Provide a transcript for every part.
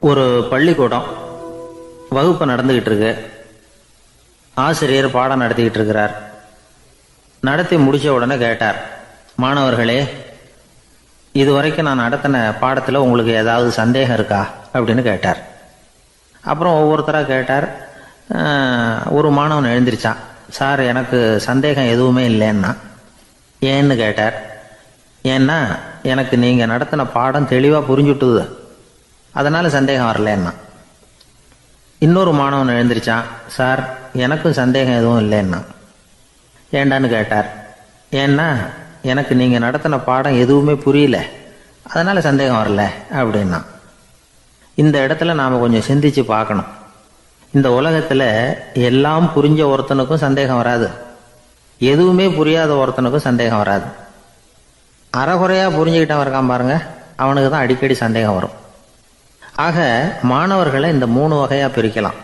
ஒரு பள்ளிக்கூடம் வகுப்பு நடந்துகிட்டு இருக்கு. ஆசிரியர் பாடம் நடத்திக்கிட்டு இருக்கிறார். நடத்தி முடிச்ச உடனே கேட்டார், மாணவர்களே, இதுவரைக்கும் நான் நடத்தின பாடத்தில் உங்களுக்கு ஏதாவது சந்தேகம் இருக்கா அப்படின்னு கேட்டார். அப்புறம் ஒவ்வொருத்தராக கேட்டார். ஒரு மாணவன் எழுந்திருச்சான். சார், எனக்கு சந்தேகம் எதுவுமே இல்லைன்னா. ஏன்னு கேட்டார். ஏன்னா எனக்கு நீங்கள் நடத்தின பாடம் தெளிவாக புரிஞ்சுட்டுது, அதனால் சந்தேகம் வரலன்னா. இன்னொரு மாணவன் எழுந்திருச்சான். சார், எனக்கும் சந்தேகம் எதுவும் இல்லைன்னா. ஏண்டான்னு கேட்டார். ஏன்னா எனக்கு நீங்கள் நடத்தின பாடம் எதுவுமே புரியல, அதனால் சந்தேகம் வரல அப்படின்னா. இந்த இடத்துல நாம் கொஞ்சம் சிந்திச்சு பார்க்கணும். இந்த உலகத்தில் எல்லாம் புரிஞ்ச ஒருத்தனுக்கும் சந்தேகம் வராது, எதுவுமே புரியாத ஒருத்தனுக்கும் சந்தேகம் வராது. அறகுறையாக புரிஞ்சுக்கிட்டவன் இருக்கான் பாருங்க, அவனுக்கு தான் அடிக்கடி சந்தேகம் வரும். ஆக மாணவர்களை இந்த 3 வகையாக பிரிக்கலாம்.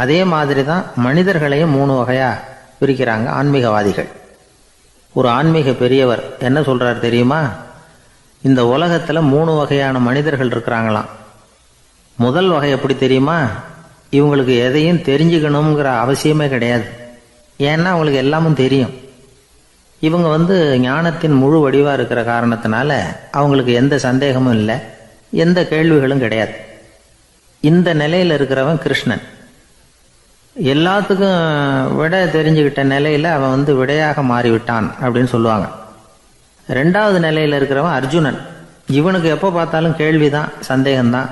அதே மாதிரி தான் மனிதர்களையும் 3 வகையாக பிரிக்கிறாங்க ஆன்மீகவாதிகள். ஒரு ஆன்மீக பெரியவர் என்ன சொல்றார் தெரியுமா? இந்த உலகத்தில் 3 வகையான மனிதர்கள் இருக்கிறாங்களாம். முதல் வகை எப்படி தெரியுமா? இவங்களுக்கு எதையும் தெரிஞ்சுக்கணுங்கிற அவசியமே கிடையாது. ஏன்னா அவங்களுக்கு எல்லாமும் தெரியும். இவங்க ஞானத்தின் முழு வடிவாக இருக்கிற காரணத்தினால அவங்களுக்கு எந்த சந்தேகமும் இல்லை, எந்த கேள்விகளும் கிடையாது. இந்த நிலையில் இருக்கிறவன் கிருஷ்ணன். எல்லாத்துக்கும் விட தெரிஞ்சுக்கிட்ட நிலையில் அவன் விடையாக மாறிவிட்டான் அப்படின்னு சொல்லுவாங்க. 2வது நிலையில் இருக்கிறவன் அர்ஜுனன். இவனுக்கு எப்போ பார்த்தாலும் கேள்விதான், சந்தேகம்தான்.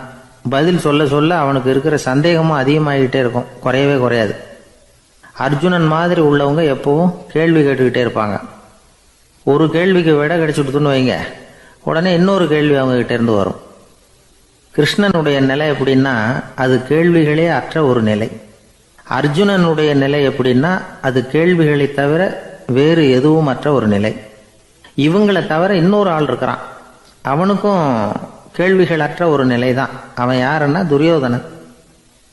பதில் சொல்ல சொல்ல அவனுக்கு இருக்கிற சந்தேகமும் அதிகமாகிக்கிட்டே இருக்கும், குறையவே குறையாது. அர்ஜுனன் மாதிரி உள்ளவங்க எப்பவும் கேள்வி கேட்டுக்கிட்டே இருப்பாங்க. ஒரு கேள்விக்கு விட கிடைச்சுட்டுன்னு வைங்க, உடனே இன்னொரு கேள்வி அவங்க கிட்ட இருந்து வரும். கிருஷ்ணனுடைய நிலை எப்படின்னா அது கேள்விகளே அற்ற ஒரு நிலை. அர்ஜுனனுடைய நிலை எப்படின்னா அது கேள்விகளை தவிர வேறு எதுவும் அற்ற ஒரு நிலை. இவங்களை தவிர இன்னொரு ஆள் இருக்கிறான், அவனுக்கும் கேள்விகள் அற்ற ஒரு நிலை தான். அவன் யாருன்னா துரியோதனன்.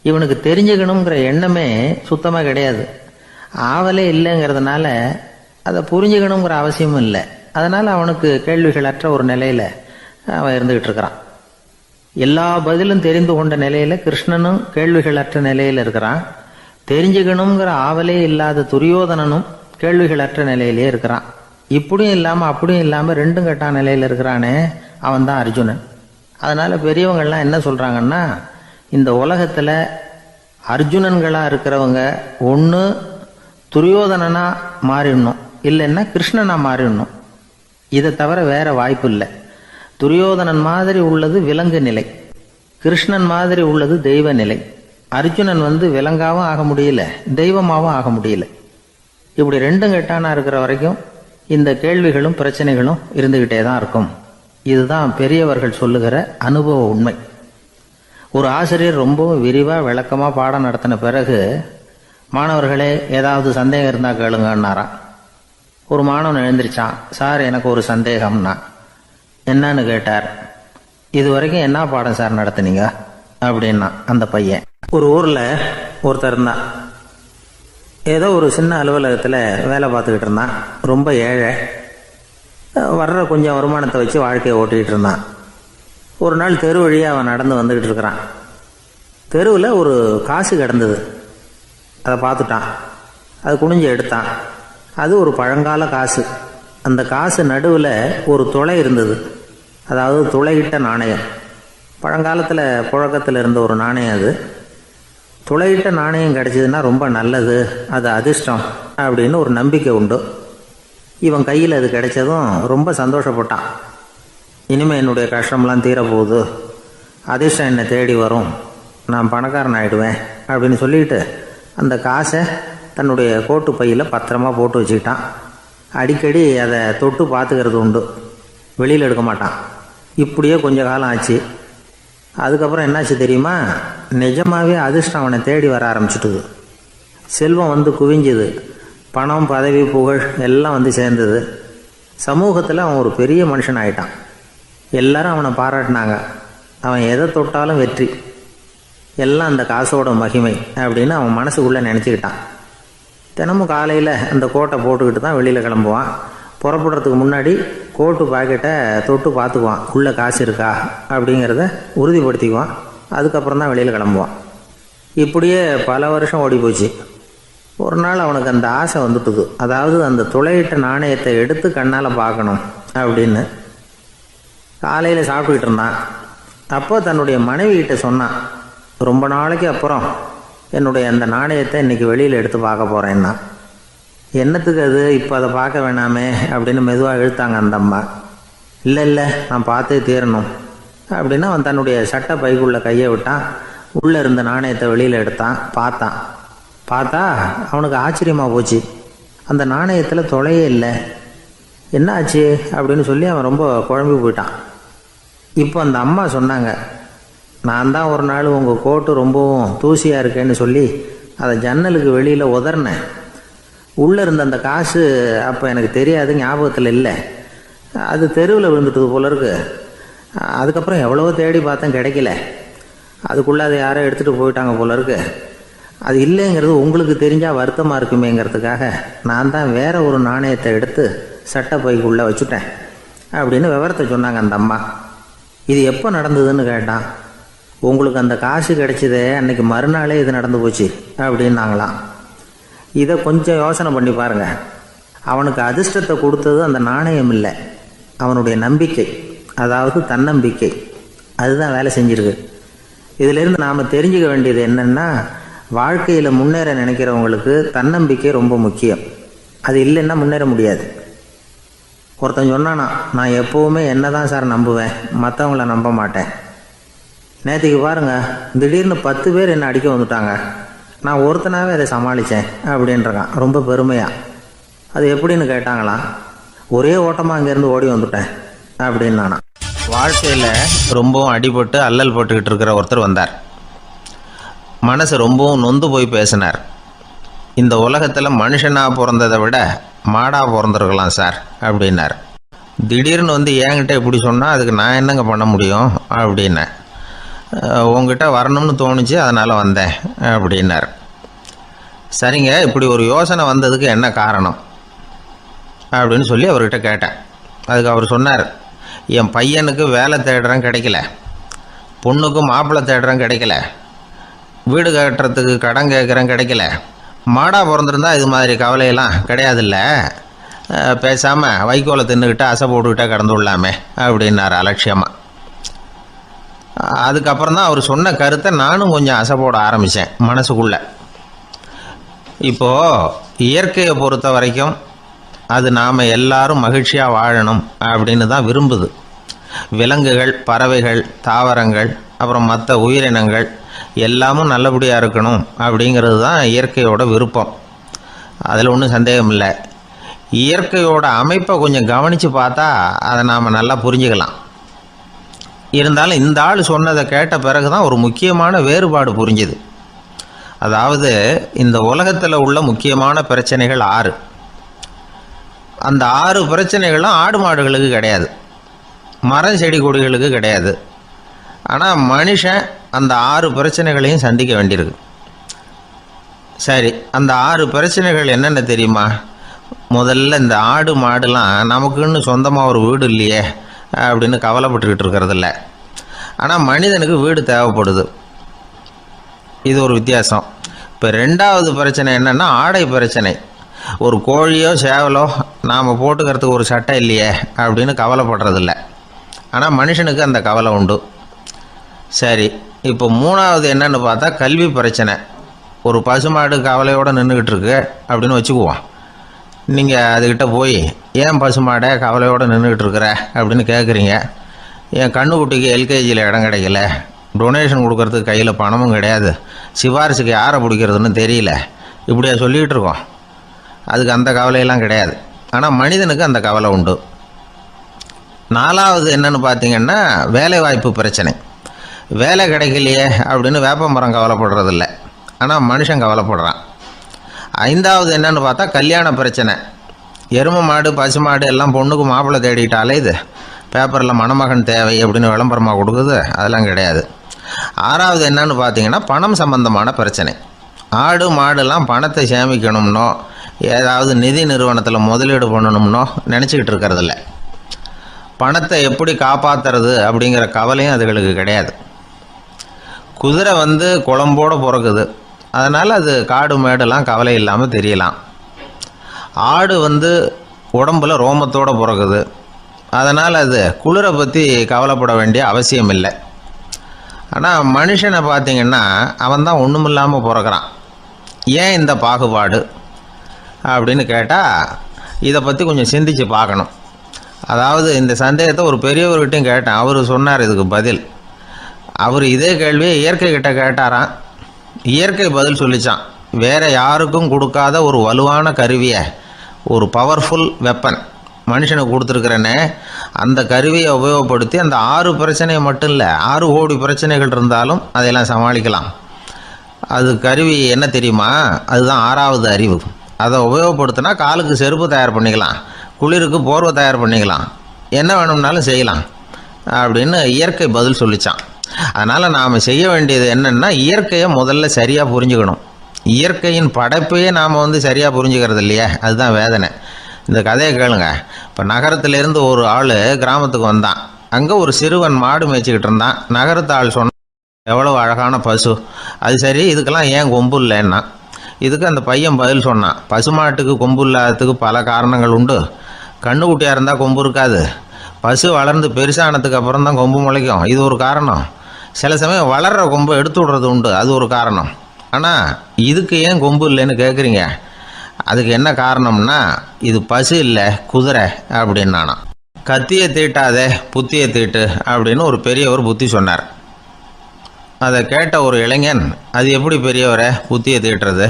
இவனுக்கு தெரிஞ்சுக்கணுங்கிற எண்ணமே சுத்தமாக கிடையாது. ஆவலே இல்லைங்கிறதுனால அதை புரிஞ்சுக்கணுங்கிற அவசியமும் இல்லை. அதனால் அவனுக்கு கேள்விகள் அற்ற ஒரு நிலையில் அவன் இருந்துகிட்டு இருக்கிறான். எல்லா பதிலும் தெரிந்து கொண்ட நிலையில கிருஷ்ணனும் கேள்விகள் அற்ற நிலையில் இருக்கிறான். தெரிஞ்சுக்கணுங்கிற ஆவலே இல்லாத துரியோதனனும் கேள்விகள் அற்ற நிலையிலே இருக்கிறான். இப்படியும் இல்லாமல் அப்படியும் இல்லாமல் ரெண்டும் கெட்ட நிலையில் இருக்கிறானே, அவன் தான் அர்ஜுனன். அதனால பெரியவங்கள்லாம் என்ன சொல்றாங்கன்னா, இந்த உலகத்தில் அர்ஜுனன்களாக இருக்கிறவங்க ஒன்று துரியோதனனா மாறிடணும், இல்லைன்னா கிருஷ்ணனா மாறிடணும். இதை தவிர வேற வாய்ப்பு இல்லை. துரியோதனன் மாதிரி உள்ளது விலங்கு நிலை, கிருஷ்ணன் மாதிரி உள்ளது தெய்வ நிலை. அர்ஜுனன் விலங்காவும் ஆக முடியல, தெய்வமாகவும் ஆக முடியல. இப்படி ரெண்டும் கெட்டானா இருக்கிற வரைக்கும் இந்த கேள்விகளும் பிரச்சனைகளும் இருந்துகிட்டே தான் இருக்கும். இதுதான் பெரியவர்கள் சொல்லுகிற அனுபவ உண்மை. ஒரு ஆசிரியர் ரொம்பவும் விரிவாக விளக்கமாக பாடம் நடத்தின பிறகு, மாணவர்களே, ஏதாவது சந்தேகம் இருந்தால் கேளுங்கன்னாராம். ஒரு மாணவன் எழுந்திருச்சான். சார், எனக்கு ஒரு சந்தேகம்னா. என்னன்னு கேட்டார். இது வரைக்கும் என்ன பாடம் சார் நடத்துனீங்க அப்படின்னா அந்த பையன். ஒரு ஊரில் ஒருத்தர் இருந்தான். ஏதோ ஒரு சின்ன அலுவலகத்தில் வேலை பார்த்துக்கிட்டு இருந்தான். ரொம்ப ஏழை. வர்ற கொஞ்சம் வருமானத்தை வச்சு வாழ்க்கையை ஓட்டிகிட்டு இருந்தான். ஒரு நாள் தெரு வழியாக அவன் நடந்து வந்துக்கிட்டு இருக்கிறான். தெருவில் ஒரு காசு கிடந்தது. அதை பார்த்துட்டான். அது குனிஞ்சு எடுத்தான். அது ஒரு பழங்கால காசு. அந்த காசு நடுவில் ஒரு துளை இருந்தது, அதாவது துளையிட்ட நாணயம். பழங்காலத்தில் புழக்கத்தில் இருந்த ஒரு நாணயம் அது. துளையிட்ட நாணயம் கிடைச்சதுன்னா ரொம்ப நல்லது, அது அதிர்ஷ்டம் அப்படின்னு ஒரு நம்பிக்கை உண்டு. இவன் கையில் அது கிடைச்சதும் ரொம்ப சந்தோஷப்பட்டான். இனிமேல் என்னுடைய கஷ்டம்லாம் தீரப்போகுது, அதிர்ஷ்டம் என்னை தேடி வரும், நான் பணக்காரன் ஆகிடுவேன் அப்படின்னு சொல்லிட்டு அந்த காசை தன்னுடைய கோட்டு பையில் பத்திரமா போட்டு வச்சுக்கிட்டான். அடிக்கடி அதை தொட்டு பார்த்துக்கிறது உண்டு, வெளியில் எடுக்க மாட்டான். இப்படியே கொஞ்ச காலம் ஆச்சு. அதுக்கப்புறம் என்னாச்சு தெரியுமா? நிஜமாகவே அதிர்ஷ்டம் அவனை தேடி வர ஆரம்பிச்சுட்டுது. செல்வம் குவிஞ்சுது. பணம், பதவி, புகழ் எல்லாம் சேர்ந்தது. சமூகத்தில் அவன் ஒரு பெரிய மனுஷன் ஆயிட்டான். எல்லாரும் அவனை பாராட்டினாங்க. அவன் எதை தொட்டாலும் வெற்றி, எல்லாம் அந்த காசோட மகிமை அப்படின்னு அவன் மனசுக்குள்ளே நினச்சிக்கிட்டான். தினமும் காலையில் அந்த கோட்டை போட்டுக்கிட்டு தான் வெளியில் கிளம்புவான். புறப்படுறதுக்கு முன்னாடி கோட்டு பாக்கெட்டை தொட்டு பார்த்துக்குவான், உள்ளே காசு இருக்கா அப்படிங்கிறத உறுதிப்படுத்திக்குவான். அதுக்கப்புறம் தான் வெளியில் கிளம்புவான். இப்படியே பல வருஷம் ஓடி போச்சு. ஒரு நாள் அவனுக்கு அந்த ஆசை வந்துட்டுது. அதாவது அந்த துளையிட்ட நாணயத்தை எடுத்து கண்ணால் பார்க்கணும் அப்படின்னு. காலையில் சாப்பிட்டுக்கிட்டு இருந்தான். அப்போ தன்னுடைய மனைவிகிட்ட சொன்னான், ரொம்ப நாளைக்கு அப்புறம் என்னுடைய அந்த நாணயத்தை இன்றைக்கி வெளியில் எடுத்து பார்க்க போகிறேன்னா. என்னத்துக்கு அது, இப்போ அதை பார்க்க வேணாமே அப்படின்னு மெதுவாக இழுத்தாங்க அந்த அம்மா. இல்லை நான் பார்த்தே தீரணும் அப்படின்னு அவன் தன்னுடைய சட்டை பைக்குள்ளே கையை விட்டான். உள்ளே இருந்த நாணயத்தை வெளியில் எடுத்தான். பார்த்தா அவனுக்கு ஆச்சரியமாக போச்சு. அந்த நாணயத்தில் தொலையே இல்லை. என்ன ஆச்சு அப்படின்னு சொல்லி அவன் ரொம்ப குழம்பி போயிட்டான். இப்போ அந்த அம்மா சொன்னாங்க, நான் தான் ஒரு நாள் உங்கள் கோட்டு ரொம்பவும் தூசியாக இருக்கேன்னு சொல்லி அதை ஜன்னலுக்கு வெளியில் உதறினேன். உள்ளே இருந்த அந்த காசு அப்போ எனக்கு தெரியாது, ஞாபகத்தில் இல்லை. அது தெருவில் விழுந்துட்டது போல இருக்கு. அதுக்கப்புறம் எவ்வளவோ தேடி பார்த்தேன், கிடைக்கல. அதுக்குள்ளே அதை யாரோ எடுத்துகிட்டு போயிட்டாங்க போல இருக்கு. அது இல்லைங்கிறது உங்களுக்கு தெரிஞ்சால் வருத்தமாக இருக்குமேங்கிறதுக்காக நான் தான் வேற ஒரு நாணயத்தை எடுத்து சட்டை பைக்குள்ளே வச்சுட்டேன் அப்படின்னு விவரத்தை சொன்னாங்க அந்த அம்மா. இது எப்போ நடந்ததுன்னு கேட்டான். உங்களுக்கு அந்த காசு கிடைச்சதே அன்னைக்கு மறுநாளே இது நடந்து போச்சு அப்படின்னாங்களாம். இதை கொஞ்சம் யோசனை பண்ணி பாருங்கள். அவனுக்கு அதிர்ஷ்டத்தை கொடுத்தது அந்த நாணயம் இல்லை, அவனுடைய நம்பிக்கை, அதாவது தன்னம்பிக்கை. அதுதான் வேலை செஞ்சிருக்கு. இதிலிருந்து நாம் தெரிஞ்சுக்க வேண்டியது என்னென்னா, வாழ்க்கையில் முன்னேற நினைக்கிறவங்களுக்கு தன்னம்பிக்கை ரொம்ப முக்கியம். அது இல்லைன்னா முன்னேற முடியாது. ஒருத்தன் சொன்னானா, நான் எப்போவுமே என்ன தான் சார் நம்புவேன், மற்றவங்கள நம்ப மாட்டேன். நேற்றுக்கு பாருங்கள், திடீர்னு 10 பேர் என்னை அடிக்க வந்துட்டாங்க, நான் ஒருத்தனாகவே அதை சமாளித்தேன் அப்படின்றான் ரொம்ப பெருமையாக. அது எப்படின்னு கேட்டாங்களாம். ஒரே ஓட்டமாக அங்கேருந்து ஓடி வந்துட்டேன் அப்படின்னு நானா. வாழ்க்கையில் ரொம்பவும் அடிபட்டு அல்லல் போட்டுக்கிட்டு இருக்கிற ஒருத்தர் வந்தார். மனசு ரொம்பவும் நொந்து போய் பேசினார். இந்த உலகத்தில் மனுஷனாக பிறந்ததை விட மாடாக பிறந்திருக்கலாம் சார் அப்படின்னார். திடீர்னு வந்து என்கிட்ட இப்படி சொன்னால் அதுக்கு நான் என்னங்க பண்ண முடியும் அப்படின்னேன். உங்ககிட்ட வரணும்னு தோணுச்சு, அதனால் வந்தேன் அப்படின்னார். சரிங்க, இப்படி ஒரு யோசனை வந்ததுக்கு என்ன காரணம் அப்படின்னு சொல்லி அவர்கிட்ட கேட்டேன். அதுக்கு அவர் சொன்னார், என் பையனுக்கு வேலை தேடுறேன் கிடைக்கல, பொண்ணுக்கு மாப்பிள்ளை தேடுறேன் கிடைக்கல, வீடு கட்டுறதுக்கு கடன் கேட்குறேன் கிடைக்கல. மாடாக பிறந்திருந்தா இது மாதிரி கவலையெல்லாம் கிடையாதுல்ல, பேசாமல் வைக்கோலை தின்னுக்கிட்டு அசை போட்டுக்கிட்டே கடந்து விடலாமே அப்படின்னார் அலட்சியமாக. அதுக்கப்புறம் தான் அவர் சொன்ன கருத்தை நானும் கொஞ்சம் அசை போட ஆரம்பித்தேன் மனசுக்குள்ளே. இப்போது இயற்கையை பொறுத்த வரைக்கும் அது நாம் எல்லாரும் மகிழ்ச்சியாக வாழணும் அப்படின்னு தான் விரும்புது. விலங்குகள், பறவைகள், தாவரங்கள், அப்புறம் மற்ற உயிரினங்கள் எல்லாமும் நல்லபடியாக இருக்கணும் அப்படிங்கிறது தான் இயற்கையோட விருப்பம். அதில் ஒன்றும் சந்தேகம் இல்லை. இயற்கையோட அமைப்பை கொஞ்சம் கவனித்து பார்த்தா அதை நாம் நல்லா புரிஞ்சுக்கலாம். இருந்தாலும் இந்த ஆள் சொன்னதை கேட்ட பிறகு தான் ஒரு முக்கியமான வேறுபாடு புரிஞ்சுது. அதாவது இந்த உலகத்தில் உள்ள முக்கியமான பிரச்சனைகள் 6. அந்த 6 பிரச்சனைகளும் ஆடு மாடுகளுக்கு கிடையாது, மரம் செடி கொடிகளுக்கு கிடையாது. ஆனால் மனுஷன் அந்த 6 பிரச்சனைகளையும் சந்திக்க வேண்டியிருக்கு. சரி, அந்த 6 பிரச்சனைகள் என்னென்ன தெரியுமா? முதல்ல இந்த ஆடு மாடுலாம் நமக்குன்னு சொந்தமாக ஒரு வீடு இல்லையே அப்படின்னு கவலைப்பட்டுக்கிட்டு இருக்கிறதில்ல. ஆனால் மனிதனுக்கு வீடு தேவைப்படுது. இது ஒரு வித்தியாசம். இப்போ 2வது பிரச்சனை என்னென்னா ஆடை பிரச்சனை. ஒரு கோழியோ சேவலோ நாம் போட்டுக்கிறதுக்கு ஒரு சட்டை இல்லையே அப்படின்னு கவலைப்படுறதில்ல. ஆனால் மனுஷனுக்கு அந்த கவலை உண்டு. சரி, இப்போ 3வது என்னன்னு பார்த்தா கல்வி பிரச்சனை. ஒரு பசுமாடு கவலையோடு நின்றுக்கிட்டு இருக்கு அப்படின்னு வச்சுக்குவோம். நீங்கள் அதுக்கிட்ட போய், ஏன் பசுமாடை கவலையோடு நின்றுக்கிட்டு இருக்கிற அப்படின்னு கேட்குறீங்க. என் கண்ணுக்குட்டிக்கு எல்கேஜியில் இடம் கிடைக்கல, டொனேஷன் கொடுக்கறதுக்கு கையில் பணமும் கிடையாது, சிபாரிசுக்கு யாரை பிடிக்கிறதுன்னு தெரியல, இப்படியா சொல்லிகிட்டு இருக்கோம். அதுக்கு அந்த கவலையெல்லாம் கிடையாது. ஆனால் மனிதனுக்கு அந்த கவலை உண்டு. 4வது என்னன்னு பார்த்தீங்கன்னா வேலைவாய்ப்பு பிரச்சனை. வேலை கிடைக்கலையே அப்படின்னு வேப்ப மரம் கவலைப்படுறதில்ல, ஆனால் மனுஷன் கவலைப்படுறான். 5வது என்னன்னு பார்த்தா கல்யாண பிரச்சனை. எருமை மாடு பசு மாடு எல்லாம் பொண்ணுக்கு மாப்பிள்ளை தேடிட்டாலே இது பேப்பரில் மணமகன் தேவை அப்படின்னு விளம்பரமாக கொடுக்குது, அதெல்லாம் கிடையாது. 6வது என்னன்னு பார்த்தீங்கன்னா பணம் சம்பந்தமான பிரச்சனை. ஆடு மாடுலாம் பணத்தை சேமிக்கணும்னோ ஏதாவது நிதி நிறுவனத்தில் முதலீடு பண்ணணும்னோ நினச்சிக்கிட்டு இருக்கிறதில்ல. பணத்தை எப்படி காப்பாற்றுறது அப்படிங்கிற கவலையும் அதுகளுக்கு கிடையாது. குதிரை வந்து குழம்போடு பிறக்குது, அதனால் அது காடு மேடெல்லாம் கவலை இல்லாமல் தெரியலாம். ஆடு வந்து உடம்புல ரோமத்தோடு பிறக்குது, அதனால் அது குளிரை பற்றி கவலைப்பட வேண்டிய அவசியம் இல்லை. ஆனால் மனுஷனை பார்த்திங்கன்னா அவன் தான் ஒன்றும் இல்லாமல் பிறக்கிறான். ஏன் இந்த பாகுபாடு அப்படின்னு கேட்டால் இதை பற்றி கொஞ்சம் சிந்திச்சு பார்க்கணும். அதாவது இந்த சந்தேகத்தை ஒரு பெரியவர்கிட்டையும் கேட்டேன். அவர் சொன்னார் இதுக்கு பதில். அவர் இதே கேள்வியை இயற்கை கிட்ட கேட்டாராம். இயற்கை பதில் சொல்லிச்சான். வேறு யாருக்கும் கொடுக்காத ஒரு வலுவான கருவியை, ஒரு பவர்ஃபுல் வெப்பன் மனுஷனுக்கு கொடுத்துருக்குறேன்னு, அந்த கருவியை உபயோகப்படுத்தி அந்த 6 பிரச்சனையை மட்டும் இல்லை, 6 கோடி பிரச்சனைகள் இருந்தாலும் அதையெல்லாம் சமாளிக்கலாம். அது கருவி என்ன தெரியுமா? அதுதான் 6வது அறிவு. அதை உபயோகப்படுத்தினா காலுக்கு செருப்பு தயார் பண்ணிக்கலாம், குளிருக்கு போர்வை தயார் பண்ணிக்கலாம், என்ன வேணும்னாலும் செய்யலாம் அப்படின்னு இயற்கை பதில் சொல்லிச்சான். அதனால் நாம் செய்ய வேண்டியது என்னென்னா, இயற்கையை முதல்ல சரியாக புரிஞ்சுக்கணும். இயற்கையின் படைப்பையே நாம் வந்து சரியாக புரிஞ்சுக்கிறது இல்லையா, அதுதான் வேதனை. இந்த கதையை கேளுங்க. இப்போ நகரத்திலேருந்து ஒரு ஆள் கிராமத்துக்கு வந்தான். அங்கே ஒரு சிறுவன் மாடு மேய்ச்சிக்கிட்டு இருந்தான். நகரத்து ஆள் சொன்னான், எவ்வளோ அழகான பசு, அது சரி இதுக்கெல்லாம் ஏன் கொம்பு இல்லைன்னா. இதுக்கு அந்த பையன் பதில் சொன்னான், பசுமாட்டுக்கு கொம்பு இல்லாததுக்கு பல காரணங்கள் உண்டு. கண்ணுக்குட்டியாக இருந்தால் கொம்பு இருக்காது, பசு வளர்ந்து பெருசானதுக்கு அப்புறம் தான் கொம்பு முளைக்கும், இது ஒரு காரணம். சில சமயம் வளர்கிற கொம்பு எடுத்து விடுறது உண்டு, அது ஒரு காரணம். ஆனால் இதுக்கு ஏன் கொம்பு இல்லைன்னு கேட்குறீங்க, அதுக்கு என்ன காரணம்னா இது பசு இல்லை குதிரை அப்படின்னானா. கத்தியை தீட்டாதே புத்தியை தீட்டு அப்படின்னு ஒரு பெரியவர் புத்தி சொன்னார். அதை கேட்ட ஒரு இளைஞன், அது எப்படி பெரியவரை புத்தியை தீட்டுறது?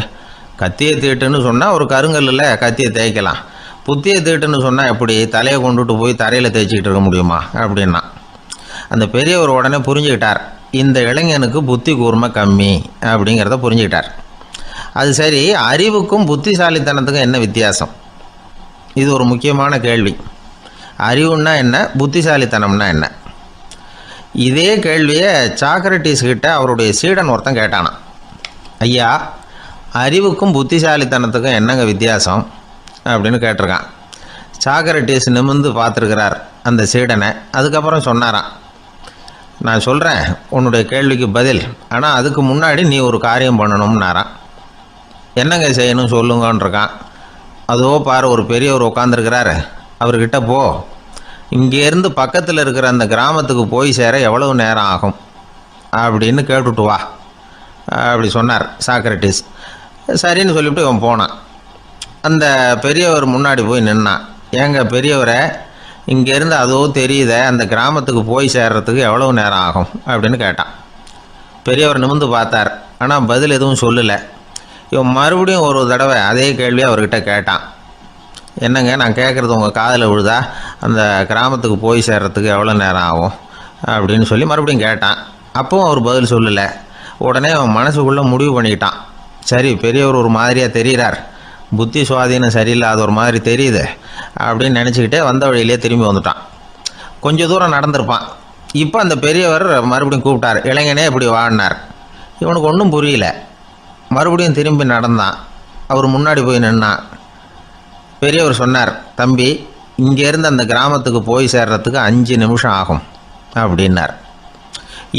கத்தியை தீட்டுன்னு சொன்னால் ஒரு கருங்கல்லில் கத்தியை தேய்க்கலாம், புத்தியை தீட்டுன்னு சொன்னால் எப்படி தலையை கொண்டுட்டு போய் தரையில் தேய்ச்சிக்கிட்டு இருக்க முடியுமா அப்படின்னா. அந்த பெரியவர் உடனே புரிஞ்சுக்கிட்டார், இந்த இளைஞனுக்கு புத்தி கூர்மை கம்மி அப்படிங்கிறத புரிஞ்சுக்கிட்டார். அது சரி, அறிவுக்கும் புத்திசாலித்தனத்துக்கும் என்ன வித்தியாசம்? இது ஒரு முக்கியமான கேள்வி. அறிவுன்னா என்ன, புத்திசாலித்தனம்னா என்ன? இதே கேள்வியை சாக்ரட்டிஸ் கிட்ட அவருடைய சீடன் ஒருத்தன் கேட்டானான். ஐயா, அறிவுக்கும் புத்திசாலித்தனத்துக்கும் என்னங்க வித்தியாசம் அப்படின்னு கேட்டிருக்கான். சாக்ரட்டிஸ் நிமிர்ந்து பார்த்துருக்கிறார் அந்த சீடனை. அதுக்கப்புறம் சொன்னாரான், நான் சொல்கிறேன் உன்னுடைய கேள்விக்கு பதில், ஆனால் அதுக்கு முன்னாடி நீ ஒரு காரியம் பண்ணணும்னாரான். என்னங்க செய்யணும் சொல்லுங்கன்றிருக்கான். அதோ பாரு ஒரு பெரியவர் உட்காந்துருக்கிறாரு, அவர்கிட்ட போ, இங்கேருந்து பக்கத்தில் இருக்கிற அந்த கிராமத்துக்கு போய் சேர எவ்வளவு நேரம் ஆகும் அப்படின்னு கேட்டுட்டு வா அப்படி சொன்னார் சாக்ரட்டிஸ். சரின்னு சொல்லிவிட்டு இவன் போனான். அந்த பெரியவர் முன்னாடி போய் நின்னான். ஏங்க பெரியவரை, இங்கேருந்து அதோ தெரியுத அந்த கிராமத்துக்கு போய் சேர்றதுக்கு எவ்வளவு நேரம் ஆகும் அப்படின்னு கேட்டான். பெரியவர் நிமிர்ந்து பார்த்தார், ஆனால் பதில் எதுவும் சொல்லலை. இவன் மறுபடியும் ஒரு தடவை அதே கேள்வியை அவர்கிட்ட கேட்டான். என்னங்க நான் கேட்குறது உங்கள் காதில் விழுதா, அந்த கிராமத்துக்கு போய் சேர்றதுக்கு எவ்வளோ நேரம் ஆகும் அப்படின்னு சொல்லி மறுபடியும் கேட்டான். அப்பவும் அவர் பதில் சொல்லலை. உடனே அவன் மனசுக்குள்ளே முடிவு பண்ணிக்கிட்டான், சரி பெரியவர் ஒரு மாதிரியாக தெரிகிறார், புத்தி சுவாதீனம் சரியில்லாத ஒரு மாதிரி தெரியுது அப்படின்னு நினச்சிக்கிட்டே வந்த வழியிலே திரும்பி வந்துட்டான். கொஞ்சம் தூரம் நடந்திருப்பான். இப்போ அந்த பெரியவர் மறுபடியும் கூப்பிட்டார், இளைஞனே இப்படி வாழ்னார். இவனுக்கு ஒன்றும் புரியல. மறுபடியும் திரும்பி நடந்தான். அவர் முன்னாடி போய் நின்னான். பெரியவர் சொன்னார், தம்பி இங்கேருந்து அந்த கிராமத்துக்கு போய் சேர்றதுக்கு 5 நிமிஷம் ஆகும் அப்படின்னார்.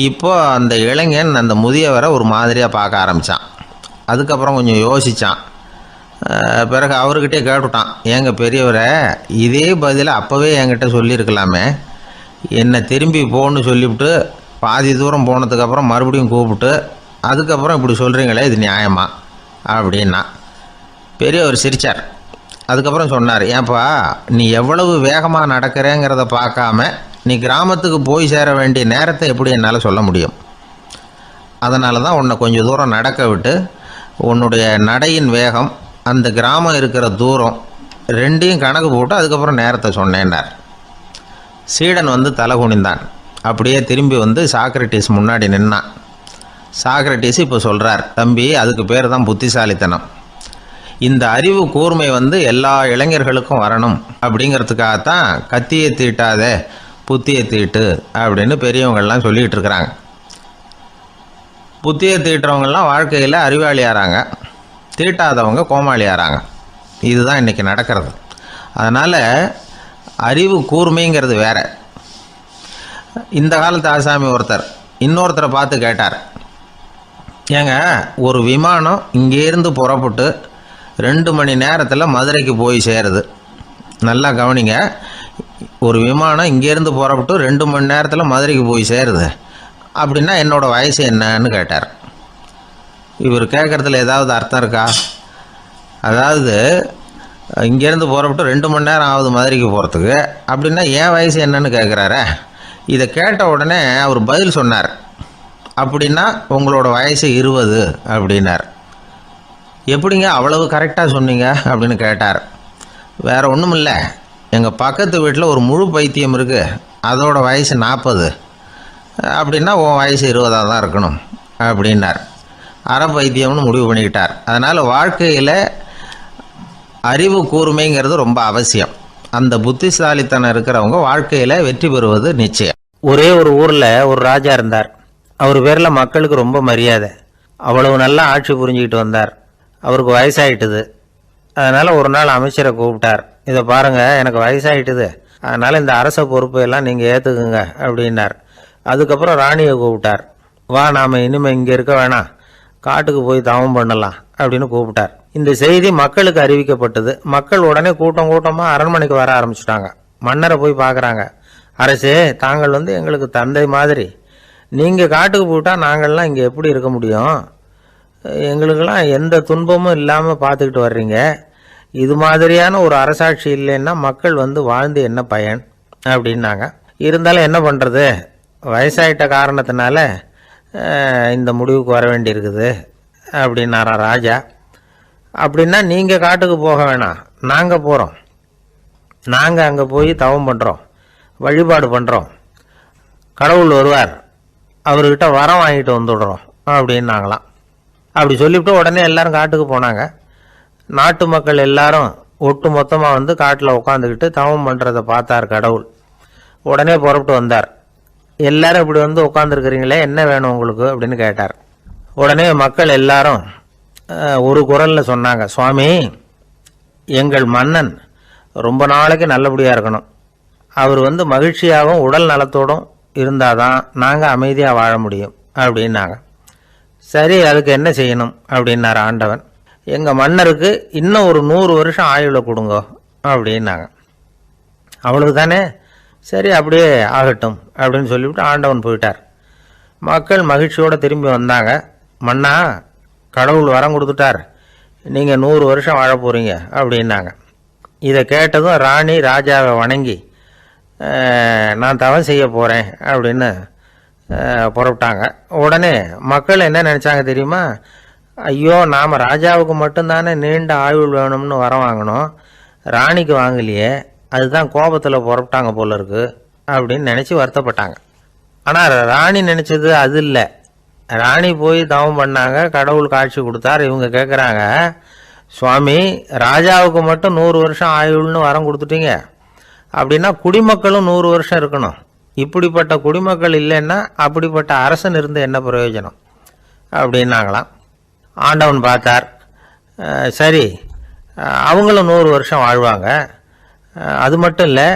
இப்போ அந்த இளைஞன் அந்த முதியவரை ஒரு மாதிரியாக பார்க்க ஆரம்பித்தான். அதுக்கப்புறம் கொஞ்சம் யோசித்தான். பிறகு அவர்கிட்டே கேட்டுட்டான், ஏங்க பெரியவரை, இதே பதிலை அப்போவே என்கிட்ட சொல்லியிருக்கலாமே, என்னை திரும்பி போன்னு சொல்லிவிட்டு பாதி தூரம் போனதுக்கப்புறம் மறுபடியும் கூப்பிட்டு அதுக்கப்புறம் இப்படி சொல்கிறீங்களே, இது நியாயமா அப்படின்னா. பெரியவர் சிரித்தார். அதுக்கப்புறம் சொன்னார், ஏன்பா நீ எவ்வளவு வேகமாக நடக்கிறேங்கிறத பார்க்காம நீ கிராமத்துக்கு போய் சேர வேண்டிய நேரத்தை எப்படி என்னால் சொல்ல முடியும்? அதனால தான் உன்னை கொஞ்சம் தூரம் நடக்க விட்டு உன்னுடைய நடையின் வேகம், அந்த கிராமம் இருக்கிற தூரம் ரெண்டையும் கணக்கு போட்டு அதுக்கப்புறம் நேரத்தை சொன்னேன்னார். சீடன் வந்து தலை குனிந்தான். அப்படியே திரும்பி வந்து சாக்ரட்டிஸ் முன்னாடி நின்னான். சாக்ரட்டிஸ் இப்போ சொல்கிறார், தம்பி அதுக்கு பேர் தான் புத்திசாலித்தனம். இந்த அறிவு கூர்மை வந்து எல்லா இளைஞர்களுக்கும் வரணும் அப்படிங்கிறதுக்காகத்தான் கத்தியை தீட்டாதே புத்தியை தீட்டு அப்படின்னு பெரியவங்கள்லாம் சொல்லிகிட்டு இருக்கிறாங்க. புத்தியை தீட்டுறவங்கெல்லாம் வாழ்க்கையில் அறிவாளியாகிறாங்க, தீட்டாதவங்க கோமாளியாகிறாங்க. இதுதான் இன்றைக்கி நடக்கிறது. அதனால் அறிவு கூர்மைங்கிறது வேறு. இந்த காலத்து ஆசாமி ஒருத்தர் இன்னொருத்தரை பார்த்து கேட்டார், ஏங்க, ஒரு விமானம் இங்கேருந்து புறப்பட்டு 2 மணி நேரத்தில் மதுரைக்கு போய் சேருது. நல்லா கவனிங்க, ஒரு விமானம் இங்கேருந்து புறப்பட்டு 2 மணி நேரத்தில் மதுரைக்கு போய் சேருது அப்படின்னா என்னோடய வயசு என்னன்னு கேட்டார். இவர் கேட்குறதுல ஏதாவது அர்த்தம் இருக்கா? அதாவது இங்கேருந்து புறப்பட்டு 2 மணி நேரம் ஆகுது மதுரைக்கு போகிறதுக்கு, அப்படின்னா என் வயசு என்னன்னு கேட்குறாரு. இதை கேட்ட உடனே அவர் பதில் சொன்னார், அப்படின்னா உங்களோட வயசு 20 அப்படின்னார். எப்படிங்க அவ்வளவு கரெக்டாக சொன்னீங்க அப்படின்னு கேட்டார். வேறு ஒன்றும் இல்லை, எங்கள் பக்கத்து வீட்டில் ஒரு முழு பைத்தியம் இருக்குது, அதோட வயசு 40, அப்படின்னா உன் வயசு 20 தான் இருக்கணும் அப்படின்னார். அரை பைத்தியம்னு முடிவு பண்ணிக்கிட்டார். அதனால் வாழ்க்கையில் அறிவு கூர்மைங்கிறது ரொம்ப அவசியம். அந்த புத்திசாலித்தனம் இருக்கிறவங்க வாழ்க்கையில் வெற்றி பெறுவது நிச்சயம். ஒரே ஒரு ஊரில் ஒரு ராஜா இருந்தார். அவர் பேரில் மக்களுக்கு ரொம்ப மரியாதை. அவ்வளவு நல்லா ஆட்சி புரிஞ்சுக்கிட்டு வந்தார். அவருக்கு வயசாயிட்டுது. அதனால் ஒரு நாள் அமைச்சரை கூப்பிட்டார். இதை பாருங்கள், எனக்கு வயசாயிட்டுது, அதனால் இந்த அரச பொறுப்பையெல்லாம் நீங்கள் ஏற்றுக்குங்க அப்படின்னார். அதுக்கப்புறம் ராணியை கூப்பிட்டார். வா, நாம் இனிமேல் இங்கே இருக்க வேணாம், காட்டுக்கு போய் தவம் பண்ணலாம் அப்படின்னு கூப்பிட்டார். இந்த செய்தி மக்களுக்கு அறிவிக்கப்பட்டது. மக்கள் உடனே கூட்டம் கூட்டமாக அரண்மனைக்கு வர ஆரம்பிச்சிட்டாங்க. மன்னரை போய் பார்க்குறாங்க. அரசே, தாங்கள் எங்களுக்கு தந்தை மாதிரி. நீங்கள் காட்டுக்கு போயிட்டால் நாங்கள்லாம் இங்கே எப்படி இருக்க முடியும்? எங்களுக்கெல்லாம் எந்த துன்பமும் இல்லாமல் பார்த்துக்கிட்டு வர்றீங்க. இது மாதிரியான ஒரு அரசாட்சி இல்லைன்னா மக்கள் வாழ்ந்து என்ன பயன் அப்படின்னாங்க. இருந்தாலும் என்ன பண்ணுறது, வயசாயிட்ட காரணத்தினால இந்த முடிவுக்கு வர வேண்டியிருக்குது அப்படின்னாரா ராஜா. அப்படின்னா நீங்கள் காட்டுக்கு போக வேணாம், நாங்கள் போகிறோம். நாங்கள் அங்கே போய் தவம் பண்ணுறோம், வழிபாடு பண்ணுறோம். கடவுள் வருவார், அவர்கிட்ட வரம் வாங்கிட்டு வந்துடுறோம் அப்படின்னாங்களாம். அப்படி சொல்லிவிட்டு உடனே எல்லாரும் காட்டுக்கு போனாங்க. நாட்டு மக்கள் எல்லாரும் ஒட்டு மொத்தமாக காட்டில் உட்காந்துக்கிட்டு தவம் பண்ணுறதை பார்த்தார் கடவுள். உடனே புறப்பட்டு வந்தார். எல்லாரும் இப்படி உட்காந்துருக்கிறீங்களே, என்ன வேணும் உங்களுக்கு அப்படின்னு கேட்டார். உடனே மக்கள் எல்லாரும் ஒரு குரலில் சொன்னாங்க, சுவாமி, எங்கள் மன்னன் ரொம்ப நாளைக்கு நல்லபடியாக இருக்கணும். அவர் மகிழ்ச்சியாகவும் உடல் நலத்தோடும் இருந்தால் தான் நாங்கள் அமைதியாக வாழ முடியும் அப்படின்னாங்க. சரி, அதுக்கு என்ன செய்யணும் அப்படின்னார் ஆண்டவன். எங்கள் மன்னருக்கு இன்னும் ஒரு 100 வருஷம் ஆயுளை கொடுங்க அப்படின்னாங்க. அவ்வளவு தானே, சரி அப்படியே ஆகட்டும் அப்படின்னு சொல்லிவிட்டு ஆண்டவன் போயிட்டார். மக்கள் மகிழ்ச்சியோடு திரும்பி வந்தாங்க. மன்னா, கடவுள் வரம் கொடுத்துட்டார், நீங்கள் 100 வருஷம் வாழ போகிறீங்க அப்படின்னாங்க. இதை கேட்டதும் ராணி ராஜாவை வணங்கி, நான் தவம் செய்ய போகிறேன் அப்படின்னு புறப்பட்டாங்க. உடனே மக்கள் என்ன நினச்சாங்க தெரியுமா? ஐயோ, நாம் ராஜாவுக்கு மட்டும்தானே நீண்ட ஆயுள் வேணும்னு வரம் வாங்கினோம், ராணிக்கு வாங்கலையே, அதுதான் கோபத்தில் புறப்பட்டாங்க போல இருக்கு அப்படின்னு நினச்சி வருத்தப்பட்டாங்க. ஆனால் ராணி நினச்சது அது இல்லை. ராணி போய் தவம் பண்ணாங்க, கடவுள் காட்சி கொடுத்தார். இவங்க கேட்குறாங்க, சுவாமி, ராஜாவுக்கு மட்டும் 100 வருஷம் ஆயுள்னு வரம் கொடுத்துட்டீங்க, அப்படின்னா குடிமக்களும் 100 வருஷம் இருக்கணும். இப்படிப்பட்ட குடிமக்கள் இல்லைன்னா அப்படிப்பட்ட அரசன் இருந்து என்ன பிரயோஜனம் அப்படின்னாங்களாம். ஆண்டவன் பார்த்தார். சரி, அவங்களும் 100 வருஷம் வாழ்வாங்க, அது மட்டும் இல்லை,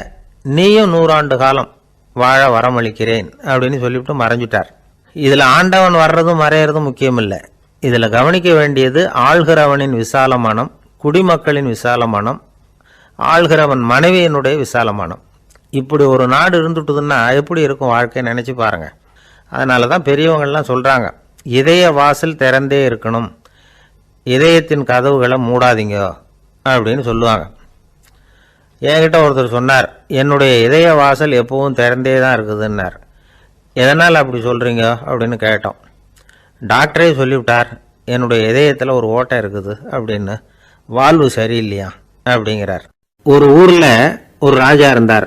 நீயும் 100 ஆண்டு காலம் வாழ வரமளிக்கிறேன் அப்படின்னு சொல்லிவிட்டு மறைஞ்சிட்டார். இதில் ஆண்டவன் வர்றதும் மறையிறதும் முக்கியம் இல்லை. இதில் கவனிக்க வேண்டியது ஆள்கிறவனின் விசாலமானம், குடிமக்களின் விசாலமானம், ஆள்கிறவன் மனைவியினுடைய விசாலமானம். இப்படி ஒரு நாடு இருந்துட்டுதுன்னா எப்படி இருக்கும் வாழ்க்கை நினச்சி பாருங்கள். அதனால தான் பெரியவங்கள்லாம் சொல்கிறாங்க, இதய வாசல் திறந்தே இருக்கணும், இதயத்தின் கதவுகளை மூடாதீங்க அப்படின்னு சொல்லுவாங்க. என்கிட்ட ஒருத்தர் சொன்னார், என்னுடைய இதய வாசல் எப்பவும் திறந்தே தான் இருக்குதுன்னார். எதனால் அப்படி சொல்கிறீங்க அப்படின்னு கேட்டோம். டாக்டரே சொல்லிவிட்டார், என்னுடைய இதயத்தில் ஒரு ஓட்டை இருக்குது அப்படின்னு, வால்வு சரியில்லையா அப்படிங்கிறார். ஒரு ஊரில் ஒரு ராஜா இருந்தார்.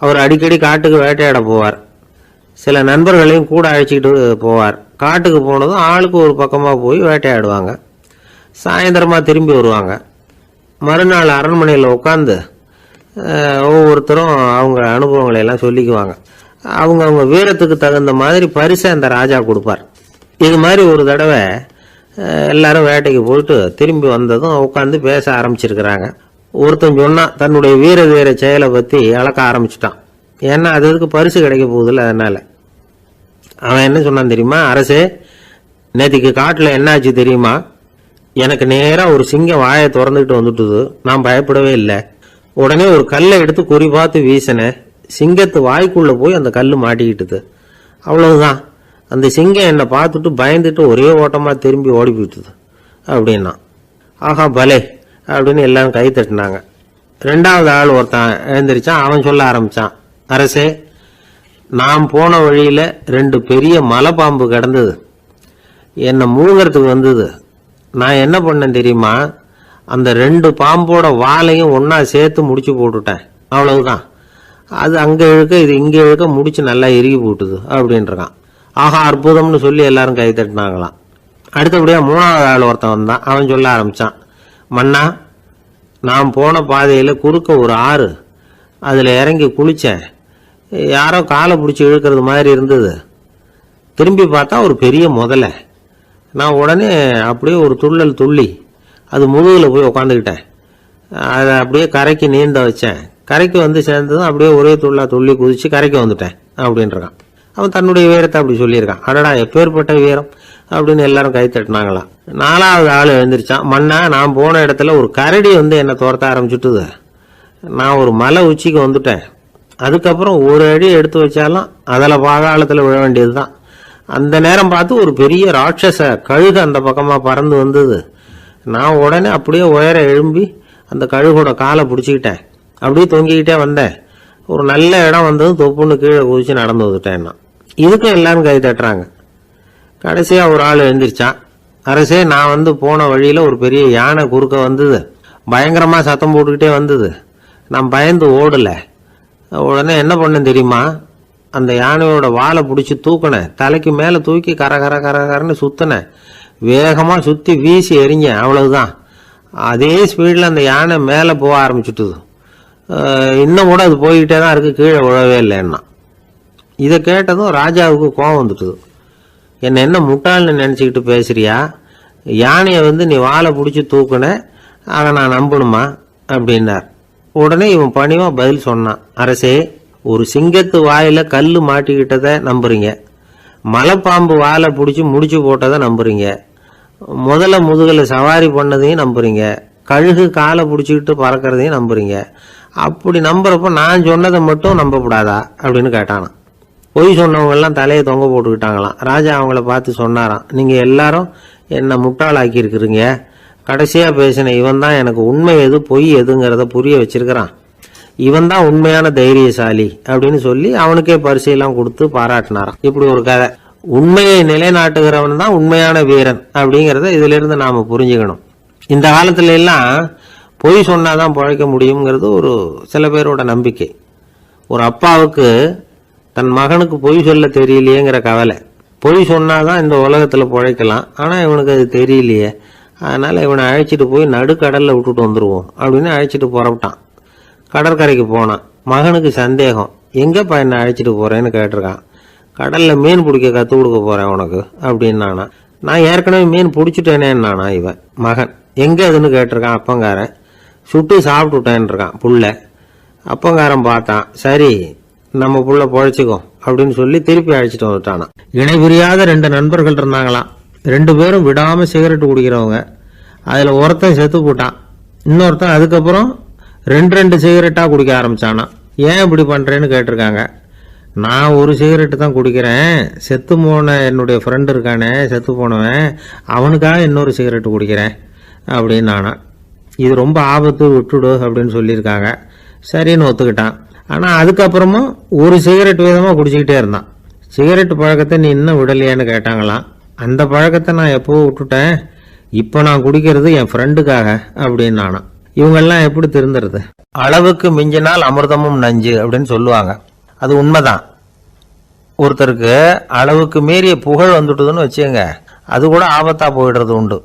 அவர் அடிக்கடி காட்டுக்கு வேட்டையாட போவார். சில நண்பர்களையும் கூட அழைச்சிக்கிட்டு போவார். காட்டுக்கு போனதும் ஆளுக்கு ஒரு பக்கமாக போய் வேட்டையாடுவாங்க. சாயந்தரமாக திரும்பி வருவாங்க. மறுநாள் அரண்மனையில் உட்காந்து ஒவ்வொருத்தரும் அவங்க அனுபவங்களை எல்லாம் சொல்லிக்குவாங்க. அவங்க வீரத்துக்கு தகுந்த மாதிரி பரிசை அந்த ராஜா கொடுப்பார். இது மாதிரி ஒரு தடவை எல்லாரும் வேட்டைக்கு போயிட்டு திரும்பி வந்ததும் உட்காந்து பேச ஆரம்பிச்சிருக்கிறாங்க. ஒருத்தன் சொன்னான், தன்னுடைய வீர செயலை பற்றி அளக்க ஆரம்பிச்சிட்டான். ஏன்னா அதுக்கு பரிசு கிடைக்க போகுதில்ல, அதனால். அவன் என்ன சொன்னான் தெரியுமா? அரசே, நேற்றுக்கு காட்டில் என்னாச்சு தெரியுமா? எனக்கு நேராக ஒரு சிங்கம் வாயை திறந்துக்கிட்டு வந்துட்டுது. நான் பயப்படவே இல்லை. உடனே ஒரு கல்லை எடுத்து குறி பார்த்து வீசினேன். சிங்கத்து வாய்க்குள்ளே போய் அந்த கல் மாட்டிக்கிட்டுது. அவ்வளவுதான். அந்த சிங்கம் என்னை பார்த்துட்டு பயந்துட்டு ஒரே ஓட்டமாக திரும்பி ஓடி போயிட்டுது அப்படின்னா. ஆஹா பலே அப்படின்னு எல்லாரும் கை தட்டினாங்க. ரெண்டாவது ஆள் ஒருத்தன் எழுந்திரிச்சான். அவன் சொல்ல ஆரம்பிச்சான், அரசே, நான் போன வழியில் 2 பெரிய மலைப்பாம்பு கிடந்தது. என்னை முழுங்கிறதுக்கு வந்தது. நான் என்ன பண்ணேன் தெரியுமா? அந்த 2 பாம்போட வாலையும் ஒன்றா சேர்த்து முடிச்சு போட்டுட்டேன். அவ்வளவுதான். அது அங்கே இழுக்க இது இங்கே இழுக்க முடிச்சு நல்லா இறுகி போட்டுது அப்படின்றான். ஆஹா அற்புதம்னு சொல்லி எல்லாரும் கை தட்டினாங்களாம். அடுத்தபடியாக 3வது ஆள் ஒருத்தன் வந்தான். அவன் சொல்ல ஆரம்பித்தான், மன்னா, நான் போன பாதையில் குறுக்க ஒரு ஆறு, அதில் இறங்கி குளித்தேன். யாரோ காலை பிடிச்சி இழுக்கிறது மாதிரி இருந்தது. திரும்பி பார்த்தா ஒரு பெரிய முதலை. நான் உடனே அப்படியே ஒரு துள்ளல் துள்ளி அது முதுகில் போய் உக்காந்துக்கிட்டேன். அதை அப்படியே கரைக்கு நீந்த வச்சேன். கரைக்கு வந்து சேர்ந்ததும் அப்படியே ஒரே துள்ளி குதிச்சு கரைக்கு வந்துட்டேன் அப்படின்றான். அவன் தன்னுடைய வீரத்தை அப்படி சொல்லியிருக்கான். அடடா எப்பேற்பட்ட வீரம் அப்படின்னு எல்லாரும் கை தட்டினாங்களாம். 4வது ஆள் எழுந்திரிச்சான். மன்னா, நான் போன இடத்துல ஒரு கரடி வந்து என்னை துரத்த ஆரம்பிச்சுட்டுது. நான் ஒரு மலை உச்சிக்கு வந்துட்டேன். அதுக்கப்புறம் ஒரு அடி எடுத்து வச்சாலும் அதில் பாதாளத்தில் விழ வேண்டியது தான். அந்த நேரம் பார்த்து ஒரு பெரிய ராட்சச கழுகு அந்த பக்கமாக பறந்து வந்தது. நான் உடனே அப்படியே உயர எழும்பி அந்த கழுகோட காலை பிடிச்சிக்கிட்டேன். அப்படியே தொங்கிக்கிட்டே வந்தேன். ஒரு நல்ல இடம் வந்ததும் தொப்புன்னு கீழே குதிச்சு நடந்து வந்துட்டேன்னா. இதுக்கும் எல்லாரும் கை தட்டுறாங்க. கடைசியாக ஒரு ஆள் எழுந்திரிச்சான். அரசே, நான் வந்து போன வழியில் ஒரு பெரிய யானை குறுக்க வந்தது. பயங்கரமாக சத்தம் போட்டுக்கிட்டே வந்தது. நான் பயந்து ஓடலை. உடனே என்ன பண்ணேன் தெரியுமா? அந்த யானையோட வாலை பிடிச்சி தூக்கினேன். தலைக்கு மேலே தூக்கி கரன்னு சுற்றினேன். வேகமாக சுற்றி வீசி எறிஞ்சேன். அவ்வளவுதான். அதே ஸ்பீடில் அந்த யானை மேலே போக ஆரம்பிச்சுட்டுது. இன்னும் கூட அது போய்கிட்டே தான் இருக்குது, கீழே விழவே இல்லைன்னா. இதை கேட்டதும் ராஜாவுக்கு கோபம் வந்துட்டுது. என்ன முட்டாள்னு நினச்சிக்கிட்டு பேசுறியா? யானையை வந்து நீ வாலை பிடிச்சி தூக்குன, அதை நான் நம்பணுமா அப்படின்னார். உடனே இவன் பணிவாக பதில் சொன்னான், அரசே, ஒரு சிங்கத்து வாயில கல் மாட்டிக்கிட்டதை நம்புறீங்க, மலைப்பாம்பு வாலை பிடிச்சி முடிச்சு போட்டதை நம்புறீங்க, முதல்ல முதுகலை சவாரி பண்ணதையும் நம்புறீங்க, கழுகு காலை பிடிச்சிக்கிட்டு பறக்கிறதையும் நம்புறீங்க. அப்படி நம்புறப்ப நான் சொன்னதை மட்டும் நம்பக்கூடாதா அப்படின்னு கேட்டானான். பொய் சொன்னவங்க எல்லாம் தலையை தொங்க போட்டுக்கிட்டாங்களாம். ராஜா அவங்கள பார்த்து சொன்னாராம், நீங்க எல்லாரும் என்னை முட்டாளாக்கி இருக்கிறீங்க. கடைசியா பேசின இவன் தான் எனக்கு உண்மை எது பொய் எதுங்கிறத புரிய வச்சிருக்கிறான். இவன் தான் உண்மையான தைரியசாலி அப்படின்னு சொல்லி அவனுக்கே பரிசையெல்லாம் கொடுத்து பாராட்டினாராம். இப்படி ஒரு கதை. உண்மையை நிலைநாட்டுகிறவன் தான் உண்மையான வீரன் அப்படிங்கிறத இதுல இருந்து நாம புரிஞ்சுக்கணும். இந்த காலத்துல எல்லாம் பொய் சொன்னாதான் பிழைக்க முடியுங்கிறது ஒரு சில பேரோட நம்பிக்கை. ஒரு அப்பாவுக்கு தன் மகனுக்கு பொய் சொல்ல தெரியலையேங்கிற கவலை. பொய் சொன்னாதான் இந்த உலகத்துல பிழைக்கலாம், ஆனா இவனுக்கு அது தெரியலையே, அதனால இவனை அழைச்சிட்டு போய் நடுக்கடல்ல விட்டுட்டு வந்துருவோம் அப்படின்னு அழைச்சிட்டு புறப்பட்டான். கடற்கரைக்கு போனான். மகனுக்கு சந்தேகம், எங்கப்பா என்ன அழைச்சிட்டு போறேன்னு கேட்டிருக்கான். கடல்ல மீன் பிடிக்க கத்து கொடுக்க போறேன் உனக்கு அப்படின்னானா. நான் ஏற்கனவே மீன் பிடிச்சிட்டேனேன்னானா இவன் மகன். எங்க அதுன்னு கேட்டிருக்கான் அப்பங்காரன். சுட்டு சாப்பிட்டுட்டேன் இருக்கான் புள்ள. அப்பங்காரன் பார்த்தான், சரி நம்ம புள்ள பொழைச்சிக்கோ அப்படின்னு சொல்லி திருப்பி அழைச்சிட்டு வந்துட்டானா. இணை புரியாத 2 நண்பர்கள் இருந்தாங்களாம். 2 பேரும் விடாம சிகரெட் குடிக்கிறவங்க. அதுல ஒருத்தன் செத்து போட்டான். இன்னொருத்தன் அதுக்கப்புறம் 2 சிகரெட்டா குடிக்க ஆரம்பிச்சானா. ஏன் இப்படி பண்றேன்னு கேட்டிருக்காங்க. நான் ஒரு சிகரெட்டு தான் குடிக்கிறேன், செத்து போன என்னுடைய ஃப்ரெண்டு இருக்கானே செத்து போனவன், அவனுக்காக இன்னொரு சிகரெட்டு குடிக்கிறேன் அப்படின்னு நானா. இது ரொம்ப ஆபத்து, விட்டுடு அப்படின்னு சொல்லியிருக்காங்க. சரின்னு ஒத்துக்கிட்டான். ஆனால் அதுக்கப்புறமும் ஒரு சிகரெட் வீதமாக குடிச்சிக்கிட்டே இருந்தான். சிகரெட் பழக்கத்தை நீ இன்னும் விடலையான்னு கேட்டாங்களாம். அந்த பழக்கத்தை நான் எப்போ விட்டுட்டேன், இப்போ நான் குடிக்கிறது என் ஃப்ரெண்டுக்காக அப்படின்னு நானா. இவங்கெல்லாம் எப்படி திருந்துறது? அளவுக்கு மிஞ்சினால் அமிர்தமும் நஞ்சு அப்படின்னு சொல்லுவாங்க. அது உண்மைதான். ஒருத்தருக்கு அளவுக்கு மீறிய புகழ் வந்துட்டுதுன்னு வச்சுங்க, அது கூட ஆபத்தா போயிடுறது உண்டு.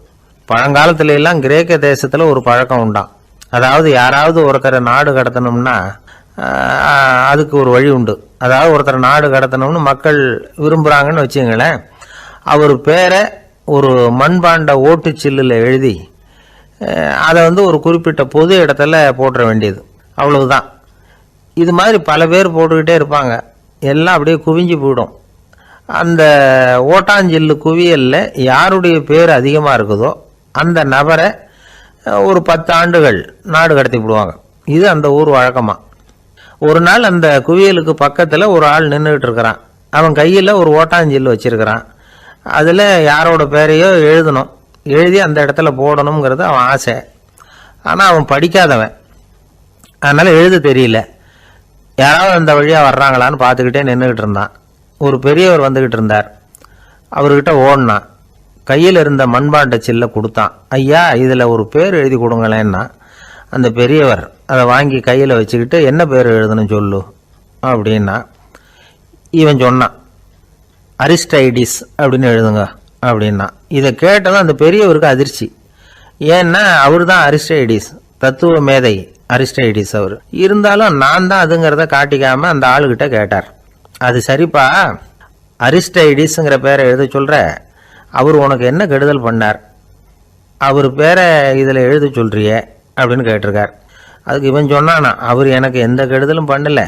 பழங்காலத்துல எல்லாம் கிரேக்க தேசத்துல ஒரு பழக்கம் உண்டாம். அதாவது யாராவது ஒருத்தரை நாடு கடத்தணும்னா அதுக்கு ஒரு வழி உண்டு. அதாவது ஒருத்தரை நாடு கடத்தணும்னு மக்கள் விரும்புறாங்கன்னு வச்சுங்களேன், அவர் பேரை ஒரு மண்பாண்ட ஓட்டுச்சில்லில் எழுதி அதை ஒரு குறிப்பிட்ட பொது இடத்துல போட்டுற வேண்டியது, அவ்வளவுதான். இது மாதிரி பல பேர் போட்டுக்கிட்டே இருப்பாங்க. எல்லாம் அப்படியே குவிஞ்சு போயிடும். அந்த ஓட்டாஞ்சில்லு குவியலில் யாருடைய பேர் அதிகமாக இருக்குதோ அந்த நபரை ஒரு 10 ஆண்டுகள் நாடு கடத்தி விடுவாங்க. இது அந்த ஊர் வழக்கமாக. ஒரு நாள் அந்த குவியலுக்கு பக்கத்தில் ஒரு ஆள் நின்றுக்கிட்டு இருக்கிறான். அவன் கையில் ஒரு ஓட்டாஞ்சில்லு வச்சிருக்கிறான். அதில் யாரோட பேரையோ எழுதணும், எழுதி அந்த இடத்துல போடணுங்கிறது அவன் ஆசை. ஆனால் அவன் படிக்காதவன், அதனால் எழுத தெரியல. யாராவது அந்த வழியாக வர்றாங்களான்னு பார்த்துக்கிட்டே நின்றுக்கிட்டு இருந்தான். ஒரு பெரியவர் வந்துக்கிட்டு இருந்தார். அவர்கிட்ட ஓடினான். கையில் இருந்த மண்பாண்ட சில்லை கொடுத்தான். ஐயா, இதில் ஒரு பேர் எழுதி கொடுங்களேன்னா அந்த பெரியவர் அதை வாங்கி கையில் வச்சுக்கிட்டு என்ன பேர் எழுதணும் சொல்லு அப்படின்னா இவன் சொன்னான், அரிஸ்டைடிஸ் அப்படின்னு எழுதுங்க அப்படின்னா. இதை கேட்டதும் அந்த பெரியவருக்கு அதிர்ச்சி. ஏன்னா அவர் தான் அரிஸ்டைடிஸ், தத்துவ மேதை அரிஸ்டைடிஸ் அவர். இருந்தாலும் நான் தான் அதுங்கிறத காட்டிக்காம அந்த ஆளுகிட்ட கேட்டார். அது சரிப்பா, அரிஸ்டைடிஸ்ங்கிற பேரை எழுத சொல்கிற, அவர் உனக்கு என்ன கெடுதல் பண்ணார், அவர் பேரை இதில் எழுத சொல்கிறியே அப்படின்னு கேட்டிருக்கார். அதுக்கு இவன் சொன்னானா, அவர் எனக்கு எந்த கெடுதலும் பண்ணலை,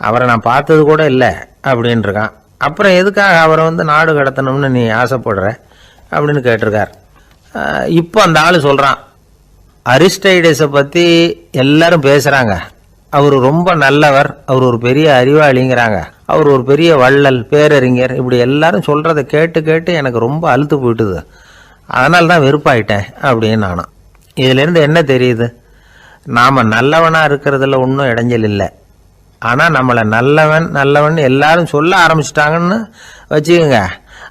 அவரை நான் பார்த்தது கூட இல்லை அப்படின்ட்டுருக்கான். அப்புறம் எதுக்காக அவரை நாடு கடத்தணும்னு நீ ஆசைப்படுற அப்படின்னு கேட்டிருக்கார். இப்போ அந்த ஆள் சொல்கிறான், அரிஸ்டைடஸை பற்றி எல்லாரும் பேசுகிறாங்க, அவர் ரொம்ப நல்லவர், அவர் ஒரு பெரிய அறிவாளிங்கிறாங்க, அவர் ஒரு பெரிய வள்ளல், பேரறிஞர், இப்படி எல்லாரும் சொல்கிறத கேட்டு கேட்டு எனக்கு ரொம்ப அலுத்து போயிட்டுது, அதனால தான் வெறுப்பாயிட்டேன் அப்படின்னு நானும். இதிலேருந்து என்ன தெரியுது, நாம் நல்லவனாக இருக்கிறதுல ஒன்றும் இடைஞ்சல் இல்லை. ஆனால் நம்மளை நல்லவன் நல்லவன் எல்லாரும் சொல்ல ஆரம்பிச்சிட்டாங்கன்னு வச்சுக்கோங்க,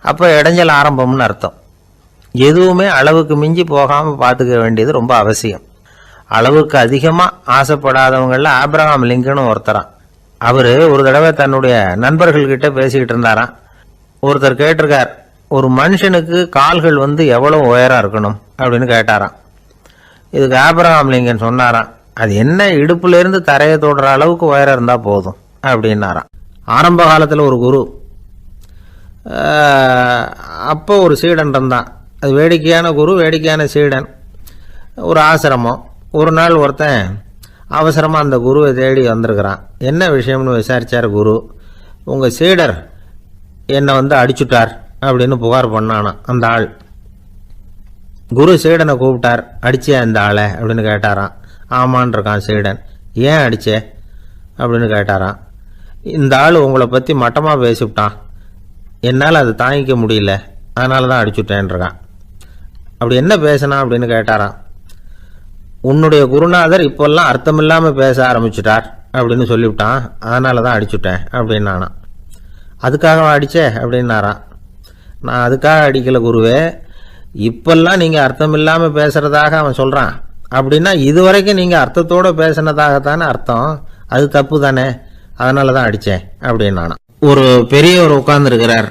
அப்போ இடைஞ்சல் ஆரம்பம்னு அர்த்தம். எதுவுமே அளவுக்கு மிஞ்சி போகாமல் பார்த்துக்க வேண்டியது ரொம்ப அவசியம். அளவுக்கு அதிகமாக ஆசைப்படாதவங்களில் ஆப்ரஹாம் லிங்கனும் ஒருத்தரான். அவர் ஒரு தடவை தன்னுடைய நண்பர்கள்கிட்ட பேசிக்கிட்டு இருந்தாராம். ஒருத்தர் கேட்டிருக்கார், ஒரு மனுஷனுக்கு கால்கள் எவ்வளோ உயரம் இருக்கணும் அப்படின்னு கேட்டாராம். இதுக்கு ஆப்ரஹாம் லிங்கன் சொன்னாராம், அது என்ன, இடுப்புலேருந்து தரையை தொடுற அளவுக்கு உயரம் இருந்தால் போதும் அப்படின்னாராம். ஆரம்ப காலத்தில் ஒரு குரு, அப்போ ஒரு சீடன் இருந்தான். அது வேடிக்கையான குரு, வேடிக்கையான சீடன். ஒரு ஆசிரமம். ஒரு நாள் ஒருத்தன் அவசரமாக அந்த குருவை தேடி வந்திருக்கிறான். என்ன விஷயம்னு விசாரித்தார் குரு. உங்கள் சீடர் என்னை அடிச்சுட்டார் அப்படின்னு புகார் பண்ணானா அந்த ஆள். குரு சீடனை கூப்பிட்டார். அடிச்சே அந்த ஆளை அப்படின்னு கேட்டாரான். ஆமான் இருக்கான் சீடன். ஏன் அடிச்சே அப்படின்னு கேட்டாரான். இந்த ஆள் உங்களை பற்றி மட்டமாக பேசிவிட்டான், என்னால் அதை தாங்கிக்க முடியல, அதனால தான் அடிச்சுட்டேன்ருக்கான். அப்படி என்ன பேசினா அப்படின்னு கேட்டாரான். உன்னுடைய குருநாதர் இப்போல்லாம் அர்த்தமில்லாமல் பேச ஆரம்பிச்சுட்டார் அப்படின்னு சொல்லிவிட்டான், அதனால தான் அடிச்சுட்டேன் அப்படின்னு நானான். அதுக்காக அடித்தே அப்படின்னாரான். நான் அதுக்காக அடிக்கலை குருவே, இப்பெல்லாம் நீங்கள் அர்த்தம் இல்லாமல் பேசுகிறதாக அவன் சொல்கிறான், அப்படின்னா இதுவரைக்கும் நீங்கள் அர்த்தத்தோடு பேசினதாகத்தானே அர்த்தம், அது தப்பு தானே, அதனால தான் அடித்தேன் அப்படின்னு நானான். ஒரு பெரியவர் உட்கார்ந்துருக்கிறார்.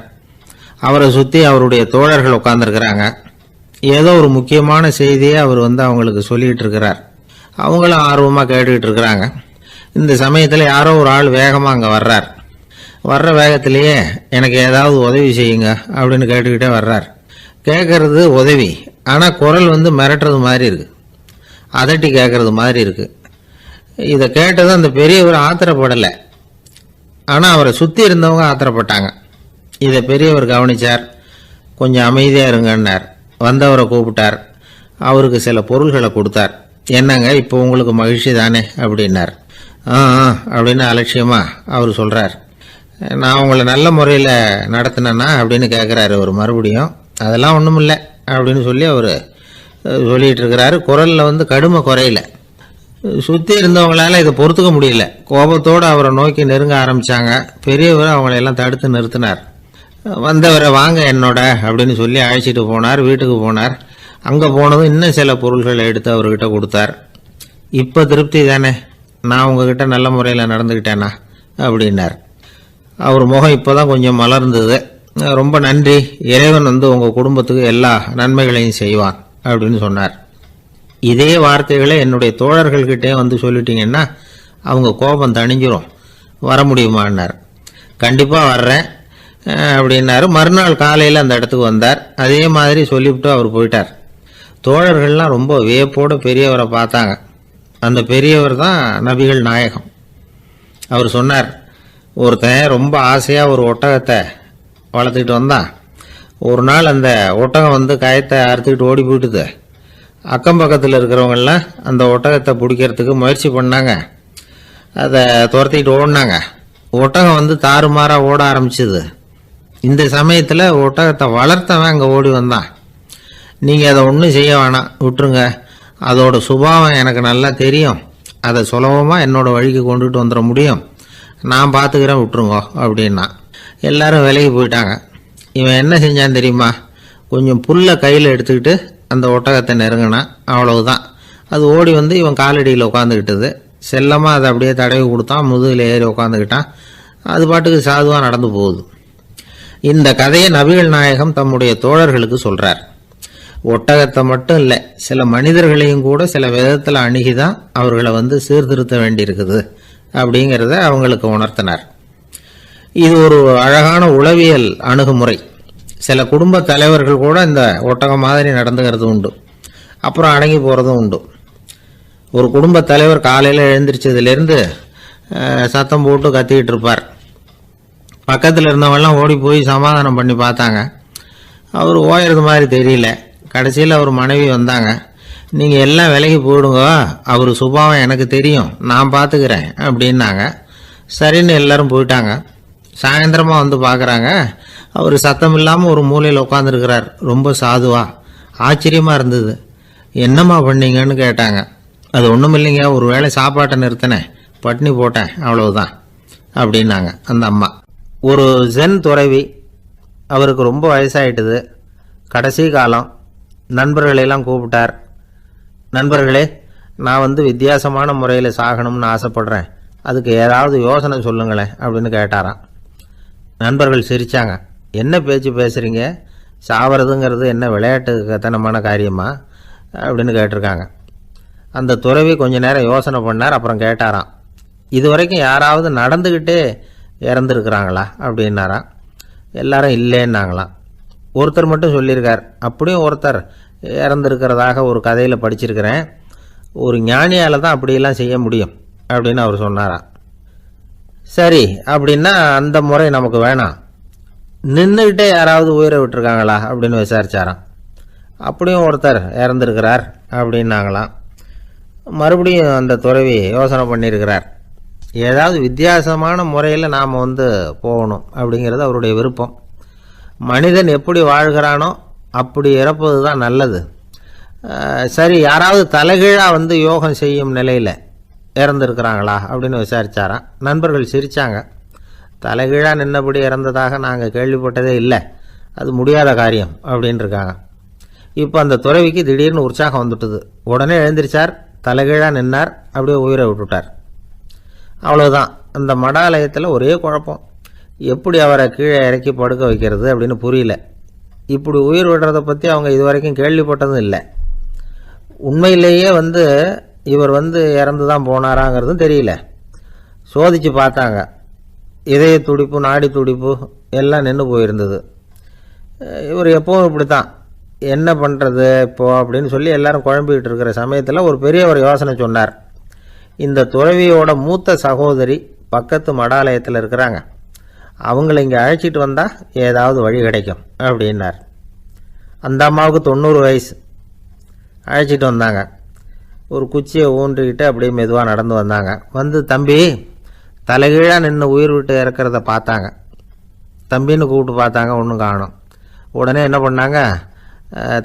அவரை சுற்றி அவருடைய தோழர்கள் உட்கார்ந்துருக்கிறாங்க. ஏதோ ஒரு முக்கியமான செய்தியை அவர் அவங்களுக்கு சொல்லிகிட்டு இருக்கிறார். அவங்களும் ஆர்வமாக கேட்டுக்கிட்டு இருக்கிறாங்க. இந்த சமயத்தில் யாரோ ஒரு ஆள் வேகமாக அங்கே வர்றார். வர்ற வேகத்திலேயே எனக்கு ஏதாவது உதவி செய்யுங்க அப்படின்னு கேட்டுக்கிட்டே வர்றார். கேட்கறது உதவி, ஆனால் குரல் மிரட்டுறது மாதிரி இருக்குது, அதட்டி கேட்கறது மாதிரி இருக்குது. இதை கேட்டதும் அந்த பெரியவர் ஆத்திரப்படலை, ஆனால் அவரை சுற்றி இருந்தவங்க ஆத்திரப்பட்டாங்க. இதை பெரியவர் கவனித்தார். கொஞ்சம் அமைதியாக இருங்கன்னார். வந்தவரை கூப்பிட்டார். அவருக்கு சில பொருள்களை கொடுத்தார். என்னங்க, இப்போ உங்களுக்கு மகிழ்ச்சி தானே அப்படின்னார். அப்படின்னு அலட்சியமாக அவர் சொல்கிறார். நான் உங்களை நல்ல முறையில் நடத்தினேன்னா அப்படின்னு கேட்குறாரு அவர் மறுபடியும். அதெல்லாம் ஒன்றும் இல்லை அப்படின்னு சொல்லி அவர் சொல்லிகிட்டு இருக்கிறாரு. குரலில் கடுமை குறையில. சுற்றி இருந்தவங்களால இதை பொறுத்துக்க முடியல. கோபத்தோடு அவரை நோக்கி நெருங்க ஆரம்பித்தாங்க. பெரியவர் அவங்களையெல்லாம் தடுத்து நிறுத்தினார். வந்தவரை வாங்க என்னோட அப்படின்னு சொல்லி அழைச்சிட்டு போனார். வீட்டுக்கு போனார். அங்கே போனதும் இன்னும் சில பொருள்களை எடுத்து அவர்கிட்ட கொடுத்தார். இப்போ திருப்தி தானே, நான் உங்ககிட்ட நல்ல முறையில் நடந்துக்கிட்டேனா அப்படின்னார். அவர் முகம் இப்போ தான் கொஞ்சம் மலர்ந்தது. ரொம்ப நன்றி, இறைவன் உங்கள் குடும்பத்துக்கு எல்லா நன்மைகளையும் செய்வான் அப்படின்னு சொன்னார். இதே வார்த்தைகளை என்னுடைய தோழர்கள்கிட்டே சொல்லிட்டீங்கன்னா அவங்க கோபம் தணிஞ்சிரும், வர முடியுமான்னார். கண்டிப்பாக வர்றேன் அப்படின்னாரு. மறுநாள் காலையில் அந்த இடத்துக்கு வந்தார். அதே மாதிரி சொல்லிவிட்டு அவர் போயிட்டார். தோழர்கள்லாம் ரொம்ப வியப்போடு பெரியவரை பார்த்தாங்க. அந்த பெரியவர் தான் நபிகள் நாயகம். அவர் சொன்னார், ஒருத்தன் ரொம்ப ஆசையாக ஒரு ஒட்டகத்தை வளர்த்துக்கிட்டு வந்தான். ஒரு நாள் அந்த ஒட்டகம் வந்து கயத்தை அறுத்துக்கிட்டு ஓடி போயிட்டுது. அக்கம் பக்கத்தில் இருக்கிறவங்கெல்லாம் அந்த ஒட்டகத்தை பிடிக்கிறதுக்கு முயற்சி பண்ணாங்க. அதை துரத்திக்கிட்டு ஓடினாங்க. ஒட்டகம் வந்து தாறுமாறாக ஓட ஆரம்பிச்சுது. இந்த சமயத்தில் ஒட்டகத்தை வளர்த்தவன் அங்கே ஓடி வந்தான். நீங்கள் அதை ஒன்றும் செய்ய வேணாம், விட்டுருங்க. அதோட சுபாவம் எனக்கு நல்லா தெரியும். அதை சுலபமாக என்னோட வழிக்கு கொண்டுட்டு வந்துட முடியும். நான் பார்த்துக்கிறேன், விட்டுருங்கோ அப்படின்னா. எல்லாரும் விலகி போயிட்டாங்க. இவன் என்ன செஞ்சான் தெரியுமா? கொஞ்சம் புல்லை கையில் எடுத்துக்கிட்டு அந்த ஒட்டகத்தை நெருங்கினான். அவ்வளவுதான். அது ஓடி வந்து இவன் காலடியில் உட்காந்துக்கிட்டது. செல்லமாக அதை அப்படியே தடவி கொடுத்தான். முதுகில் ஏறி உட்காந்துக்கிட்டான். அது பாட்டுக்கு சாதுவாக நடந்து போகுது. இந்த கதையை நபிகள் நாயகம் தம்முடைய தோழர்களுக்கு சொல்கிறார். ஒட்டகத்தை மட்டும் இல்லை, சில மனிதர்களையும் கூட சில விதத்தில் அணுகிதான் அவர்களை வந்து சீர்திருத்த வேண்டியிருக்குது அப்படிங்கிறத அவங்களுக்கு உணர்த்தினார். இது ஒரு அழகான உளவியல் அணுகுமுறை. சில குடும்ப தலைவர்கள் கூட இந்த ஒட்டகம் மாதிரி நடந்துக்கிறது உண்டு. அப்புறம் அடங்கி போகிறதும் உண்டு. ஒரு குடும்ப தலைவர் காலையில் எழுந்திரிச்சதுலேருந்து சத்தம் போட்டு கத்திக்கிட்டு இருப்பார். பக்கத்தில் இருந்தவங்கெல்லாம் ஓடி போய் சமாதானம் பண்ணி பார்த்தாங்க. அவர் ஓயறது மாதிரி தெரியல. கடைசியில் அவர் மனைவி வந்தாங்க. நீங்கள் எல்லாம் விலகி போயிடுங்க, அவர் சுபாவம் எனக்கு தெரியும், நான் பார்த்துக்கிறேன் அப்படின்னாங்க. சரின்னு எல்லாரும் போயிட்டாங்க. சாயந்தரமாக வந்து பார்க்குறாங்க, அவர் சத்தம் இல்லாமல் ஒரு மூலையில் உட்காந்துருக்கிறார். ரொம்ப சாதுவா. ஆச்சரியமாக இருந்தது. என்னம்மா பண்ணீங்கன்னு கேட்டாங்க. அது ஒன்றும் இல்லைங்க, ஒரு வேளை சாப்பாட்டை நிறுத்தினேன், பட்னி போட்டேன், அவ்வளவுதான் அப்படின்னாங்க அந்த அம்மா. ஒரு ஜென் துறவி, அவருக்கு ரொம்ப வயசாயிட்டுது, கடைசி காலம். நண்பர்களெல்லாம் கூப்பிட்டார். நண்பர்களே, நான் வந்து வித்தியாசமான முறையில் சாகணும்னு ஆசைப்படுறேன், அதுக்கு ஏதாவது யோசனை சொல்லுங்களேன் அப்படின்னு கேட்டாராம். நண்பர்கள் சிரித்தாங்க. என்ன பேச்சு பேசுகிறீங்க? சாவறதுங்கிறது என்ன விளையாட்டு கத்தனமான காரியமா அப்படின்னு கேட்டிருக்காங்க. அந்த துறவி கொஞ்ச நேரம் யோசனை பண்ணார். அப்புறம் கேட்டாராம், இது வரைக்கும் யாராவது நடந்துக்கிட்டே இறந்துருக்குறாங்களா அப்படின்னாராம். எல்லாரும் இல்லைன்னாங்களாம். ஒருத்தர் மட்டும் சொல்லியிருக்கார். அப்படியும் ஒருத்தர் இறந்துருக்கிறதாக ஒரு கதையில் படிச்சிருக்கிறேன். ஒரு ஞானியால் தான் அப்படியெல்லாம் செய்ய முடியும் அப்படின்னு அவர் சொன்னாராம். சரி, அப்படின்னா அந்த முறை நமக்கு வேணாம். நின்றுக்கிட்டே யாராவது உயிரை விட்டுருக்காங்களா அப்படின்னு விசாரிச்சாராம். அப்படியும் ஒருத்தர் இறந்துருக்கிறார் அப்படின்னாங்களாம். மறுபடியும் அந்த துறவி யோசனை பண்ணியிருக்கிறார். ஏதாவது வித்தியாசமான முறையில் நாம் வந்து போகணும் அப்படிங்கிறது அவருடைய விருப்பம். மனிதன் எப்படி வாழ்கிறானோ அப்படி இறப்பது தான் நல்லது. சரி, யாராவது தலைகீழாக வந்து யோகம் செய்யும் நிலையில் இறந்துருக்கிறாங்களா அப்படின்னு விசாரித்தாராம். நண்பர்கள் சிரித்தாங்க. தலைகீழாக நின்னபடி இறந்ததாக நாங்கள் கேள்விப்பட்டதே இல்லை, அது முடியாத காரியம் அப்படின்னு இருக்காங்க. இப்போ அந்த துறவிக்கு திடீர்னு உற்சாகம் வந்துட்டுது. உடனே எழுந்திரிச்சார், தலைகீழாக நின்னார், அப்படியே உயிரை விட்டுட்டார். அவ்வளோதான். அந்த மடாலயத்தில் ஒரே குழப்பம். எப்படி அவரை கீழே இறக்கி படுக்க வைக்கிறது அப்படின்னு புரியல. இப்படி உயிர் விடுறதை பற்றி அவங்க இதுவரைக்கும் கேள்விப்பட்டதும் இல்லை. உண்மையிலேயே வந்து இவர் வந்து இறந்து தான் போனாராங்கிறதும் தெரியல. சோதித்து பார்த்தாங்க. இதய துடிப்பு, நாடி துடிப்பு எல்லாம் நின்று போயிருந்தது. இவர் எப்பவும் இப்படி தான், என்ன பண்ணுறது இப்போது அப்படின்னு சொல்லி எல்லாரும் குழம்பிக்கிட்டு இருக்கிற சமயத்தில் ஒரு பெரியவர் யோசனை சொன்னார். இந்த துறவியோட மூத்த சகோதரி பக்கத்து மடாலயத்தில் இருக்கிறாங்க, அவங்கள இங்கே அழைச்சிட்டு வந்தால் ஏதாவது வழி கிடைக்கும் அப்படின்னார். அந்த அம்மாவுக்கு 90 வயசு. அழைச்சிட்டு வந்தாங்க. ஒரு குச்சியை ஊன்றிக்கிட்டு அப்படியே மெதுவாக நடந்து வந்தாங்க. வந்து, தம்பி, தலைகீழாக நின்று உயிர் விட்டு இறக்கிறத பார்த்தாங்க. தம்பின்னு கூப்பிட்டு பார்த்தாங்க, ஒன்றும் காணும். உடனே என்ன பண்ணாங்க,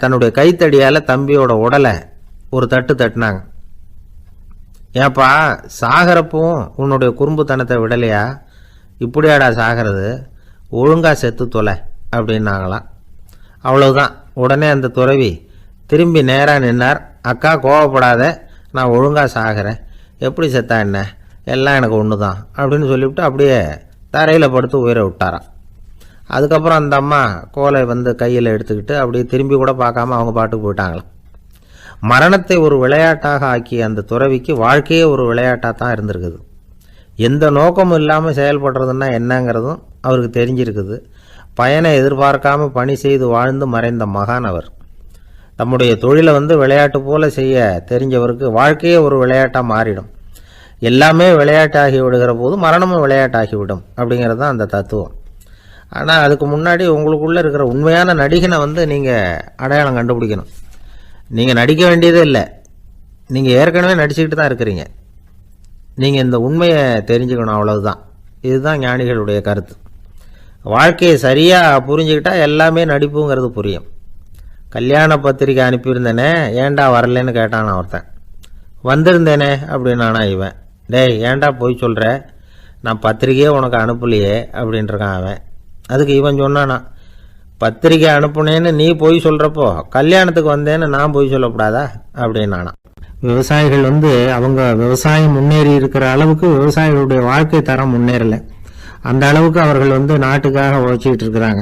தன்னுடைய கைத்தடியால் தம்பியோட உடலை ஒரு தட்டு தட்டினாங்க. ஏப்பா, சாகிறப்பவும் உன்னுடைய குறும்புத்தனத்தை விடலையா? இப்படியாடா சாகிறது? ஒழுங்கா செத்து தொலை அப்படின்னாங்களாம். அவ்வளவுதான். உடனே அந்த துறவி திரும்பி நேராக நின்னார். அக்கா, கோவப்படாத, நான் ஒழுங்காக சாகிறேன், எப்படி செத்தா என்ன, எல்லாம் எனக்கு ஒன்று தான் அப்படின்னு சொல்லிவிட்டு அப்படியே தரையில் படுத்து உயிரை விட்டாராம். அதுக்கப்புறம் அந்த அம்மா கோலை வந்து கையில் எடுத்துக்கிட்டு அப்படியே திரும்பி கூட பார்க்காம அவங்க பாட்டுக்கு போயிட்டாங்களாம். மரணத்தை ஒரு விளையாட்டாக ஆக்கிய அந்த துறவிக்கு வாழ்க்கையே ஒரு விளையாட்டாக தான் இருந்திருக்குது. எந்த நோக்கமும் இல்லாமல் செயல்படுறதுன்னா என்னங்கிறதும் அவருக்கு தெரிஞ்சிருக்குது. பயனை எதிர்பார்க்காம பணி செய்து வாழ்ந்து மறைந்த மகான் அவர். தம்முடைய தொழிலை வந்து விளையாட்டு போல செய்ய தெரிஞ்சவருக்கு வாழ்க்கையே ஒரு விளையாட்டாக மாறிடும். எல்லாமே விளையாட்டாகி விடுகிற போது மரணமும் விளையாட்டாகிவிடும் அப்படிங்கிறது தான் அந்த தத்துவம். ஆனால் அதுக்கு முன்னாடி உங்களுக்குள்ளே இருக்கிற உண்மையான நடிகனை வந்து நீங்கள் அடையாளம் கண்டுபிடிக்கணும். நீங்கள் நடிக்க வேண்டியதே இல்லை, நீங்கள் ஏற்கனவே நடிச்சுக்கிட்டு தான் இருக்கிறீங்க. நீங்கள் இந்த உண்மையை தெரிஞ்சுக்கணும், அவ்வளவுதான். இதுதான் ஞானிகளுடைய கருத்து. வாழ்க்கையை சரியாக புரிஞ்சுக்கிட்டால் எல்லாமே நடிப்புங்கிறது புரியும். கல்யாண பத்திரிக்கை அனுப்பியிருந்தேனே, ஏன்டா வரலன்னு கேட்டானா ஒருத்தன். வந்திருந்தேனே அப்படின்னானா இவன். டேய், ஏன்டா போய் சொல்கிற, நான் பத்திரிக்கையே உனக்கு அனுப்பலையே அப்படின்ட்டுருக்கான் அவன். அதுக்கு இவன் சொன்னானா, பத்திரிக்கை அனுப்புனேன்னு நீ போய் சொல்கிறப்போ கல்யாணத்துக்கு வந்தேன்னு நான் போய் சொல்லக்கூடாதா அப்படின்னானா. விவசாயிகள் வந்து அவங்க விவசாயம் முன்னேறி இருக்கிற அளவுக்கு விவசாயிகளுடைய வாழ்க்கை தரம் முன்னேறலை. அந்த அளவுக்கு அவர்கள் வந்து நாட்டுக்காக உழைச்சிக்கிட்டு இருக்கிறாங்க.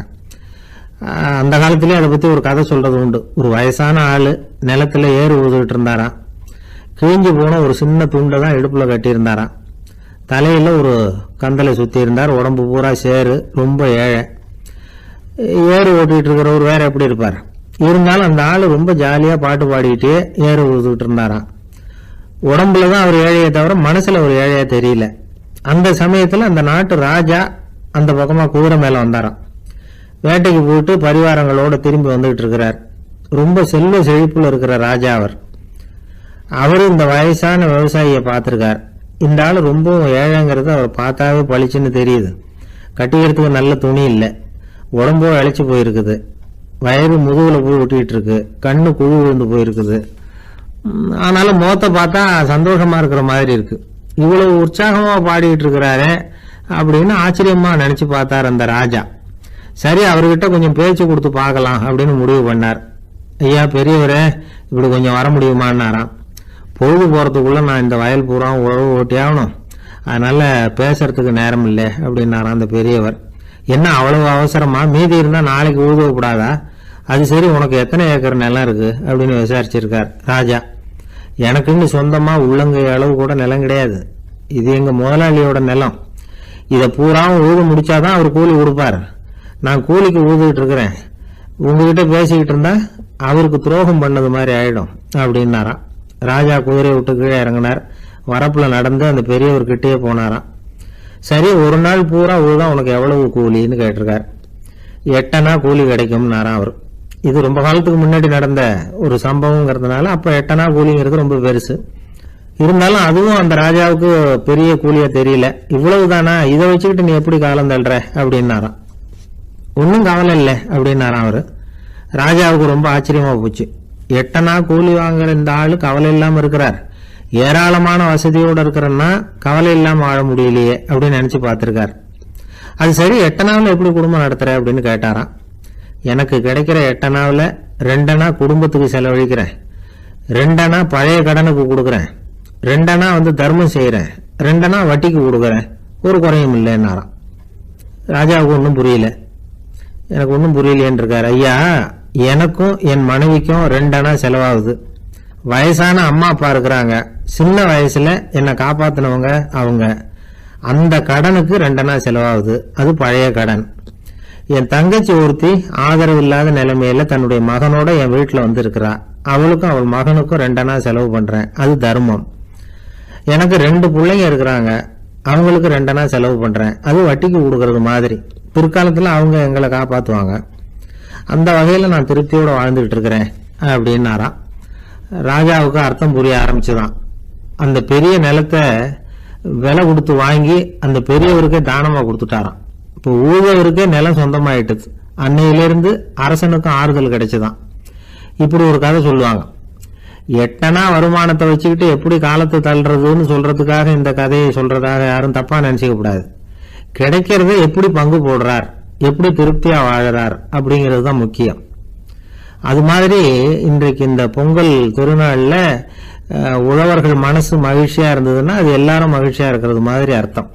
அந்த காலத்திலே அதை பற்றி ஒரு கதை சொல்கிறது உண்டு. ஒரு வயசான ஆள் நிலத்தில் ஏறு ஊதுகிட்டு இருந்தாராம். கிழிஞ்சு போன ஒரு சின்ன துண்டை தான் இடுப்பில் கட்டியிருந்தாராம். தலையில் ஒரு கந்தலை சுற்றி இருந்தார். உடம்பு பூரா சேரு, ரொம்ப ஏழை. ஏறு ஓட்டிகிட்டு இருக்கிறவர் வேற எப்படி இருப்பார்? இருந்தாலும் அந்த ஆள் ரொம்ப ஜாலியாக பாட்டு பாடிக்கிட்டே ஏறு ஊதுகிட்டு இருந்தாராம். உடம்புல தான் அவர் ஏழையை தவிர மனசில் ஒரு ஏழையாக தெரியல. அந்த சமயத்தில் அந்த நாட்டு ராஜா அந்த பக்கமாக குதிரை மேலே வந்தாராம். வேட்டைக்கு போயிட்டு பரிவாரங்களோடு திரும்பி வந்துகிட்டு இருக்கிறார். ரொம்ப செல்வ செழிப்பில் இருக்கிற ராஜா அவர். அவரும் இந்த வயசான விவசாயியை பார்த்துருக்கார். இந்த ஆள் ரொம்பவும் ஏழைங்கிறது அவர் பார்த்தாவே பளிச்சுன்னு தெரியுது. கட்டிக்கிறதுக்கு நல்ல துணி இல்லை, உடம்போ இழைச்சி போயிருக்குது, வயிறு முதுகில் போய் ஒட்டிகிட்டு இருக்கு, கண்ணு குழு விழுந்து போயிருக்குது. ஆனாலும் முகத்தை பார்த்தா சந்தோஷமா இருக்கிற மாதிரி இருக்கு. இவ்வளவு உற்சாகமாக பாடிக்கிட்டு இருக்கிறாரே அப்படின்னு ஆச்சரியமா நினச்சி பார்த்தார் அந்த ராஜா. சரி, அவர்கிட்ட கொஞ்சம் பேச்சு கொடுத்து பார்க்கலாம் அப்படின்னு முடிவு பண்ணார். ஐயா பெரியவரே, இப்படி கொஞ்சம் வர முடியுமான்னாராம். பொழுது போகிறதுக்குள்ளே நான் இந்த வயல் பூரா உழவு ஓட்டி ஆகணும், அதனால் பேசுறதுக்கு நேரம் இல்லை அப்படின்னாராம் அந்த பெரியவர். என்ன அவ்வளவு அவசரமா? மீதி இருந்தால் நாளைக்கு உழுதக்கூடாதா? அது சரி, உனக்கு எத்தனை ஏக்கர் நிலம் இருக்குது அப்படின்னு விசாரிச்சிருக்கார் ராஜா. எனக்குன்னு சொந்தமாக உள்ளங்கை அளவு கூட நிலம் கிடையாது. இது எங்கள் முதலாளியோட நிலம். இதை பூராவும் உழுது முடிச்சாதான் அவர் கூலி கொடுப்பார். நான் கூலிக்கு உழுதுகிட்டு இருக்கிறேன். உங்ககிட்ட பேசிக்கிட்டு இருந்தா அவருக்கு துரோகம் பண்ணது மாதிரி ஆயிடும் அப்படின்னாராம். ராஜா குதிரை விட்டு கீழே இறங்கினார். வரப்புல நடந்து அந்த பெரியவர்கிட்டயே போனாராம். சரி, ஒரு நாள் பூரா உழுதான் உனக்கு எவ்வளவு கூலின்னு கேட்டிருக்கார். 8 அணா கூலி கிடைக்கும்னாராம் அவர். இது ரொம்ப காலத்துக்கு முன்னாடி நடந்த ஒரு சம்பவங்கிறதுனால அப்போ 8 அணா கூலிங்கிறது ரொம்ப பெருசு. இருந்தாலும் அதுவும் அந்த ராஜாவுக்கு பெரிய கூலியா தெரியல. இவ்வளவுதானா, இதை வச்சுக்கிட்டு நீ எப்படி காலம் தள்ளுற அப்படின்னாராம். ஒன்றும் கவலை இல்லை அப்படின்னாராம் அவரு. ராஜாவுக்கு ரொம்ப ஆச்சரியமா போச்சு. 8 அணா கூலி வாங்குற இந்த ஆளு கவலை இல்லாம இருக்கிறார், ஏராளமான வசதியோடு இருக்கிறன்னா கவலை இல்லாம வாழ முடியலையே அப்படின்னு நினைச்சு பார்த்திருக்கார். அது சரி, 8 அணாவில் எப்படி குடும்பம் நடத்துற அப்படின்னு கேட்டாராம். எனக்கு கிடைக்கிற 8 அணாவில் 2 அணா குடும்பத்துக்கு செலவழிக்கிறேன், 2 அணா பழைய கடனுக்கு கொடுக்குறேன், 2 அணா வந்து தர்மம் செய்யறேன், 2 அணா வட்டிக்கு கொடுக்குறேன், ஒரு குறையும் இல்லைன்னாராம். ராஜாவுக்கு ஒன்றும் புரியல. எனக்கு ஒன்றும் புரியலேன்னு இருக்காரு. ஐயா, எனக்கும் என் மனைவிக்கும் 2 அணா செலவாகுது. வயசான அம்மா அப்பா இருக்கிறாங்க, சின்ன வயசுல என்னை காப்பாத்தினவங்க அவங்க. அந்த கடனுக்கு 2 அணா செலவாகுது, அது பழைய கடன். என் தங்கச்சி ஒருத்தி ஆதரவு இல்லாத நிலைமையில தன்னுடைய மகனோட என் வீட்டில் வந்து இருக்கிறா. அவளுக்கும் அவள் மகனுக்கும் 2 அணா செலவு பண்றேன், அது தர்மம். எனக்கு 2 பிள்ளைங்க இருக்கிறாங்க, அவங்களுக்கு 2 அணா செலவு பண்றேன், அது வட்டிக்கு கொடுக்கறது மாதிரி. பிற்காலத்துல அவங்க எங்களை காப்பாத்துவாங்க. அந்த வகையில நான் திருப்தியோட வாழ்ந்துகிட்டு இருக்கிறேன் அப்படின்னாராம். ராஜாவுக்கு அர்த்தம் புரிய ஆரம்பிச்சுதான். அந்த பெரிய நிலத்தை விலை கொடுத்து வாங்கி அந்த பெரியவருக்கே தானமா கொடுத்துட்டாராம். இப்போ ஊழவருக்கே நிலம் சொந்தமாயிட்டுது. அன்னையிலிருந்து அரசனுக்கும் ஆறுதல் கிடைச்சுதான். இப்படி ஒரு கதை சொல்லுவாங்க. 8 அணா வருமானத்தை வச்சுக்கிட்டு எப்படி காலத்தை தள்ளுறதுன்னு சொல்றதுக்காக இந்த கதையை சொல்றதாக யாரும் தப்பா நினைச்சுக்க கூடாது. கிடைக்கிறத எப்படி பங்கு போடுறார், எப்படி திருப்தியா வாழறார் அப்படிங்கிறது தான் முக்கியம். அது மாதிரி இன்றைக்கு இந்த பொங்கல் திருநாள்ல உழவர்கள் மனசு மகிழ்ச்சியா இருந்ததுன்னா அது எல்லாரும் மகிழ்ச்சியா இருக்கிறது மாதிரி அர்த்தம்.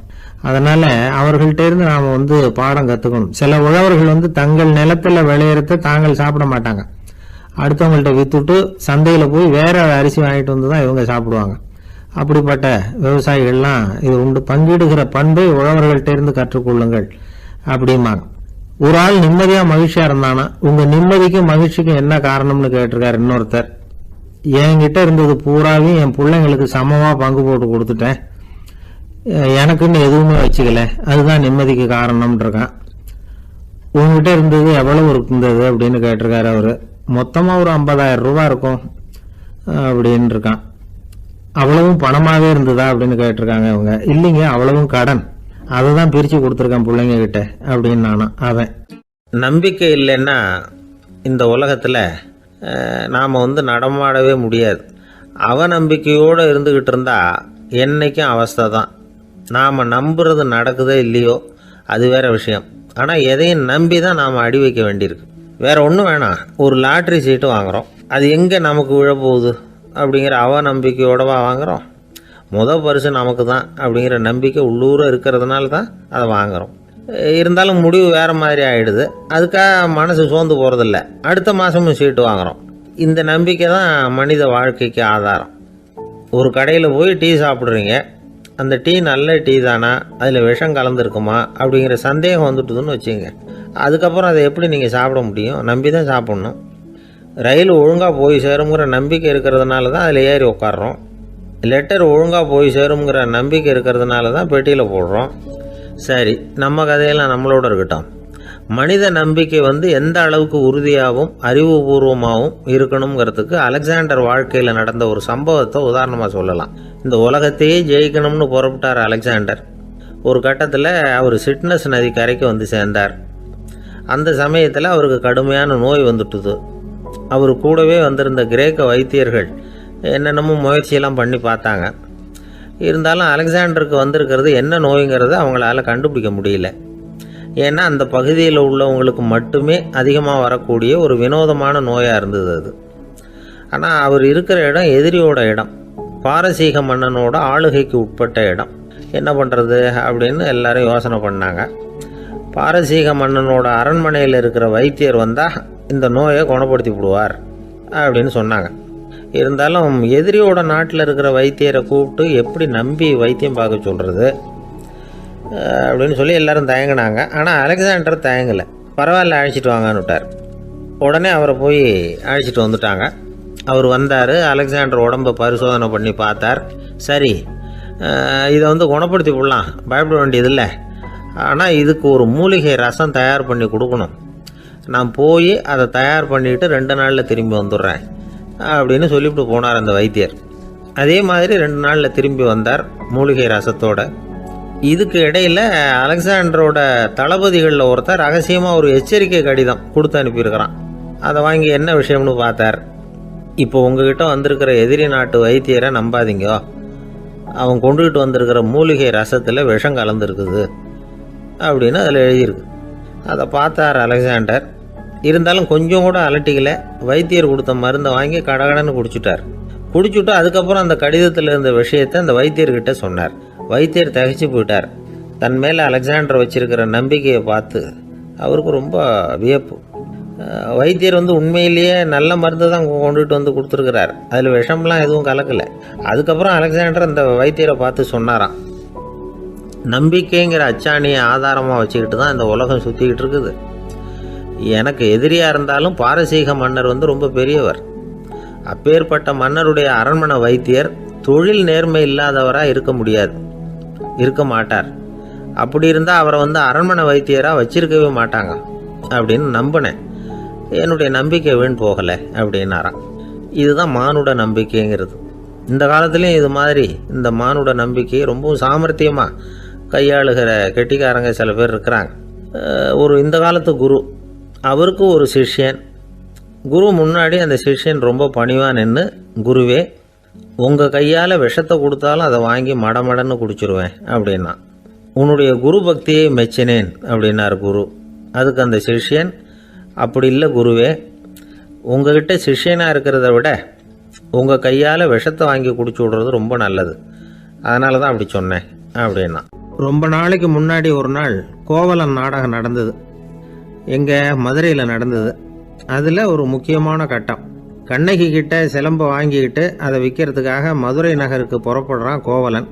அதனால அவர்கள்ட்ட இருந்து நாம வந்து பாடம் கத்துக்கணும். சில உழவர்கள் தங்கள் நிலத்துல விளையறத தாங்கள் சாப்பிட மாட்டாங்க, அடுத்தவங்கள்ட்ட வித்துட்டு சந்தையில போய் வேற அரிசி வாங்கிட்டு வந்து தான் இவங்க சாப்பிடுவாங்க. அப்படிப்பட்ட விவசாயிகள்லாம் இது உண்டு. பங்கிடுகிற பண்பை உழவர்கள்ட்ட இருந்து கற்றுக்கொள்ளுங்கள் அப்படிம்பாங்க. ஒரு ஆள் நிம்மதியா மகிழ்ச்சியா இருந்தானா, உங்க நிம்மதிக்கும் மகிழ்ச்சிக்கும் என்ன காரணம்னு கேட்டிருக்காரு இன்னொருத்தர். என்கிட்ட இருந்தது பூராவையும் என் பிள்ளைங்களுக்கு சமமா பங்கு போட்டு கொடுத்துட்டேன், எனக்குன்னு எதுவுமே வச்சுக்கல, அதுதான் நிம்மதிக்கு காரணம்னு இருக்கான். உங்ககிட்ட இருந்தது எவ்வளவு இருந்தது அப்படின்னு கேட்டிருக்காரு அவரு. மொத்தமா ஒரு 50,000 ரூபாய் இருக்கும் அப்படின்னு இருக்கான். அவ்வளவும் பணமாவே இருந்ததா அப்படின்னு கேட்டிருக்காங்க அவங்க. இல்லைங்க, அவ்வளவும் கடன், அதை தான் பிரிச்சு கொடுத்துருக்கேன் பிள்ளைங்க கிட்ட அப்படின்னு நானும். அவன் நம்பிக்கை இல்லைன்னா இந்த உலகத்தில் நாம் நடமாடவே முடியாது. அவநம்பிக்கையோடு இருந்துக்கிட்டு இருந்தால் என்றைக்கும் அவஸ்தை தான். நாம் நம்புறது நடக்குதோ இல்லையோ அது வேற விஷயம். ஆனால் எதையும் நம்பி தான் நாம் அடி வைக்க வேண்டியிருக்கு. வேறு ஒன்றும் வேணாம், ஒரு லாட்ரி சீட்டு வாங்குகிறோம், அது எங்கே நமக்கு விழப்போகுது அப்படிங்கிற அவநம்பிக்கையோடவா வாங்குகிறோம். பரிசு நமக்கு தான் அப்படிங்கிற நம்பிக்கை உள்ளூர இருக்கிறதுனால தான் அதை வாங்குகிறோம். இருந்தாலும் முடிவு வேறு மாதிரி ஆகிடுது. அதுக்காக மனசு சோர்ந்து போகிறதில்ல, அடுத்த மாதமும் சீட்டு வாங்குகிறோம். இந்த நம்பிக்கை தான் மனித வாழ்க்கைக்கு ஆதாரம். ஒரு கடையில் போய் டீ சாப்பிட்றீங்க, அந்த டீ நல்ல டீ தானா, அதில் விஷம் கலந்துருக்குமா அப்படிங்கிற சந்தேகம் வந்துட்டுதுன்னு வச்சுங்க. அதுக்கப்புறம் அதை எப்படி நீங்கள் சாப்பிட முடியும்? நம்பி தான் சாப்பிட்ணும். ரயில் ஒழுங்காக போய் சேருங்கிற நம்பிக்கை இருக்கிறதுனால தான் அதில் ஏறி உட்காடுறோம். லெட்டர் ஒழுங்காக போய் சேருங்கிற நம்பிக்கை இருக்கிறதுனால தான் பெட்டியில் போடுறோம். சரி, நம்ம கதையெல்லாம் நம்மளோட இருக்கட்டும். மனித நம்பிக்கை எந்த அளவுக்கு உறுதியாகவும் அறிவுபூர்வமாகவும் இருக்கணுங்கிறதுக்கு அலெக்சாண்டர் வாழ்க்கையில் நடந்த ஒரு சம்பவத்தை உதாரணமாக சொல்லலாம். இந்த உலகத்தையே ஜெயிக்கணும்னு புறப்பட்டார் அலெக்சாண்டர். ஒரு கட்டத்தில் அவர் சிட்னஸ் நதி கரைக்கு சேர்ந்தார். அந்த சமயத்தில் அவருக்கு கடுமையான நோய் வந்துட்டுது. அவர் கூடவே வந்திருந்த கிரேக்க வைத்தியர்கள் என்னென்னமோ முயற்சியெல்லாம் பண்ணி பார்த்தாங்க. இருந்தாலும் அலெக்சாண்டருக்கு வந்திருக்கிறது என்ன நோய்ங்கிறத அவங்களால கண்டுபிடிக்க முடியல. ஏன்னா அந்த பகுதியில் உள்ளவங்களுக்கு மட்டுமே அதிகமாக வரக்கூடிய ஒரு வினோதமான நோயாக இருந்தது அது. ஆனால் அவர் இருக்கிற இடம் எதிரியோட இடம், பாரசீக மன்னனோட ஆளுகைக்கு உட்பட்ட இடம். என்ன பண்ணுறது அப்படின்னு எல்லாரும் யோசனை பண்ணாங்க. பாரசீக மன்னனோட அரண்மனையில் இருக்கிற வைத்தியர் வந்தால் இந்த நோயை குணப்படுத்தி விடுவார் அப்படின்னு சொன்னாங்க. இருந்தாலும் எதிரியோட நாட்டில் இருக்கிற வைத்தியரை கூப்பிட்டு எப்படி நம்பி வைத்தியம் பார்க்க சொல்கிறது அப்படின்னு சொல்லி எல்லாரும் தயங்கினாங்க. ஆனால் அலெக்சாண்டர் தயங்கலை. பரவாயில்ல, அழைச்சிட்டு வாங்கன்னு விட்டார். உடனே அவரை போய் அழைச்சிட்டு வந்துட்டாங்க. அவர் வந்தார். அலெக்சாண்டர் உடம்பை பரிசோதனை பண்ணி பார்த்தார். சரி, இதை குணப்படுத்தி விடலாம், பயப்பட வேண்டியதில்லை. ஆனால் இதுக்கு ஒரு மூலிகை ரசம் தயார் பண்ணி கொடுக்கணும். நான் போய் அதை தயார் பண்ணிவிட்டு 2 நாளில் திரும்பி வந்துடுறேன் அப்படின்னு சொல்லிவிட்டு போனார் அந்த வைத்தியர். அதே மாதிரி 2 நாளில் திரும்பி வந்தார் மூலிகை ரசத்தோட. இதுக்கு இடையில் அலெக்சாண்டரோட தளபதிகளில் ஒருத்தர் ரகசியமாக ஒரு எச்சரிக்கை கடிதம் கொடுத்து அனுப்பியிருக்கிறான். அதை வாங்கி என்ன விஷயம்னு பார்த்தார். இப்போ உங்ககிட்ட வந்திருக்கிற எதிரி நாட்டு வைத்தியரை நம்பாதீங்க, அவன் கொண்டுகிட்டு வந்திருக்கிற மூலிகை ரசத்தில் விஷம் கலந்துருக்குது அப்படின்னு அதில் எழுதியிருக்கு. அதை பார்த்தார் அலெக்சாண்டர். இருந்தாலும் கொஞ்சம் கூட அலட்டிக்கல. வைத்தியர் கொடுத்த மருந்தை வாங்கி கடகடன்னு குடிச்சுட்டு அதுக்கப்புறம் அந்த கடிதத்தில் இருந்த விஷயத்தை அந்த வைத்தியர்கிட்ட சொன்னார். வைத்தியர் திகைச்சு போயிட்டார். தன் மேலே அலெக்சாண்டர் வச்சிருக்கிற நம்பிக்கையை பார்த்து அவருக்கு ரொம்ப வியப்பு. வைத்தியர் உண்மையிலேயே நல்ல மருந்து தான் கொண்டுகிட்டு கொடுத்துருக்கிறார், அதில் விஷம்லாம் எதுவும் கலக்கலை. அதுக்கப்புறம் அலெக்சாண்டர் அந்த வைத்தியரை பார்த்து சொன்னாராம், நம்பிக்கைங்கிற அச்சாணியை ஆதாரமாக வச்சுக்கிட்டு தான் இந்த உலகம் சுற்றிக்கிட்டு இருக்குது. எனக்கு எதிரியாக இருந்தாலும் பாரசீக மன்னர் ரொம்ப பெரியவர். அப்பேற்பட்ட மன்னருடைய அரண்மனை வைத்தியர் தொழில் நேர்மை இல்லாதவராக இருக்க மாட்டார். அப்படி இருந்தால் அவரை அரண்மனை வைத்தியராக வச்சிருக்கவே மாட்டாங்க அப்படின்னு நம்பினேன். என்னுடைய நம்பிக்கை வீண் போகலை அப்படின்னாராம். இதுதான் மானுட நம்பிக்கைங்கிறது. இந்த காலத்துலேயும் இது மாதிரி இந்த மானுட நம்பிக்கையை ரொம்பவும் சாமர்த்தியமாக கையாளுகிற கெட்டிக்காரங்க சில பேர் இருக்கிறாங்க. இந்த காலத்து குரு, அவருக்கு ஒரு சிஷ்யன். குரு முன்னாடி அந்த சிஷ்யன் ரொம்ப பணிவாக நின்று, குருவே, உங்கள் கையால் விஷத்தை கொடுத்தாலும் அதை வாங்கி மடமடன்னு குடிச்சிருவேன் அப்படின்னா. உன்னுடைய குரு பக்தியை மெச்சினேன் அப்படின்னார் குரு. அதுக்கு அந்த சிஷ்யன், அப்படி இல்லை குருவே, உங்ககிட்ட சிஷ்யனாக இருக்கிறத விட உங்கள் கையால் விஷத்தை வாங்கி குடிச்சு விடுறது ரொம்ப நல்லது, அதனால தான் அப்படி சொன்னேன் அப்படின்னா. ரொம்ப நாளைக்கு முன்னாடி ஒரு நாள் கோவலன் நாடகம் நடந்தது. எங்கள் மதுரையில் நடந்தது. அதில் ஒரு முக்கியமான கட்டம், கண்ணகி கிட்ட சிலம்பை வாங்கிக்கிட்டு அதை விற்கிறதுக்காக மதுரை நகருக்கு புறப்படுறான் கோவலன்.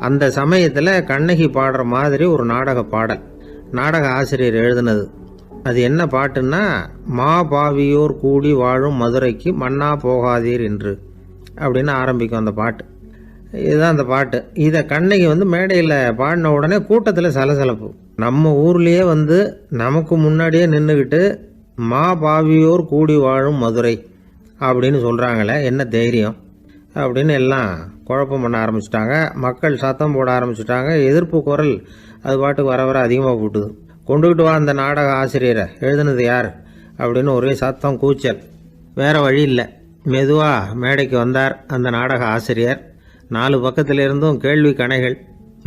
அந்த சமயத்தில் கண்ணகி பாடுற மாதிரி ஒரு நாடக பாடல் நாடக ஆசிரியர் எழுதினது. அது என்ன பாட்டுன்னா, மா பாவியோர் கூடி வாழும் மதுரைக்கு மன்னா போகாதீர் என்று அப்படின்னு ஆரம்பிக்கும் அந்த பாட்டு. இதுதான் அந்த பாட்டு. இதை கண்ணகி மேடையில் பாடின உடனே கூட்டத்தில் சலசலப்பு. நம்ம ஊர்லேயே வந்து நமக்கு முன்னாடியே நின்றுக்கிட்டு மா பாவியோர் கூடி வாழும் மதுரை அப்படின்னு சொல்கிறாங்களே, என்ன தைரியம் அப்படின்னு எல்லாம் குழப்பம் பண்ண ஆரம்பிச்சிட்டாங்க. மக்கள் சத்தம் போட ஆரம்பிச்சிட்டாங்க. எதிர்ப்பு குரல் அது பாட்டுக்கு வர வர அதிகமாக போட்டுது. கொண்டுக்கிட்டு வா அந்த நாடக ஆசிரியரை, எழுதுனது யார் அப்படின்னு ஒரே சத்தம், கூச்சல். வேறு வழி இல்லை. மெதுவாக மேடைக்கு வந்தார் அந்த நாடக ஆசிரியர். 4 பக்கத்திலிருந்தும் கேள்வி கணைகள்.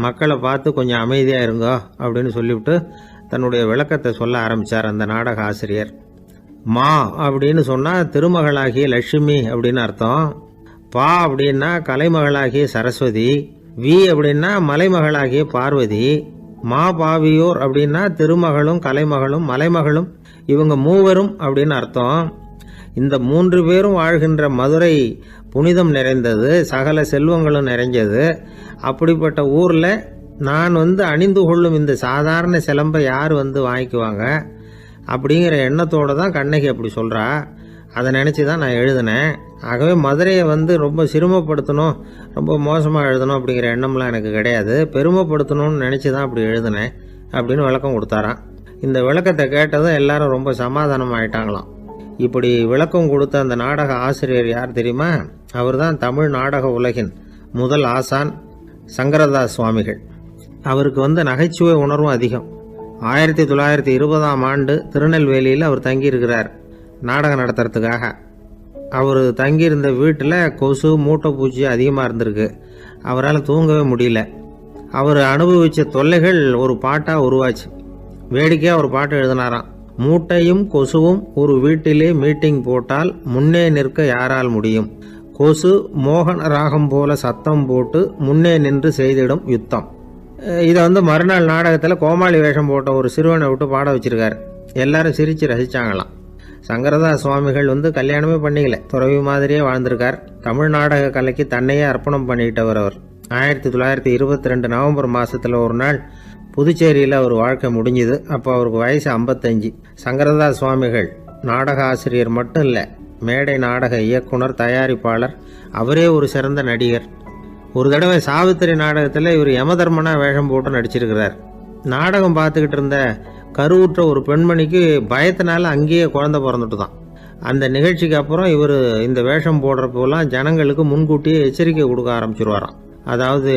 மக்களை பார்த்து கொஞ்சம் அமைதியாக இருங்கோ அப்படின்னு சொல்லிவிட்டு தன்னுடைய விளக்கத்தை சொல்ல ஆரம்பித்தார் அந்த நாடக ஆசிரியர். மா அப்படின்னு சொன்னால் திருமகளாகிய லட்சுமி அப்படின்னு அர்த்தம். பா அப்படின்னா கலைமகளாகிய சரஸ்வதி. வி அப்படின்னா மலைமகளாகிய பார்வதி. மா பாவியோர் அப்படின்னா திருமகளும் கலைமகளும் மலைமகளும், இவங்க மூவரும் அப்படின்னு அர்த்தம். இந்த 3 பேரும் வாழ்கின்ற மதுரை புனிதம் நிறைந்தது, சகல செல்வங்களும் நிறைஞ்சது. அப்படிப்பட்ட ஊரில் நான் வந்து அணிந்து கொள்ளும் இந்த சாதாரண சிலம்பை யார் வந்து வாங்கிக்குவாங்க அப்படிங்கிற எண்ணத்தோடு தான் கண்ணகி அப்படி சொல்கிறா. அதை நினச்சி தான் நான் எழுதினேன். ஆகவே மதுரையை வந்து ரொம்ப சிரமப்படுத்தணும், ரொம்ப மோசமாக எழுதணும் அப்படிங்கிற எண்ணம்லாம் எனக்கு கிடையாது. பெருமைப்படுத்தணும்னு நினச்சி தான் அப்படி எழுதினேன் அப்படின்னு விளக்கம் கொடுத்தாராம். இந்த விளக்கத்தை கேட்டதும் எல்லாரும் ரொம்ப சமாதானம் ஆயிட்டாங்களாம். இப்படி விளக்கம் கொடுத்த அந்த நாடக ஆசிரியர் யார் தெரியுமா? அவர் தான் தமிழ் நாடக உலகின் முதல் ஆசான் சங்கரதாஸ் சுவாமிகள். அவருக்கு வந்து நகைச்சுவை உணர்வும் அதிகம். 1920ஆம் ஆண்டு திருநெல்வேலியில் அவர் தங்கியிருக்கிறார் நாடகம் நடத்துறதுக்காக. அவர் தங்கியிருந்த வீட்டில் கொசு மூட்டைப்பூச்சி அதிகமாக இருந்திருக்கு. அவரால் தூங்கவே முடியல. அவர் அனுபவித்த தொல்லைகள் ஒரு பாட்டாக உருவாச்சு. வேடிக்கையாக ஒரு பாட்டு எழுதினாராம். மூட்டையும் கொசுவும் ஒரு வீட்டிலே மீட்டிங் போட்டால் முன்னே நிற்க யாரால் முடியும்? கொசு மோகன ராகம் போல சத்தம் போட்டு முன்னே நின்று செய்திடும் யுத்தம். இதை வந்து மறுநாள் நாடகத்தில் கோமாளி வேஷம் போட்ட ஒரு சிறுவனை விட்டு பாட வச்சிருக்காரு. எல்லாரும் சிரித்து ரசித்தாங்களாம். சங்கரதாஸ் சுவாமிகள் வந்து கல்யாணமே பண்ணிக்கல, துறவி மாதிரியே வாழ்ந்திருக்கார். தமிழ் நாடக கலைக்கு தன்னையே அர்ப்பணம் பண்ணிட்டவர் அவர். 1922 நவம்பர் மாதத்தில் ஒரு நாள் புதுச்சேரியில் அவர் வாழ்க்கை முடிஞ்சுது. அப்போ அவருக்கு வயசு 55. சங்கரதாஸ் சுவாமிகள் நாடக ஆசிரியர் மட்டும் இல்லை, மேடை நாடக இயக்குனர், தயாரிப்பாளர். அவரே ஒரு சிறந்த நடிகர். ஒரு தடவை சாவித்திரி நாடகத்தில் இவர் யமதர்மனா வேஷம் போட்டு நடிச்சிருக்கிறார். நாடகம் பார்த்துக்கிட்டு இருந்த கருவுற்ற ஒரு பெண்மணிக்கு பயத்தினால அங்கேயே குழந்தை பிறந்துட்டு தான். அந்த நிகழ்ச்சிக்கு அப்புறம் இவர் இந்த வேஷம் போடுறப்போலாம் ஜனங்களுக்கு முன்கூட்டியே எச்சரிக்கை கொடுக்க ஆரம்பிச்சிருவாராம். அதாவது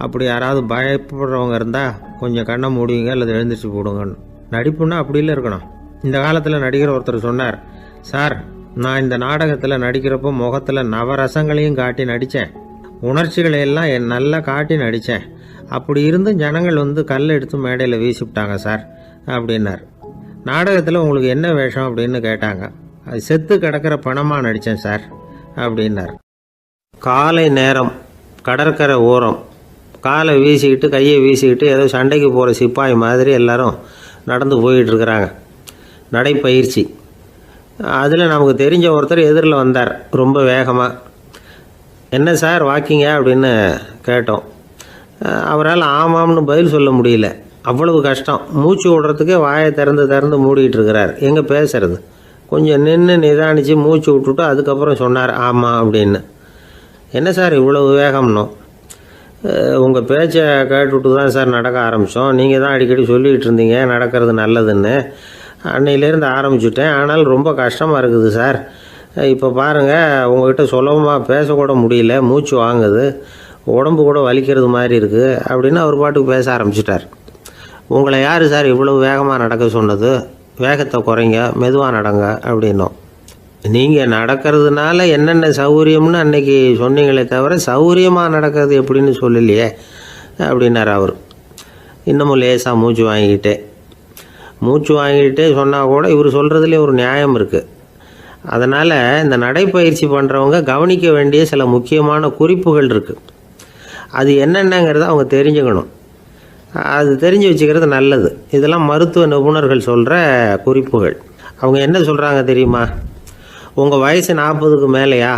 அப்படி யாராவது பயப்படுறவங்க இருந்தால் கொஞ்சம் கண்ணை மூடிங்க அல்லது எழுந்திரிச்சு போடுங்கன்னு. நடிப்புன்னா அப்படிலாம் இருக்கணும். இந்த காலத்தில் நடிகர் ஒருத்தர் சொன்னார், சார் நான் இந்த நாடகத்தில் நடிக்கிறப்போ முகத்தில் நவரசங்களையும் காட்டி நடித்தேன், உணர்ச்சிகளை எல்லாம் நல்லா காட்டி நடித்தேன். அப்படி இருந்தும் ஜனங்கள் வந்து கல்லை எடுத்து மேடையில் வீசிவிட்டாங்க சார் அப்படின்னார். நாடகத்தில் உங்களுக்கு என்ன வேஷம் அப்படின்னு கேட்டாங்க. அது செத்து கிடக்கிற பணமாக நடித்தேன் சார் அப்படின்னார். காலை நேரம், கடற்கரை ஓரம், காலை வீசிக்கிட்டு கையை வீசிக்கிட்டு ஏதோ சண்டைக்கு போகிற சிப்பாய் மாதிரி எல்லாரும் நடந்து போயிட்டுருக்கிறாங்க. நடைப்பயிற்சி. அதில் நமக்கு தெரிஞ்ச ஒருத்தர் எதிரில் வந்தார் ரொம்ப வேகமாக. என்ன சார் வாக்கிங்க அப்படின்னு கேட்டோம். அவரால் ஆமாம்னு பதில் சொல்ல முடியல, அவ்வளவு கஷ்டம். மூச்சு விடுறதுக்கே வாயை திறந்து மூடிக்கிட்டு இருக்கிறார். எங்கே பேசுறது? கொஞ்சம் நின்று நிதானித்து மூச்சு விட்டுட்டு அதுக்கப்புறம் சொன்னார் ஆமாம் அப்படின்னு. என்ன சார் இவ்வளவு வேகம்னோ? உங்கள் பேச்சை கேட்டுவிட்டு தான் சார் நடக்க ஆரம்பித்தோம். நீங்கள் தான் அடிக்கடி சொல்லிகிட்டு இருந்தீங்க நடக்கிறது நல்லதுன்னு. அன்னையிலேருந்து ஆரம்பிச்சுட்டேன். ஆனால் ரொம்ப கஷ்டமாக இருக்குது சார். இப்போ பாருங்கள், உங்கள்கிட்ட சுலபமாக பேசக்கூட முடியல, மூச்சு வாங்குது, உடம்பு கூட வலிக்கிறது மாதிரி இருக்குது அப்படின்னு அவர் பாட்டுக்கு பேச ஆரம்பிச்சிட்டார். உங்களை யார் சார் இவ்வளவு வேகமாக நடக்க சொன்னது? வேகத்தை குறைங்க, மெதுவாக நடங்க அப்படின்னோம். நீங்கள் நடக்கிறதுனால என்னென்ன சௌகரியம்னு அன்னைக்கு சொன்னீங்களே தவிர சௌகரியமாக நடக்கிறது எப்படின்னு சொல்லலையே அப்படின்னார் அவர். இன்னமும் லேசாக மூச்சு வாங்கிக்கிட்டே சொன்னால் கூட இவர் சொல்கிறதுலேயே ஒரு நியாயம் இருக்குது. அதனால் இந்த நடைப்பயிற்சி பண்ணுறவங்க கவனிக்க வேண்டிய சில முக்கியமான குறிப்புகள் இருக்குது. அது என்னென்னங்கிறத அவங்க தெரிஞ்சுக்கணும். அது தெரிஞ்சு வச்சுக்கிறது நல்லது. இதெல்லாம் மருத்துவ நிபுணர்கள் சொல்கிற குறிப்புகள். அவங்க என்ன சொல்கிறாங்க தெரியுமா? உங்கள் வயசு 40க்கு மேலேயா?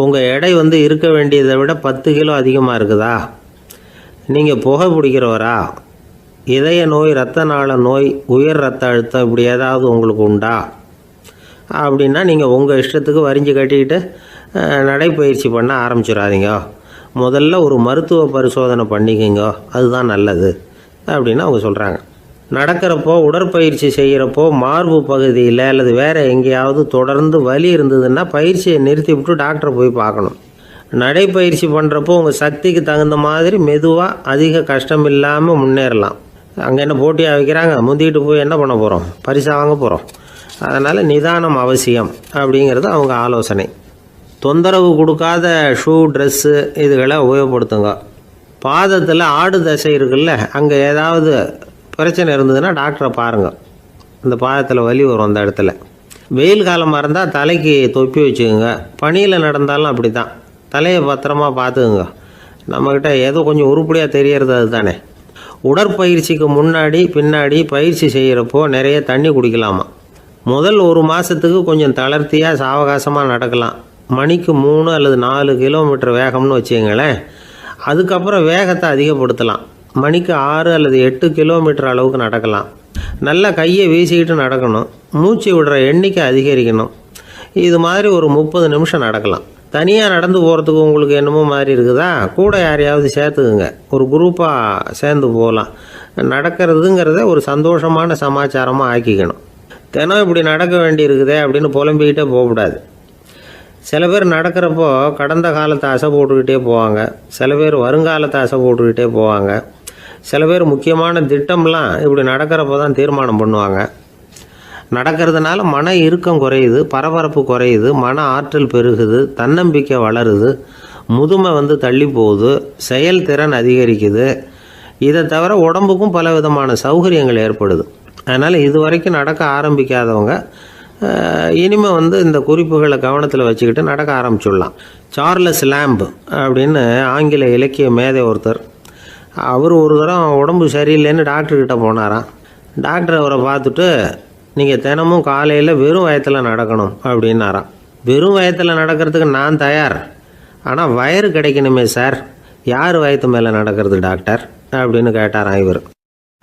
உங்கள் எடை வந்து இருக்க வேண்டியதை விட 10 கிலோ அதிகமாக இருக்குதா? நீங்கள் புகை பிடிக்கிறவரா? இதய நோய், இரத்த நாள நோய், உயர் இரத்த அழுத்தம் இப்படி ஏதாவது உங்களுக்கு உண்டா? அப்படின்னா நீங்கள் உங்கள் இஷ்டத்துக்கு வரிஞ்சு கட்டிக்கிட்டு நடைப்பயிற்சி பண்ண ஆரம்பிச்சிடாதீங்க. முதல்ல ஒரு மருத்துவ பரிசோதனை பண்ணிக்கோங்க, அதுதான் நல்லது. அப்படின்னு அவங்க சொல்கிறாங்க. நடக்கிறப்போ, உடற்பயிற்சி செய்கிறப்போ மார்பு பகுதியில் அல்லது வேறு எங்கேயாவது தொடர்ந்து வலி இருந்ததுன்னா பயிற்சியை நிறுத்தி விட்டு டாக்டரை போய் பார்க்கணும். நடைப்பயிற்சி பண்ணுறப்போ உங்கள் சக்திக்கு தகுந்த மாதிரி மெதுவாக அதிக கஷ்டம் இல்லாமல் முன்னேறலாம். அங்கே என்ன போட்டியாக வைக்கிறாங்க, முந்திக்கிட்டு போய் என்ன பண்ண போகிறோம், பரிசாக வாங்க போகிறோம். அதனால் நிதானம் அவசியம் அப்படிங்கிறது அவங்க ஆலோசனை. தொந்தரவு கொடுக்காத ஷூ, ட்ரெஸ்ஸு இதுகளை உபயோகப்படுத்துங்க. பாதத்தில் ஆடு தசை இருக்குல்ல, அங்கே ஏதாவது பிரச்சனை இருந்ததுன்னா டாக்டரை பாருங்கள். இந்த பாதத்தில் வலி வரும் அந்த இடத்துல. வெயில் காலமாக இருந்தால் தலைக்கு தொப்பி வச்சுக்கோங்க. பனியில் நடந்தாலும் அப்படி தான், தலையை பத்திரமா பார்த்துக்குங்க. நம்மக்கிட்ட ஏதோ கொஞ்சம் உருப்படியாக தெரியறது அது தானே. உடற்பயிற்சிக்கு முன்னாடி பின்னாடி பயிற்சி செய்கிறப்போ நிறைய தண்ணி குடிக்கலாமா. முதல் 1 மாதத்துக்கு கொஞ்சம் தளர்த்தியாக சாவகாசமாக நடக்கலாம். மணிக்கு 3 அல்லது 4 கிலோமீட்டர் வேகம்னு வச்சுங்களேன். அதுக்கப்புறம் வேகத்தை அதிகப்படுத்தலாம். மணிக்கு 6 அல்லது 8 கிலோமீட்டர் அளவுக்கு நடக்கலாம். நல்லா கையை வீசிக்கிட்டு நடக்கணும். மூச்சு விடுற எண்ணிக்கை அதிகரிக்கணும். இது மாதிரி ஒரு 30 நிமிஷம் நடக்கலாம். தனியாக நடந்து போகிறதுக்கு உங்களுக்கு என்னமோ மாதிரி இருக்குதா, கூட யாரையாவது சேர்த்துக்குங்க. ஒரு குரூப்பாக சேர்ந்து போகலாம். நடக்கிறதுங்கிறத ஒரு சந்தோஷமான சமாச்சாரமாக ஆக்கிக்கணும். தினம் இப்படி நடக்க வேண்டி இருக்குதே அப்படின்னு புலம்பிக்கிட்டே போகக்கூடாது. சில பேர் நடக்கிறப்போ கடந்த காலத்தை அசை போட்டுக்கிட்டே போவாங்க. சில பேர் வருங்காலத்தை அசை போட்டுக்கிட்டே போவாங்க. சில பேர் முக்கியமான திட்டம்லாம் இப்படி நடக்கிறப்போ தான் தீர்மானம் பண்ணுவாங்க. நடக்கிறதுனால மன இறுக்கம் குறையுது, பரபரப்பு குறையுது, மன ஆற்றல் பெருகுது, தன்னம்பிக்கை வளருது, முதுமை தள்ளி போகுது, செயல்திறன் அதிகரிக்குது. இதை தவிர உடம்புக்கும் பல விதமான சௌகரியங்கள் ஏற்படுது. அதனால் இது வரைக்கும் நடக்க ஆரம்பிக்காதவங்க இனிமேல் இந்த குறிப்புகளை கவனத்தில் வச்சுக்கிட்டு நடக்க ஆரம்பிச்சுடலாம். சார்லஸ் லேம்ப் அப்படின்னு ஆங்கில இலக்கிய மேதை ஒருத்தர், அவர் ஒரு தரம் உடம்பு சரியில்லைன்னு டாக்டர்கிட்ட போனாராம். டாக்டர் அவரை பார்த்துட்டு, நீங்கள் தினமும் காலையில் வெறும் வயத்தில் நடக்கணும் அப்படின்னாராம். வெறும் வயத்தில் நடக்கிறதுக்கு நான் தயார், ஆனால் வயிறு கிடைக்கணுமே சார், யார் வயத்து மேலே நடக்கிறது டாக்டர் அப்படின்னு கேட்டாராம் இவர்.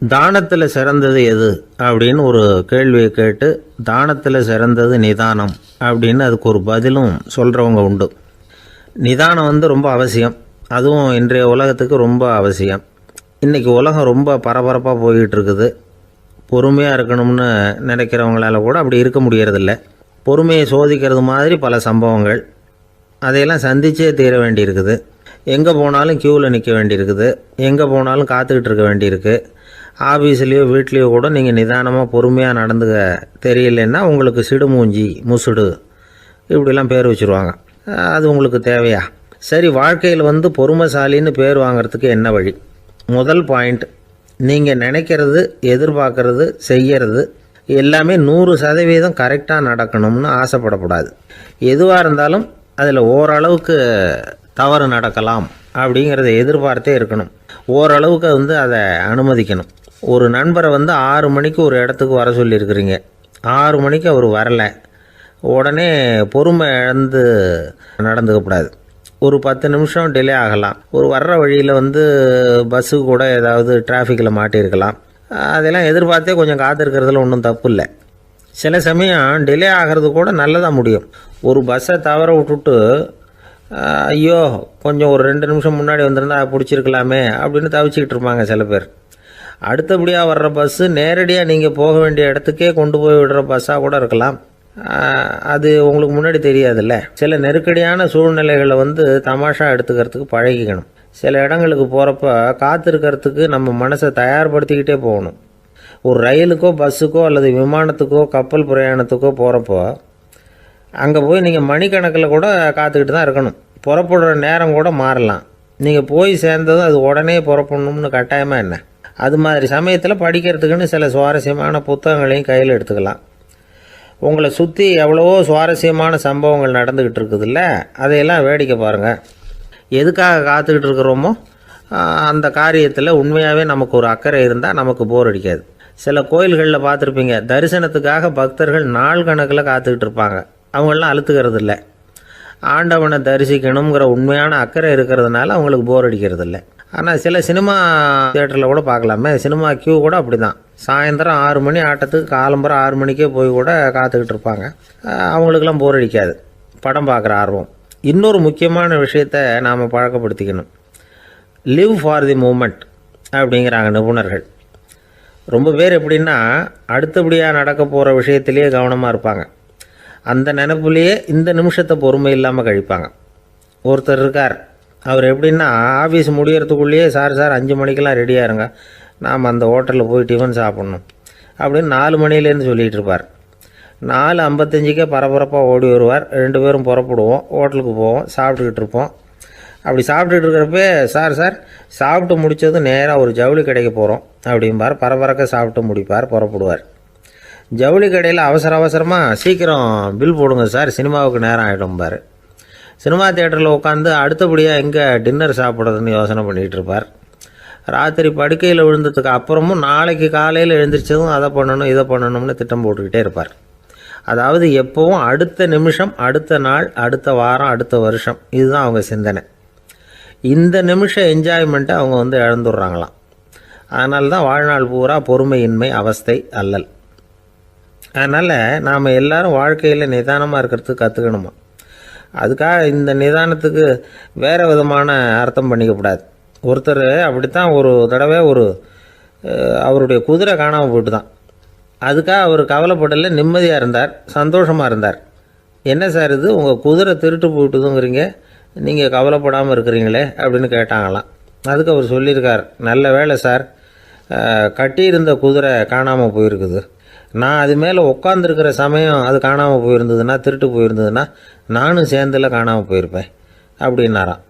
தானத்தில் சிறந்தது எது அப்படின்னு ஒரு கேள்வியை கேட்டு, தானத்தில் சிறந்தது நிதானம் அப்படின்னு அதுக்கு ஒரு பதிலும் சொல்கிறவங்க உண்டு. நிதானம் ரொம்ப அவசியம். அதுவும் இன்றைய உலகத்துக்கு ரொம்ப அவசியம். இன்றைக்கி உலகம் ரொம்ப பரபரப்பாக போய்கிட்டு இருக்குது. பொறுமையாக இருக்கணும்னு நினைக்கிறவங்களால கூட அப்படி இருக்க முடியறதில்ல. பொறுமையை சோதிக்கிறது மாதிரி பல சம்பவங்கள், அதையெல்லாம் சந்திச்சே தீர வேண்டியிருக்குது. எங்கே போனாலும் க்யூவில் நிற்க வேண்டியிருக்குது. எங்கே போனாலும் காத்துக்கிட்டு இருக்க வேண்டியிருக்கு. ஆஃபீஸ்லேயோ வீட்லேயோ கூட நீங்கள் நிதானமாக பொறுமையாக நடந்துக்க தெரியலன்னா உங்களுக்கு சிடுமூஞ்சி, முசுடு இப்படிலாம் பேர் வச்சுருவாங்க. அது உங்களுக்கு தேவையா? சரி, வாழ்க்கையில் பொறுமைசாலின்னு பேர் வாங்கிறதுக்கு என்ன வழி? முதல் பாயிண்ட், நீங்கள் நினைக்கிறது, எதிர்பார்க்கறது, செய்கிறது எல்லாமே 100% கரெக்டாக நடக்கணும்னு ஆசைப்படக்கூடாது. எதுவாக இருந்தாலும் அதில் ஓரளவுக்கு தவறு நடக்கலாம் அப்படிங்கிறத எதிர்பார்த்தே இருக்கணும். ஓரளவுக்கு அதை அனுமதிக்கணும். ஒரு நண்பரை 6 மணிக்கு ஒரு இடத்துக்கு வர சொல்லியிருக்கிறீங்க. 6 மணிக்கு அவர் வரலை, உடனே பொறுமை இழந்து நடந்துக்கக்கூடாது. ஒரு 10 நிமிஷம் டிலே ஆகலாம். ஒரு வர்ற வழியில் பஸ்ஸு கூட ஏதாவது டிராஃபிக்கில் மாட்டியிருக்கலாம். அதெல்லாம் எதிர்பார்த்தே கொஞ்சம் காத்திருக்கிறதுல ஒன்றும் தப்பு இல்லை. சில சமயம் டிலே ஆகிறது கூட நல்லதாக முடியும். ஒரு பஸ்ஸை தவற விட்டுட்டு, ஐயோ கொஞ்சம் ஒரு 2 நிமிஷம் முன்னாடி வந்திருந்தா பிடிச்சிருக்கலாமே அப்படின்னு தவிச்சிக்கிட்டு இருப்பாங்க சில பேர். அடுத்தபடியாக வர்ற பஸ்ஸு நேரடியாக நீங்கள் போக வேண்டிய இடத்துக்கே கொண்டு போய் விடுற பஸ்ஸாக கூட இருக்கலாம். அது உங்களுக்கு முன்னாடி தெரியாதுல்ல. சில நெருக்கடியான சூழ்நிலைகளை தமாஷா எடுத்துக்கிறதுக்கு பழகிக்கணும். சில இடங்களுக்கு போகிறப்ப காத்திருக்கிறதுக்கு நம்ம மனசை தயார்படுத்திக்கிட்டே போகணும். ஒரு ரயிலுக்கோ பஸ்ஸுக்கோ அல்லது விமானத்துக்கோ கப்பல் பிரயாணத்துக்கோ போகிறப்போ அங்கே போய் நீங்கள் மணிக்கணக்கில் கூட காத்துக்கிட்டு தான் இருக்கணும். புறப்படுற நேரம் கூட மாறலாம். நீங்கள் போய் சேர்ந்ததும் அது உடனே புறப்படணும்னு கட்டாயமாக என்ன? அது மாதிரி சமயத்தில் படிக்கிறதுக்குன்னு சில சுவாரஸ்யமான புத்தகங்களையும் கையில் எடுத்துக்கலாம். உங்களை சுற்றி எவ்வளவோ சுவாரஸ்யமான சம்பவங்கள் நடந்துக்கிட்டு இருக்குதுல்ல, அதையெல்லாம் வேடிக்கை பாருங்கள். எதுக்காக காத்துக்கிட்டு இருக்கிறோமோ அந்த காரியத்தில் உண்மையாகவே நமக்கு ஒரு அக்கறை இருந்தால் நமக்கு போர் அடிக்காது. சில கோயில்களில் பார்த்துருப்பீங்க, தரிசனத்துக்காக பக்தர்கள் நாள் கணக்கில் காத்துக்கிட்டு இருப்பாங்க. அவங்களெலாம் அழுத்துக்கிறது இல்லை. ஆண்டவனை தரிசிக்கணுங்கிற உண்மையான அக்கறை இருக்கிறதுனால அவங்களுக்கு போர் அடிக்கிறது இல்லை. ஆனால் சில சினிமா தியேட்டரில் கூட பார்க்கலாமே, சினிமா கியூ கூட அப்படி தான். சாயந்தரம் 6 மணி ஆட்டத்துக்கு காலம்பரம் 6 மணிக்கே போய் கூட காத்துக்கிட்டு இருப்பாங்க. அவங்களுக்கெல்லாம் போர் அடிக்காது, படம் பார்க்குற ஆர்வம். இன்னொரு முக்கியமான விஷயத்தை நாம் பழக்கப்படுத்திக்கணும். Live for the moment. அப்படிங்கிறாங்க நிபுணர்கள். ரொம்ப பேர் எப்படின்னா அடுத்தபடியாக நடக்க போகிற விஷயத்திலேயே கவனமாக இருப்பாங்க. அந்த நினைப்புலேயே இந்த நிமிஷத்தை பொறுமை இல்லாமல் கழிப்பாங்க. ஒருத்தர் இருக்கார், அவர் எப்படின்னா ஆஃபீஸ் முடியறதுக்குள்ளேயே சார் 5 மணிக்கெல்லாம் ரெடியாக இருங்க, நாம் அந்த ஹோட்டலில் போய் டிஃபன் சாப்பிட்ணும் அப்படின்னு 4 மணிலேருந்து சொல்லிகிட்டு இருப்பார். 4:55 பரபரப்பாக ஓடி வருவார். 2 பேரும் புறப்படுவோம், ஹோட்டலுக்கு போவோம், சாப்பிட்டுக்கிட்டு இருப்போம். அப்படி சாப்பிட்டுட்டு இருக்கிறப்ப சார் சாப்பிட்டு முடித்ததும் நேராக ஒரு ஜவுளி கடைக்கு போகிறோம் அப்படிம்பார். பரபரக்க சாப்பிட்டு முடிப்பார், புறப்படுவார். ஜவுளி கடையில் அவசரமாக சீக்கிரம் பில் போடுங்க சார், சினிமாவுக்கு நேரம் ஆகிடும்பார். சினிமா தியேட்டரில் உட்காந்து அடுத்தபடியாக எங்கே டின்னர் சாப்பிட்றதுன்னு யோசனை பண்ணிகிட்டு இருப்பார். ராத்திரி படுக்கையில் விழுந்ததுக்கு அப்புறமும் நாளைக்கு காலையில் எழுந்திரிச்சதும் அதை பண்ணணும் இதை பண்ணணும்னு திட்டம் போட்டுக்கிட்டே இருப்பார். அதாவது எப்போவும் அடுத்த நிமிஷம், அடுத்த நாள், அடுத்த வாரம், அடுத்த வருஷம், இதுதான் அவங்க சிந்தனை. இந்த நிமிஷம் என்ஜாய்மெண்ட்டை அவங்க இழந்துடுறாங்களாம். அதனால தான் வாழ்நாள் பூரா பொறுமையின்மை, அவஸ்தை, அல்லல். அதனால் நாம் எல்லாரும் வாழ்க்கையில் நிதானமாக இருக்கிறதுக்கு கற்றுக்கணுமா. அதுக்காக இந்த நிதானத்துக்கு வேறு விதமான அர்த்தம் பண்ணிக்கக்கூடாது. ஒருத்தர் அப்படித்தான் ஒரு தடவை அவருடைய குதிரை காணாமல் போயிட்டு தான். அதுக்காக அவர் கவலைப்படலை, நிம்மதியாக இருந்தார், சந்தோஷமாக இருந்தார். என்ன சார் இது, உங்கள் குதிரை திருட்டு போயிட்டுதுங்கிறீங்க, நீங்கள் கவலைப்படாமல் இருக்கிறீங்களே அப்படின்னு கேட்டாங்களாம். அதுக்கு அவர் சொல்லியிருக்கார், நல்ல வேளை சார், கட்டியிருந்த குதிரை காணாமல் போயிருக்குது. நான் அது மேலே உட்காந்துருக்கிற சமயம் அது காணாமல் போயிருந்ததுன்னா, திருட்டு போயிருந்ததுன்னா நானும் சேர்ந்தில் காணாமல் போயிருப்பேன் அப்படின்னாராம்.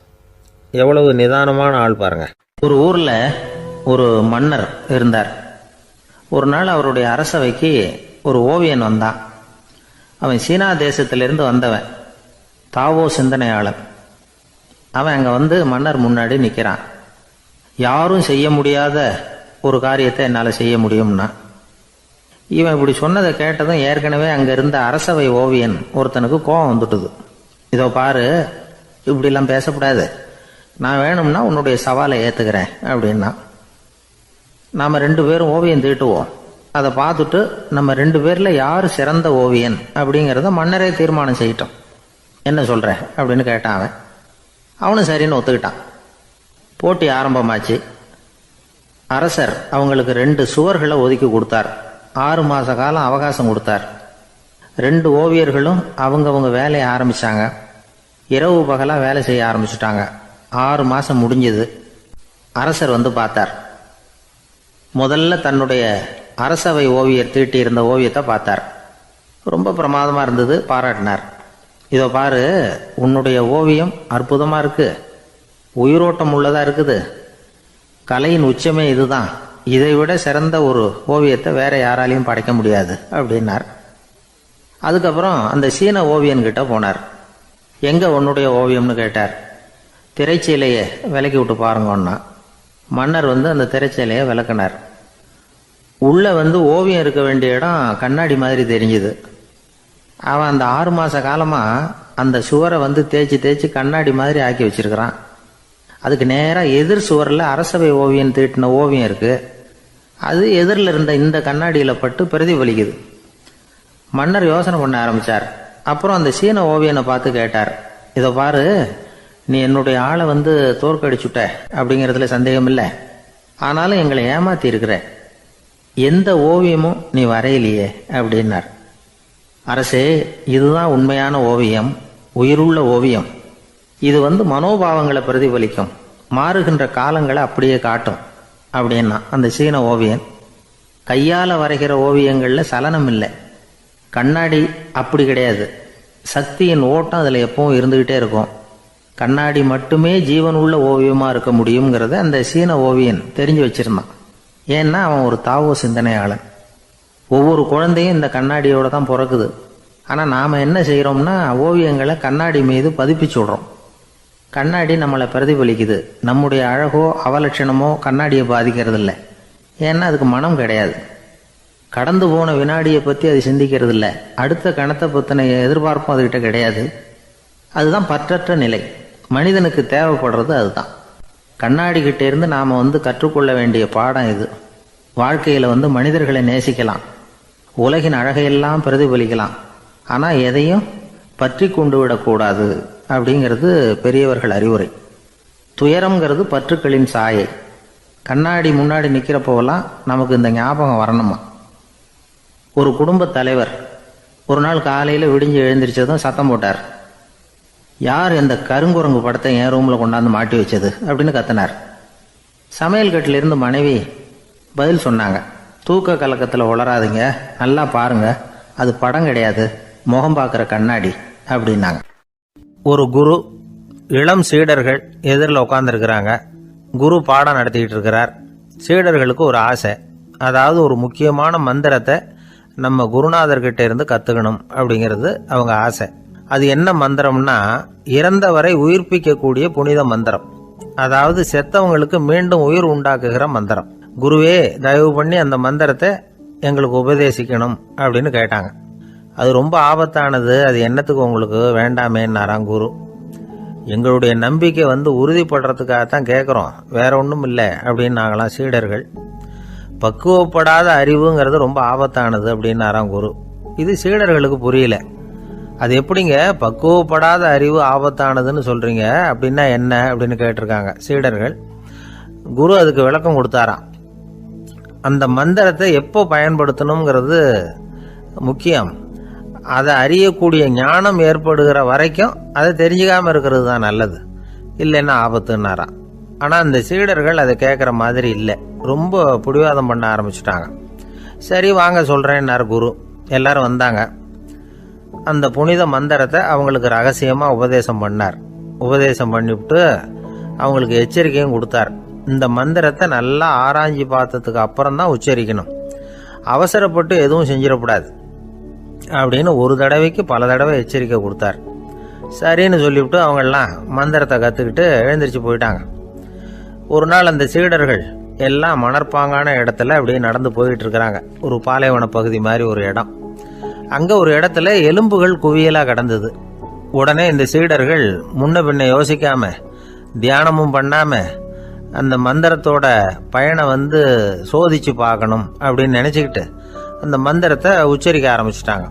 எவ்வளவு நிதானமான ஆள் பாருங்கள். ஒரு ஊரில் ஒரு மன்னர் இருந்தார். ஒரு நாள் அவருடைய அரசவைக்கு ஒரு ஓவியன் வந்தான். அவன் சீனா தேசத்திலிருந்து வந்தவன், தாவோ சிந்தனையாளன். அவன் அங்கே மன்னர் முன்னாடி நிற்கிறான். யாரும் செய்ய முடியாத ஒரு காரியத்தை என்னால் செய்ய முடியும்னா. இவன் இப்படி சொன்னதை கேட்டதும் ஏற்கனவே அங்கே இருந்த அரசவை ஓவியன் ஒருத்தனுக்கு கோபம் வந்துட்டுது. இதோ பாரு, இப்படிலாம் பேசக்கூடாது, நான் வேணும்னா உன்னுடைய சவாலை ஏற்றுக்கிறேன் அப்படின்னா. நாம் 2 பேரும் ஓவியம் தீட்டுவோம், அதை பார்த்துட்டு நம்ம 2 பேரில் யார் சிறந்த ஓவியன் அப்படிங்கிறத மன்னரே தீர்மானம் செய்யட்டும், என்ன சொல்கிற அப்படின்னு கேட்டான். அவனும் சரின்னு ஒத்துக்கிட்டான். போட்டி ஆரம்பமாச்சு. அரசர் அவங்களுக்கு 2 சுவர்களை ஒதுக்கி கொடுத்தார். 6 மாத காலம் அவகாசம் கொடுத்தார். 2 ஓவியர்களும் அவங்கவுங்க வேலையை ஆரம்பித்தாங்க. இரவு பகலாக வேலை செய்ய ஆரம்பிச்சுட்டாங்க. 6 மாதம் முடிஞ்சது. அரசர் பார்த்தார். முதல்ல தன்னுடைய அரசவை ஓவியர் தீட்டியிருந்த ஓவியத்தை பார்த்தார். ரொம்ப பிரமாதமாக இருந்தது, பாராட்டினார். இதோ பாரு, உன்னுடைய ஓவியம் அற்புதமாக இருக்குது, உயிரோட்டம் உள்ளதாக இருக்குது, கலையின் உச்சமே இதுதான், இதை விட சிறந்த ஒரு ஓவியத்தை வேற யாராலையும் படைக்க முடியாது அப்படின்னார். அதுக்கப்புறம் அந்த சீன ஓவியன்கிட்ட போனார். எங்கே உன்னுடைய ஓவியம்னு கேட்டார். திரைச்சீலையை விலக்கி விட்டு பாருங்கன்னா. மன்னர் அந்த திரைச்சீலையை விளக்குனார். உள்ளே ஓவியம் இருக்க வேண்டிய இடம் கண்ணாடி மாதிரி தெரிஞ்சுது. அவன் அந்த 6 மாத காலமாக அந்த சுவரை தேய்ச்சி கண்ணாடி மாதிரி ஆக்கி வச்சிருக்கிறான். அதுக்கு நேராக எதிர் சுவரில் அரசவை ஓவியன் தீட்டின ஓவியம் இருக்குது. அது எதிரில் இருந்த இந்த கண்ணாடியில் பட்டு பிரதிபலிக்குது. மன்னர் யோசனை பண்ண ஆரம்பித்தார். அப்புறம் அந்த சீன ஓவியனை பார்த்து கேட்டார், இதை பாரு, நீ என்னுடைய ஆளை தோற்கடிச்சுட்ட அப்படிங்கிறதுல சந்தேகம் இல்லை, ஆனாலும் எங்களை ஏமாத்தி இருக்கிற, எந்த ஓவியமும் நீ வரையிலையே அப்படின்னார். அரசே, இதுதான் உண்மையான ஓவியம், உயிருள்ள ஓவியம். இது மனோபாவங்களை பிரதிபலிக்கும், மாறுகின்ற காலங்களை அப்படியே காட்டும் அப்படின்னா அந்த சீன ஓவியன். கையால் வரைகிற ஓவியங்களில் சலனம் இல்லை, கண்ணாடி அப்படி கிடையாது, சக்தியின் ஓட்டம் அதில் எப்பவும் இருந்துக்கிட்டே இருக்கும். கண்ணாடி மட்டுமே ஜீவன் உள்ள ஓவியமாக இருக்க முடியுங்கிறத அந்த சீன ஓவியன் தெரிஞ்சு வச்சிருந்தான். ஏன்னா அவன் ஒரு தாவோ சிந்தனையாளன். ஒவ்வொரு குழந்தையும் இந்த கண்ணாடியோடு தான் பிறக்குது. ஆனால் நாம் என்ன செய்கிறோம்னா ஓவியங்களை கண்ணாடி மீது பதிப்பிச்சு விடுறோம். கண்ணாடி நம்மளை பிரதிபலிக்குது. நம்முடைய அழகோ அவலட்சணமோ கண்ணாடியை பாதிக்கிறது இல்லை. ஏன்னா அதுக்கு மனம் கிடையாது. கடந்து போன வினாடியை பற்றி அது சிந்திக்கிறது இல்லை. அடுத்த கணத்தை பற்றின எதிர்பார்ப்பும் அதுகிட்ட கிடையாது. அதுதான் பற்றற்ற நிலை. மனிதனுக்கு தேவைப்படுறது அதுதான். கண்ணாடி கிட்டே இருந்து நாம் கற்றுக்கொள்ள வேண்டிய பாடம் இது. வாழ்க்கையில் மனிதர்களை நேசிக்கலாம், உலகின் அழகையெல்லாம் பிரதிபலிக்கலாம், ஆனால் எதையும் பற்றி கொண்டு விடக்கூடாது அப்படிங்கிறது பெரியவர்கள் அறிவுரை. துயரம்ங்கிறது பற்றுக்களின் சாயை. கண்ணாடி முன்னாடி நிற்கிறப்போவெல்லாம் நமக்கு இந்த ஞாபகம் வரணுமா. ஒரு குடும்பத் தலைவர் ஒரு நாள் காலையில் விடிஞ்சு எழுந்திரிச்சதும் சத்தம் போட்டார். யார் இந்த கருங்குரங்கு படத்தை என் ரூமில் கொண்டாந்து மாட்டி வச்சது அப்படின்னு கத்தினார். சமையல் கட்டிலிருந்து மனைவி பதில் சொன்னாங்க, தூக்க கலக்கத்தில் உளராதிங்க, நல்லா பாருங்க, அது படம் கிடையாது, முகம் பார்க்குற கண்ணாடி அப்படின்னாங்க. ஒரு குரு, இளம் சீடர்கள் எதிரில் உட்காந்துருக்கிறாங்க. குரு பாடம் நடத்திக்கிட்டு இருக்கிறார். சீடர்களுக்கு ஒரு ஆசை, அதாவது ஒரு முக்கியமான மந்திரத்தை நம்ம குருநாதர்கிட்ட இருந்து கற்றுக்கணும் அப்படிங்கிறது அவங்க ஆசை. அது என்ன மந்திரம்னா, இறந்தவரை உயிர்ப்பிக்கக்கூடிய புனித மந்திரம், அதாவது செத்தவங்களுக்கு மீண்டும் உயிர் உண்டாக்குகிற மந்திரம். குருவே, தயவு பண்ணி அந்த மந்திரத்தை எங்களுக்கு உபதேசிக்கணும் அப்படின்னு கேட்டாங்க. அது ரொம்ப ஆபத்தானது, அது என்னத்துக்கு உங்களுக்கு வேண்டாமேன்னாராம் குரு. எங்களுடைய நம்பிக்கை உறுதிப்படுறதுக்காகத்தான் கேட்குறோம், வேற ஒன்றும் இல்லை அப்படின்னாங்களாம் சீடர்கள். பக்குவப்படாத அறிவுங்கிறது ரொம்ப ஆபத்தானது அப்படின்னாராம் குரு. இது சீடர்களுக்கு புரியல. அது எப்படிங்க பக்குவப்படாத அறிவு ஆபத்தானதுன்னு சொல்றீங்க, அப்படின்னா என்ன அப்படின்னு கேட்டிருக்காங்க சீடர்கள். குரு அதுக்கு விளக்கம் கொடுத்தாராம். அந்த மந்திரத்தை எப்போ பயன்படுத்தணுங்கிறது முக்கியம். அதை அறியக்கூடிய ஞானம் ஏற்படுகிற வரைக்கும் அதை தெரிஞ்சுக்காம இருக்கிறது தான் நல்லது, இல்லைன்னா ஆபத்துன்னாராம். ஆனால் அந்த சீடர்கள் அதை கேட்குற மாதிரி இல்லை, ரொம்ப பிடிவாதம் பண்ண ஆரம்பிச்சுட்டாங்க. சரி வாங்க சொல்கிறேன்னார் குரு. எல்லாரும் வந்தாங்க. அந்த புனித மந்திரத்தை அவங்களுக்கு ரகசியமாக உபதேசம் பண்ணார். உபதேசம் பண்ணிவிட்டு அவங்களுக்கு எச்சரிக்கையும் கொடுத்தார். இந்த மந்திரத்தை நல்லா ஆராய்ச்சி பார்த்ததுக்கு அப்புறம் தான் உச்சரிக்கணும், அவசரப்பட்டு எதுவும் செஞ்சிடக்கூடாது அப்படின்னு ஒரு தடவைக்கு பல தடவை எச்சரிக்கை கொடுத்தார். சரின்னு சொல்லிவிட்டு அவங்கெல்லாம் மந்திரத்தை கற்றுக்கிட்டு எழுந்திரிச்சு போயிட்டாங்க. ஒரு நாள் அந்த சீடர்கள் எல்லாம் மணற்பாங்கான இடத்துல அப்படியே நடந்து போயிட்டு இருக்கிறாங்க. ஒரு பாலைவன பகுதி மாதிரி ஒரு இடம். அங்கே ஒரு இடத்துல எலும்புகள் குவியலாக கிடந்தது. உடனே இந்த சீடர்கள் முன்ன பின்ன யோசிக்காம, தியானமும் பண்ணாம, அந்த மந்திரத்தோட பயனை சோதிச்சு பார்க்கணும் அப்படின்னு நினச்சிக்கிட்டு அந்த மந்திரத்தை உச்சரிக்க ஆரம்பிச்சிட்டாங்க.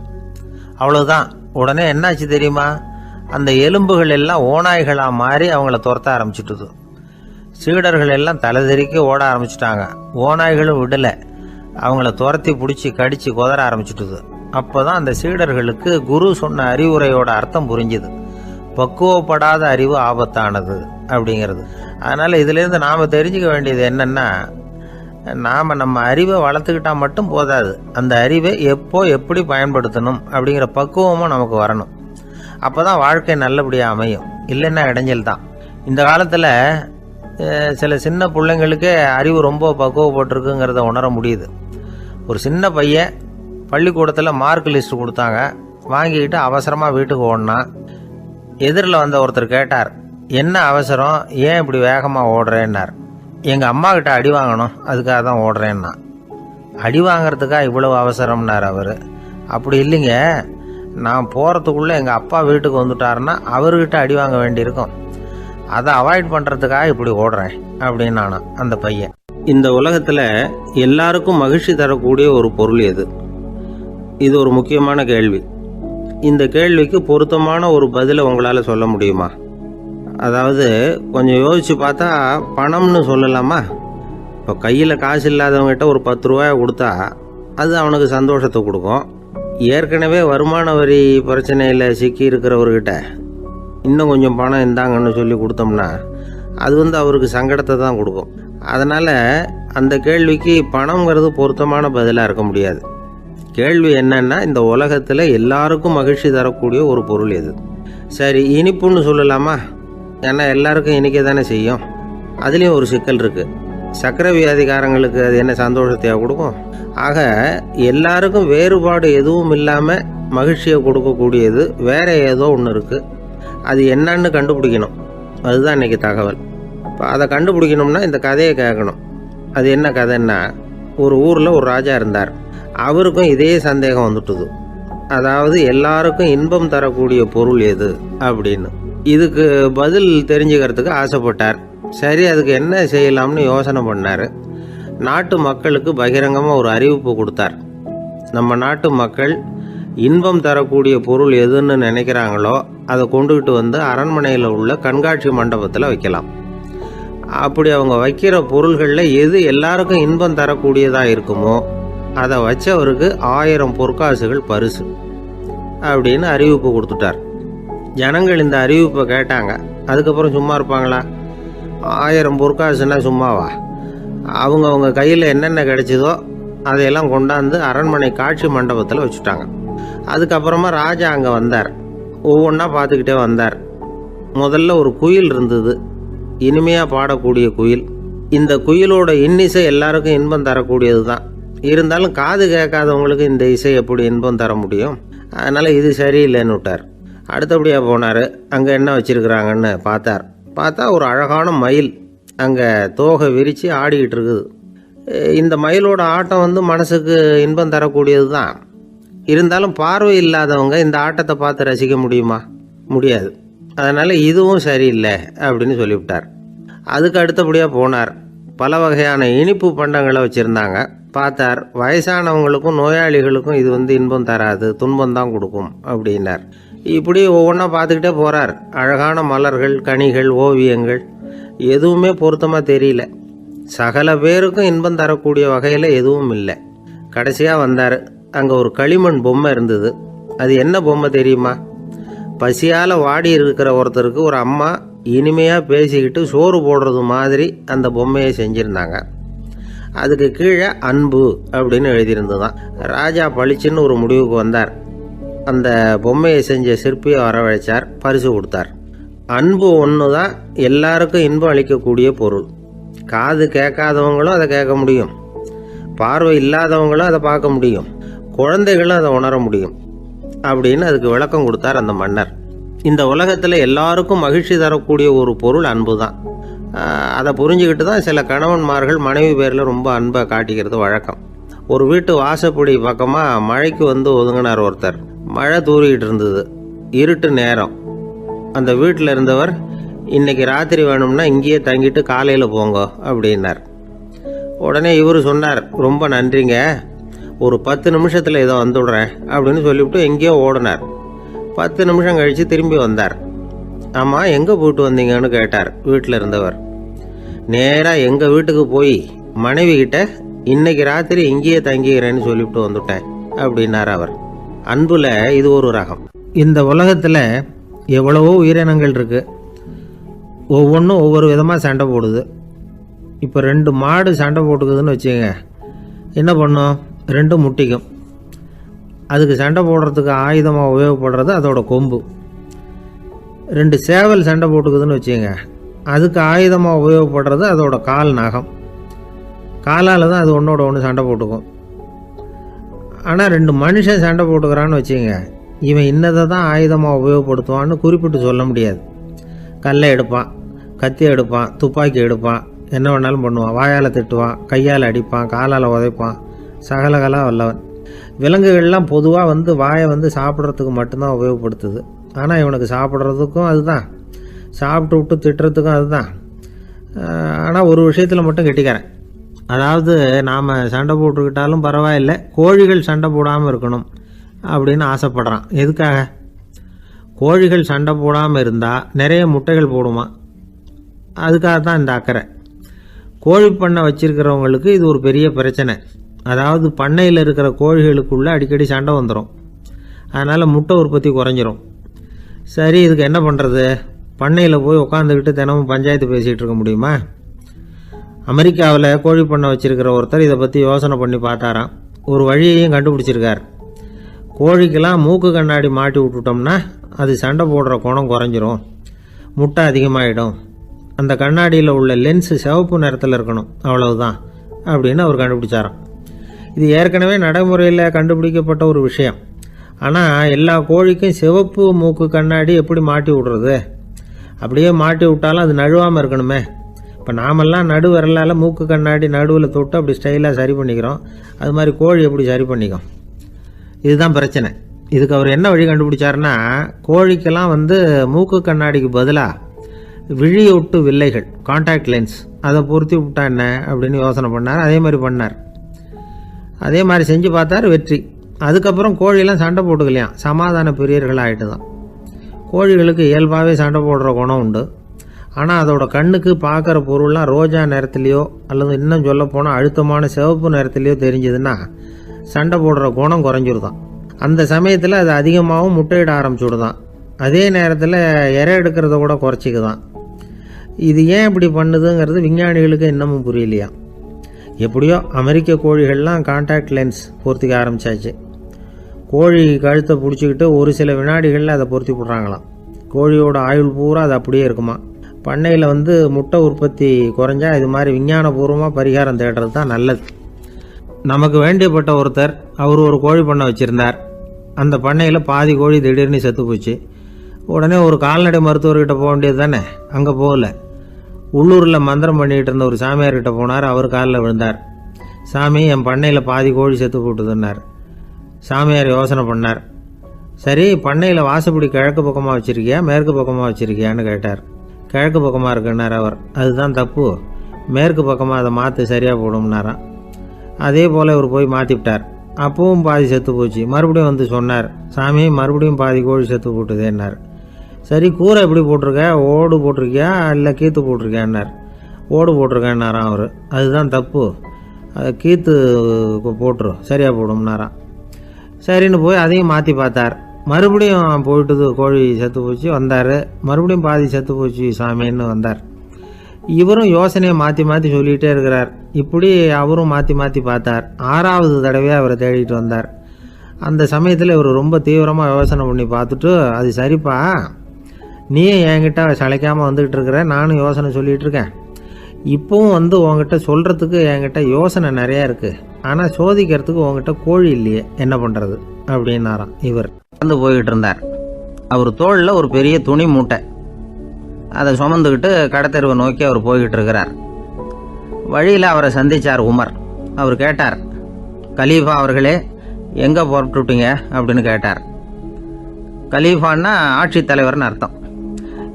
அவ்வளவுதான். உடனே என்னாச்சு தெரியுமா, அந்த எலும்புகள் எல்லாம் ஓநாய்களாக மாறி அவங்கள துரத்த ஆரம்பிச்சுட்டுது. சீடர்கள் எல்லாம் தலைதெறிக்க ஓட ஆரம்பிச்சிட்டாங்க. ஓநாய்களும் விடலை, அவங்கள துரத்தி பிடிச்சி கடிச்சு குதற ஆரம்பிச்சுட்டுது. அப்போதான் அந்த சீடர்களுக்கு குரு சொன்ன அறிவுரையோட அர்த்தம் புரிஞ்சுது. பக்குவப்படாத அறிவு ஆபத்தானது அப்படிங்கிறது. அதனால இதுலேருந்து நாம் தெரிஞ்சுக்க வேண்டியது என்னன்னா, நாம் நம்ம அறிவை வளர்த்துக்கிட்டா மட்டும் போதாது, அந்த அறிவை எப்போ எப்படி பயன்படுத்தணும் அப்படிங்கிற பக்குவமும் நமக்கு வரணும். அப்போ தான் வாழ்க்கை நல்லபடியாக அமையும், இல்லைன்னா இடைஞ்சல் தான். இந்த காலத்தில் சில சின்ன பிள்ளைங்களுக்கே அறிவு ரொம்ப பக்குவப்பட்டிருக்குங்கிறத உணர முடியுது. ஒரு சின்ன பையன் பள்ளிக்கூடத்தில் மார்க் லிஸ்ட் கொடுத்தாங்க, வாங்கிக்கிட்டு அவசரமாக வீட்டுக்கு ஓடினான். எதிரில் வந்த ஒருத்தர் கேட்டார், என்ன அவசரம், ஏன் இப்படி வேகமாக ஓடுறேன்னார். எங்கள் அம்மா கிட்ட அடி வாங்கணும், அதுக்காக தான் ஓடுறேன்னா. அடி வாங்கிறதுக்காக இவ்வளவு அவசரம்னார் அவர். அப்படி இல்லைங்க, நான் போகிறதுக்குள்ளே எங்கள் அப்பா வீட்டுக்கு வந்துட்டாருன்னா அவர்கிட்ட அடி வாங்க வேண்டியிருக்கும், அதை அவாய்ட் பண்ணுறதுக்காக இப்படி ஓடுறேன் அப்படின்னு நானா அந்த பையன். இந்த உலகத்தில் எல்லாருக்கும் மகிழ்ச்சி தரக்கூடிய ஒரு பொருள் எது? இது ஒரு முக்கியமான கேள்வி. இந்த கேள்விக்கு பொருத்தமான ஒரு பதிலை உங்களால் சொல்ல முடியுமா? அதாவது கொஞ்சம் யோசிச்சு பார்த்தா பணம்னு சொல்லலாமா? இப்போ கையில் காசு இல்லாதவங்ககிட்ட ஒரு 10 ரூபாயை கொடுத்தா அது அவனுக்கு சந்தோஷத்தை கொடுக்கும். ஏற்கனவே வருமான வரி பிரச்சனையில் சிக்கி இருக்கிறவர்கிட்ட இன்னும் கொஞ்சம் பணம் இருந்தாங்கன்னு சொல்லி கொடுத்தோம்னா அது அவருக்கு சங்கடத்தை தான் கொடுக்கும். அதனால் அந்த கேள்விக்கு பணங்கிறது பொருத்தமான பதிலாக இருக்க முடியாது. கேள்வி என்னன்னா, இந்த உலகத்தில் எல்லாருக்கும் மகிழ்ச்சி தரக்கூடிய ஒரு பொருள் எது? சரி, இனிப்புன்னு சொல்லலாமா? ஏன்னா எல்லாருக்கும் இனிக்க தானே செய்யும். அதுலேயும் ஒரு சிக்கல் இருக்குது. சர்க்கரை வியாதிக்காரங்களுக்கு அது என்ன சந்தோஷத்தையா கொடுக்கும்? ஆக எல்லாருக்கும் வேறுபாடு எதுவும் இல்லாமல் மகிழ்ச்சியை கொடுக்கக்கூடியது வேற ஏதோ ஒன்று இருக்குது. அது என்னன்னு கண்டுபிடிக்கணும். அதுதான் இன்றைக்கி தகவல். இப்போ அதை கண்டுபிடிக்கணும்னா இந்த கதையை கேட்கணும். அது என்ன கதைன்னா, ஒரு ஊரில் ஒரு ராஜா இருந்தார். அவருக்கும் இதே சந்தேகம் வந்துட்டுது. அதாவது எல்லாருக்கும் இன்பம் தரக்கூடிய பொருள் எது அப்படின்னு. இதுக்கு பதில் தெரிஞ்சுக்கிறதுக்கு ஆசைப்பட்டார். சரி, அதுக்கு என்ன செய்யலாம்னு யோசனை பண்ணார். நாட்டு மக்களுக்கு பகிரங்கமாக ஒரு அறிவிப்பு கொடுத்தார். நம்ம நாட்டு மக்கள் இன்பம் தரக்கூடிய பொருள் எதுன்னு நினைக்கிறாங்களோ அதை கொண்டுகிட்டு அரண்மனையில் உள்ள கண்காட்சி மண்டபத்தில் வைக்கலாம். அப்படி அவங்க வைக்கிற பொருள்களில் எது எல்லாருக்கும் இன்பம் தரக்கூடியதாக இருக்குமோ அதை வச்சவருக்கு 1000 பொற்காசுகள் பரிசு அப்படின்னு அறிவிப்பு கொடுத்துட்டார். ஜனங்கள் இந்த அறிவிப்பை கேட்டாங்க. அதுக்கப்புறம் சும்மா இருப்பாங்களா? 1000 பொற்காசுன்னா சும்மாவா? அவங்க கையில் என்னென்ன கிடைச்சதோ அதையெல்லாம் கொண்டாந்து அரண்மனை காட்சி மண்டபத்தில் வச்சுட்டாங்க. அதுக்கப்புறமா ராஜா அங்கே வந்தார். ஒவ்வொன்றா பார்த்துக்கிட்டே வந்தார். முதல்ல ஒரு குயில் இருந்தது, இனிமையாக பாடக்கூடிய குயில். இந்த குயிலோட இன்னிசை எல்லாருக்கும் இன்பம் தரக்கூடியது தான். இருந்தாலும் காது கேட்காதவங்களுக்கு இந்த இசை எப்படி இன்பம் தர முடியும்? அதனால் இது சரியில்லைன்னு விட்டார். அடுத்தபடியாக போனார். அங்கே என்ன வச்சுருக்குறாங்கன்னு பார்த்தா ஒரு அழகான மயில் அங்கே தோகை விரித்து ஆடிக்கிட்டு இருக்குது. இந்த மயிலோட ஆட்டம் மனசுக்கு இன்பம் தரக்கூடியது தான். இருந்தாலும் பார்வை இல்லாதவங்க இந்த ஆட்டத்தை பார்த்து ரசிக்க முடியுமா? முடியாது. அதனால் இதுவும் சரியில்லை அப்படின்னு சொல்லிவிட்டார். அதுக்கு அடுத்தபடியாக போனார். பல வகையான இனிப்பு பண்டங்களை வச்சுருந்தாங்க. பார்த்தார், வயசானவங்களுக்கும் நோயாளிகளுக்கும் இது இன்பம் தராது, துன்பம் தான் கொடுக்கும் அப்படின்னார். இப்படி ஒவ்வொன்றா பார்த்துக்கிட்டே போகிறார். அழகான மலர்கள், கனிகள், ஓவியங்கள் எதுவுமே பொருத்தமாக தெரியல. சகல பேருக்கும் இன்பம் தரக்கூடிய வகையில் எதுவும் இல்லை. கடைசியாக வந்தார். அங்கே ஒரு களிமண் பொம்மை இருந்தது. அது என்ன பொம்மை தெரியுமா? பசியால் வாடி இருக்கிற ஒருத்தருக்கு ஒரு அம்மா இனிமையாக பேசிக்கிட்டு சோறு போடுறது மாதிரி அந்த பொம்மையை செஞ்சுருந்தாங்க. அதுக்கு கீழே அன்பு அப்படின்னு எழுதியிருந்ததுதான். ராஜா பளிச்சுன்னு ஒரு முடிவுக்கு வந்தார். அந்த பொம்மையை செஞ்ச சிற்பியை வரவழைச்சார், பரிசு கொடுத்தார். அன்பு ஒன்று தான் எல்லாருக்கும் இன்பம் அளிக்கக்கூடிய பொருள். காது கேட்காதவங்களும் அதை கேட்க முடியும், பார்வை இல்லாதவங்களும் அதை பார்க்க முடியும், குழந்தைகளும் அதை உணர முடியும் அப்படின்னு அதுக்கு விளக்கம் கொடுத்தார் அந்த மன்னர். இந்த உலகத்தில் எல்லாருக்கும் மகிழ்ச்சி தரக்கூடிய ஒரு பொருள் அன்பு தான். அதை புரிஞ்சுக்கிட்டு தான் சில கணவன்மார்கள் மனைவி பேரில் ரொம்ப அன்பை காட்டிக்கிறது வழக்கம். ஒரு வீட்டு வாசப்படி பக்கமாக மழைக்கு ஒதுங்கினார் ஒருத்தர். மழை தூரிக்கிட்டு இருந்தது, இருட்டு நேரம். அந்த வீட்டில் இருந்தவர், இன்னைக்கு ராத்திரி வேணும்னா இங்கேயே தங்கிட்டு காலையில் போங்க அப்படின்னார். உடனே இவர் சொன்னார், ரொம்ப நன்றிங்க, ஒரு 10 நிமிஷத்தில் இதை வந்துவிடுறேன் அப்படின்னு சொல்லிவிட்டு எங்கேயோ ஓடினார். 10 நிமிஷம் கழித்து திரும்பி வந்தார். ஆமாம், எங்கே போயிட்டு வந்தீங்கன்னு கேட்டார் வீட்டில் இருந்தவர். நேராக எங்கள் வீட்டுக்கு போய் மனைவி கிட்ட இன்னைக்கு ராத்திரி இங்கேயே தங்கிக்கிறேன்னு சொல்லிவிட்டு வந்துவிட்டேன் அப்படின்னார் அவர். அன்புல இது ஒரு ரகம். இந்த உலகத்தில் எவ்வளவோ உயிரினங்கள் இருக்குது. ஒவ்வொன்றும் ஒவ்வொரு விதமாக சண்டை போடுது. இப்போ 2 மாடு சண்டை போட்டுக்குதுன்னு வச்சுங்க, என்ன பண்ணும்? 2 முட்டிக்கும். அதுக்கு சண்டை போடுறதுக்கு ஆயுதமாக உபயோகப்படுறது அதோட கொம்பு. 2 சேவல் சண்டை போட்டுக்குதுன்னு வச்சுங்க, அதுக்கு ஆயுதமாக உபயோகப்படுறது அதோட கால் நகம். காலால் தான் அது ஒன்றோட ஒன்று சண்டை போட்டுக்கும். ஆனால் 2 மனுஷன் சண்டை போட்டுக்கிறான்னு வச்சுங்க, இவன் இன்னதை தான் ஆயுதமாக உபயோகப்படுத்துவான்னு குறிப்பிட்டு சொல்ல முடியாது. கல்லை எடுப்பான், கத்தி எடுப்பான், துப்பாக்கி எடுப்பான், என்ன வேணாலும் பண்ணுவான். வாயால் திட்டுவான், கையால் அடிப்பான், காலால் உதைப்பான், சகலகலா வல்லவன். விலங்குகள்லாம் பொதுவாக வாயை சாப்பிட்றதுக்கு மட்டும்தான் உபயோகப்படுத்துது. ஆனால் இவனுக்கு சாப்பிட்றதுக்கும் அதுதான், சாப்பிட்டு விட்டு திட்டுறதுக்கும் அதுதான். ஆனால் ஒரு விஷயத்தில் மட்டும் கெட்டிக்கிறேன். அதாவது நாம் சண்டை போட்டுக்கிட்டாலும் பரவாயில்லை, கோழிகள் சண்டை போடாமல் இருக்கணும் அப்படின்னு ஆசைப்படுறான். எதுக்காக? கோழிகள் சண்டை போடாமல் இருந்தால் நிறைய முட்டைகள் போடுமா, அதுக்காக தான் இந்த அக்கறை. கோழி பண்ணை வச்சிருக்கிறவங்களுக்கு இது ஒரு பெரிய பிரச்சனை. அதாவது பண்ணையில் இருக்கிற கோழிகளுக்குள்ளே அடிக்கடி சண்டை வந்துடும். அதனால் முட்டை உற்பத்தி குறைஞ்சிரும். சரி, இதுக்கு என்ன பண்ணுறது? பண்ணையில் போய் உட்காந்துக்கிட்டு தினமும் பஞ்சாயத்து பேசிகிட்டு இருக்க முடியுமா? அமெரிக்காவில் கோழி பண்ணை வச்சுருக்கிற ஒருத்தர் இதை பற்றி யோசனை பண்ணி பார்த்தாராம். ஒரு வழியையும் கண்டுபிடிச்சிருக்கார். கோழிக்கெல்லாம் மூக்கு கண்ணாடி மாட்டி விட்டுட்டோம்னா அது சண்டை போடுற குணம் குறைஞ்சிரும், முட்டை அதிகமாகிடும். அந்த கண்ணாடியில் உள்ள லென்ஸு சிவப்பு நிறத்தில் இருக்கணும், அவ்வளவுதான் அப்படின்னு அவர் கண்டுபிடிச்சாராம். இது ஏற்கனவே நடைமுறையில் கண்டுபிடிக்கப்பட்ட ஒரு விஷயம். ஆனால் எல்லா கோழிக்கும் சிவப்பு மூக்கு கண்ணாடி எப்படி மாட்டி விடுறது? அப்படியே மாட்டி விட்டாலும் அது நழுவாமல் இருக்கணுமே. இப்போ நாமெல்லாம் நடு விரலால் மூக்கு கண்ணாடி நடுவில் தொட்டு அப்படி ஸ்டைலாக சரி பண்ணிக்கிறோம். அது மாதிரி கோழி எப்படி சரி பண்ணிக்கும்? இதுதான் பிரச்சனை. இதுக்கு அவர் என்ன வழி கண்டுபிடிச்சாருன்னா, கோழிக்கெல்லாம் மூக்கு கண்ணாடிக்கு பதிலாக விழியொட்டு வில்லைகள், கான்டாக்ட் லென்ஸ், அதை பொருத்தி விட்டா என்ன அப்படின்னு யோசனை பண்ணார். அதே மாதிரி பண்ணார். அதே மாதிரி செஞ்சு பார்த்தார், வெற்றி. அதுக்கப்புறம் கோழியெல்லாம் சண்டை போட்டுக்கலையாம், சமாதான பிரியர்கள் ஆகிட்டு தான். கோழிகளுக்கு இயல்பாகவே சண்டை போடுற குணம் உண்டு. ஆனால் அதோட கண்ணுக்கு பார்க்குற பொருள்லாம் ரோஜா நிறத்துலையோ அல்லது இன்னும் சொல்ல போனால் அழுத்தமான சிவப்பு நிறத்துலையோ தெரிஞ்சதுன்னா சண்டை போடுற குணம் குறைஞ்சிருதான். அந்த சமயத்தில் அது அதிகமாகவும் முட்டையிட ஆரம்பிச்சுடுதான். அதே நேரத்தில் இறை எடுக்கிறத கூட குறைச்சிக்குதான். இது ஏன் இப்படி பண்ணுதுங்கிறது விஞ்ஞானிகளுக்கு இன்னமும் புரியலையா. எப்படியோ அமெரிக்க கோழிகள்லாம் கான்டாக்ட் லென்ஸ் பொருத்திக்க ஆரம்பித்தாச்சு. கோழி கழுத்தை பிடிச்சிக்கிட்டு ஒரு சில வினாடிகளில் அதை பொருத்தி விட்றாங்களாம். கோழியோட ஆயுள் பூரா அது அப்படியே இருக்குமா. பண்ணையில் முட்டை உற்பத்தி குறைஞ்சா இது மாதிரி விஞ்ஞானபூர்வமாக பரிகாரம் தேடுறது தான் நல்லது. நமக்கு வேண்டியப்பட்ட ஒருத்தர் அவர் ஒரு கோழி பண்ணை வச்சுருந்தார். அந்த பண்ணையில் பாதி கோழி திடீர்னு செத்து போச்சு. உடனே ஒரு கால்நடை மருத்துவர்கிட்ட போக வேண்டியது தானே. அங்கே போகல. உள்ளூரில் மந்திரம் பண்ணிகிட்டு இருந்த ஒரு சாமியார்கிட்ட போனார். அவர் காலில் விழுந்தார். சாமி, என் பண்ணையில் பாதி கோழி செத்து போட்டுதுன்னார். சாமியார் யோசனை பண்ணார். சரி, பண்ணையில் வாசப்படி கிழக்கு பக்கமாக வச்சுருக்கியா மேற்கு பக்கமாக வச்சுருக்கியான்னு கேட்டார். கிழக்கு பக்கமாக இருக்குன்னார் அவர். அதுதான் தப்பு, மேற்கு பக்கமாக அதை மாற்று சரியாக போடும்னாராம். அதே போல் இவர் போய் மாற்றிவிட்டார். அப்பவும் பாதி செத்து போச்சு. மறுபடியும் சொன்னார், சாமி மறுபடியும் பாதி கோழி செத்து போட்டுதேன்னார். சரி, கூரை எப்படி போட்டிருக்க, ஓடு போட்டிருக்கியா இல்லை கீத்து போட்டிருக்கியான்னார். ஓடு போட்டிருக்கேன்னாராம் அவர். அதுதான் தப்பு, அதை கீத்து போட்டுரும் சரியாக போடும்னாராம். சரின்னு போய் அதையும் மாற்றி பார்த்தார். மறுபடியும் போயிட்டுது, கோழி செத்து போச்சு. வந்தார். மறுபடியும் பாதி செத்து போச்சு சாமின்னு வந்தார். இவரும் யோசனையை மாற்றி மாற்றி சொல்லிகிட்டே இருக்கிறார். இப்படி அவரும் மாற்றி மாற்றி பார்த்தார். 6வது தடவையாக அவரை தேடிட்டு வந்தார். அந்த சமயத்தில் இவர் ரொம்ப தீவிரமாக யோசனை பண்ணி பார்த்துட்டு, அது சரிப்பா, நீயும் என்கிட்ட சளைக்காமல் வந்துக்கிட்டு இருக்கிற, நானும் யோசனை சொல்லிகிட்டு இருக்கேன். இப்போவும் உங்ககிட்ட சொல்கிறதுக்கு என்கிட்ட யோசனை நிறையா இருக்குது. ஆனால் சோதிக்கிறதுக்கு உங்ககிட்ட கோழி இல்லையே, என்ன பண்ணுறது அப்படின்னாராம். இவர் வந்து போய்கிட்டு இருந்தார். அவர் தோளில் ஒரு பெரிய துணி மூட்டை, அதை சுமந்துக்கிட்டு கடத்தெருவை நோக்கி அவர் போய்கிட்டு இருக்கிறார். வழியில் அவரை சந்தித்தார் உமர். அவர் கேட்டார், கலீஃபா அவர்களே, எங்கே புறப்பட்டுட்டீங்க அப்படின்னு கேட்டார். கலீஃபான்னா ஆட்சித்தலைவர்னு அர்த்தம்.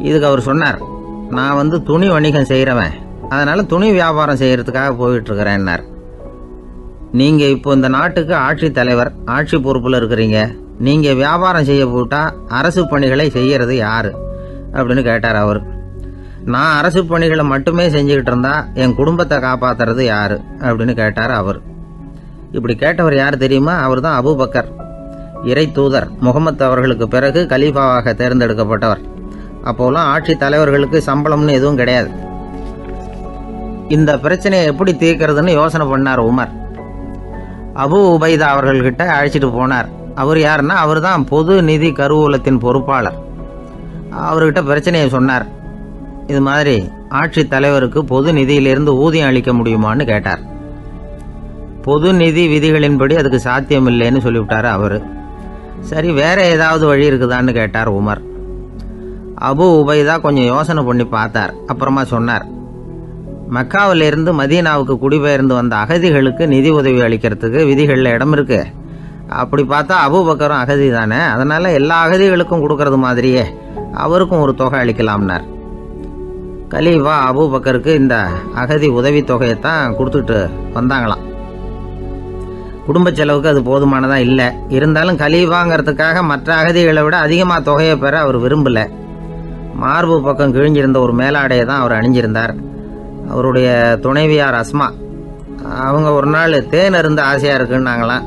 இதுக்கு அவர் சொன்னார், நான் துணி வணிகம் செய்கிறவன், அதனால் துணி வியாபாரம் செய்கிறதுக்காக போயிட்டுருக்கிறேன்னார். நீங்கள் இப்போ இந்த நாட்டுக்கு ஆட்சித்தலைவர், ஆட்சி பொறுப்பில் இருக்கிறீங்க. நீங்கள் வியாபாரம் செய்ய போட்டால் அரசு பணிகளை செய்கிறது யார் அப்படின்னு கேட்டார் அவர். நான் அரசு பணிகளை மட்டுமே செஞ்சுக்கிட்டு இருந்தா என் குடும்பத்தை காப்பாற்றுறது யார் அப்படின்னு கேட்டார் அவர். இப்படி கேட்டவர் யார் தெரியுமா? அவர் தான் அபூபக்கர், இறை தூதர் முகமது அவர்களுக்கு பிறகு கலீஃபாவாக தேர்ந்தெடுக்கப்பட்டவர். அப்போலாம் ஆட்சி தலைவர்களுக்கு சம்பளம்னு எதுவும் கிடையாது. இந்த பிரச்சனையை எப்படி தீர்க்கிறதுன்னு யோசனை பண்ணார் உமர். அபு உபைதா அவர்கள்கிட்ட அழைச்சிட்டு போனார். அவர் யாருன்னா, அவர் தான் பொது நிதி கருவூலத்தின் பொறுப்பாளர். அவர்கிட்ட பிரச்சனையை சொன்னார். இது மாதிரி ஆட்சி தலைவருக்கு பொது நிதியிலிருந்து ஊதியம் அளிக்க முடியுமான்னு கேட்டார். பொது நிதி விதிகளின்படி அதுக்கு சாத்தியம் இல்லைன்னு சொல்லிவிட்டார் அவர். சரி, வேற ஏதாவது வழி இருக்குதான்னு கேட்டார் உமர். அபு உபைதா கொஞ்சம் யோசனை பண்ணி பார்த்தார். அப்புறமா சொன்னார், மக்காவிலிருந்து மதீனாவுக்கு குடிபெயர்ந்து வந்த அகதிகளுக்கு நிதி உதவி அளிக்கிறதுக்கு விதிகளில் இடம் இருக்கு. அப்படி பார்த்தா அபூபக்கரும் அகதி தானே, அதனால எல்லா அகதிகளுக்கும் கொடுக்கறது மாதிரியே அவருக்கும் ஒரு தொகை அளிக்கலாம்னார். கலீஃபா அபூபக்கருக்கு இந்த அகதி உதவி தொகையைத்தான் கொடுத்துட்டு வந்தாங்களாம். குடும்ப செலவுக்கு அது போதுமானதா இல்லை. இருந்தாலும் கலீஃபாங்கிறதுக்காக மற்ற அகதிகளை விட அதிகமாக தொகையை பெற அவர் விரும்பலை. மார்பு பக்கம் கிழிஞ்சிருந்த ஒரு மேலாடையை தான் அவர் அணிஞ்சிருந்தார். அவருடைய துணைவியார் அஸ்மா, அவங்க ஒரு நாள் தேன் அருந்த ஆசையாக இருக்குன்னாங்களாம்.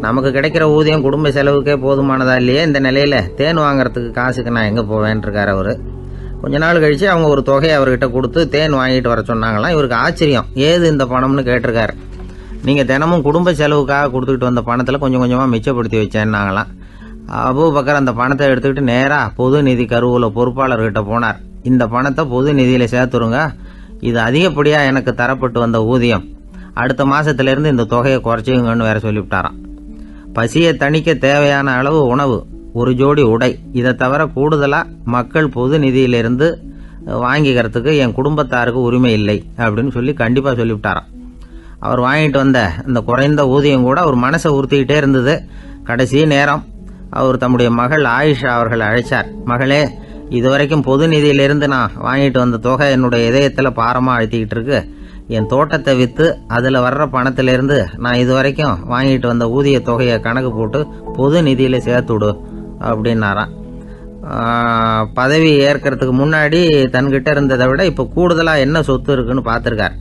நமக்கு கிடைக்கிற ஊதியம் குடும்ப செலவுக்கே போதுமானதா இல்லையே, இந்த நிலையில் தேன் வாங்கிறதுக்கு காசுக்கு நான் எங்கே போவேன்ருக்கார் அவர். கொஞ்ச நாள் கழித்து அவங்க ஒரு தொகையை அவர்கிட்ட கொடுத்து தேன் வாங்கிட்டு வர சொன்னாங்களாம். இவருக்கு ஆச்சரியம், ஏது இந்த பணம்னு கேட்டிருக்காரு. நீங்கள் தினமும் குடும்ப செலவுக்காக கொடுத்துக்கிட்டு வந்த பணத்தில் கொஞ்சம் கொஞ்சமாக மிச்சப்படுத்தி வச்சேன்னாங்களாம். அபூபக்கர் அந்த பணத்தை எடுத்துக்கிட்டு நேராக பொது நிதி கருவூல பொறுப்பாளர்கிட்ட போனார். இந்த பணத்தை பொது நிதியில் சேர்த்துருங்க, இது அதிகப்படியாக எனக்கு தரப்பட்டு வந்த ஊதியம், அடுத்த மாதத்துலேருந்து இந்த தொகையை குறைச்சிங்கன்னு வேற சொல்லிவிட்டாராம். பசியை தணிக்க தேவையான அளவு உணவு, ஒரு ஜோடி உடை, இதை தவிர கூடுதலாக மக்கள் பொது நிதியிலிருந்து வாங்கிக்கிறதுக்கு என் குடும்பத்தாருக்கு உரிமை இல்லை அப்படின்னு சொல்லி கண்டிப்பாக சொல்லிவிட்டாராம். அவர் வாங்கிட்டு வந்த அந்த குறைந்த ஊதியம் கூட அவர் மனசை உறுத்திக்கிட்டே இருந்தது. கடைசி நேரம் அவர் தம்முடைய மகள் ஆயிஷா அவர்களை அழைச்சார். மகளே, இதுவரைக்கும் பொது நிதியிலிருந்து நான் வாங்கிட்டு வந்த தொகை என்னுடைய இதயத்தில் பாரமாக அழுத்திக்கிட்டு இருக்கு. என் தோட்டத்தை விற்று அதில் வர்ற பணத்திலிருந்து நான் இதுவரைக்கும் வாங்கிட்டு வந்த ஊதிய தொகையை கணக்கு போட்டு பொது நிதியில் சேர்த்து விடு அப்படின்னாராம். பதவி ஏற்கிறதுக்கு முன்னாடி தன்கிட்ட இருந்ததை விட இப்போ கூடுதலாக என்ன சொத்து இருக்குன்னு பார்த்துருக்கார்.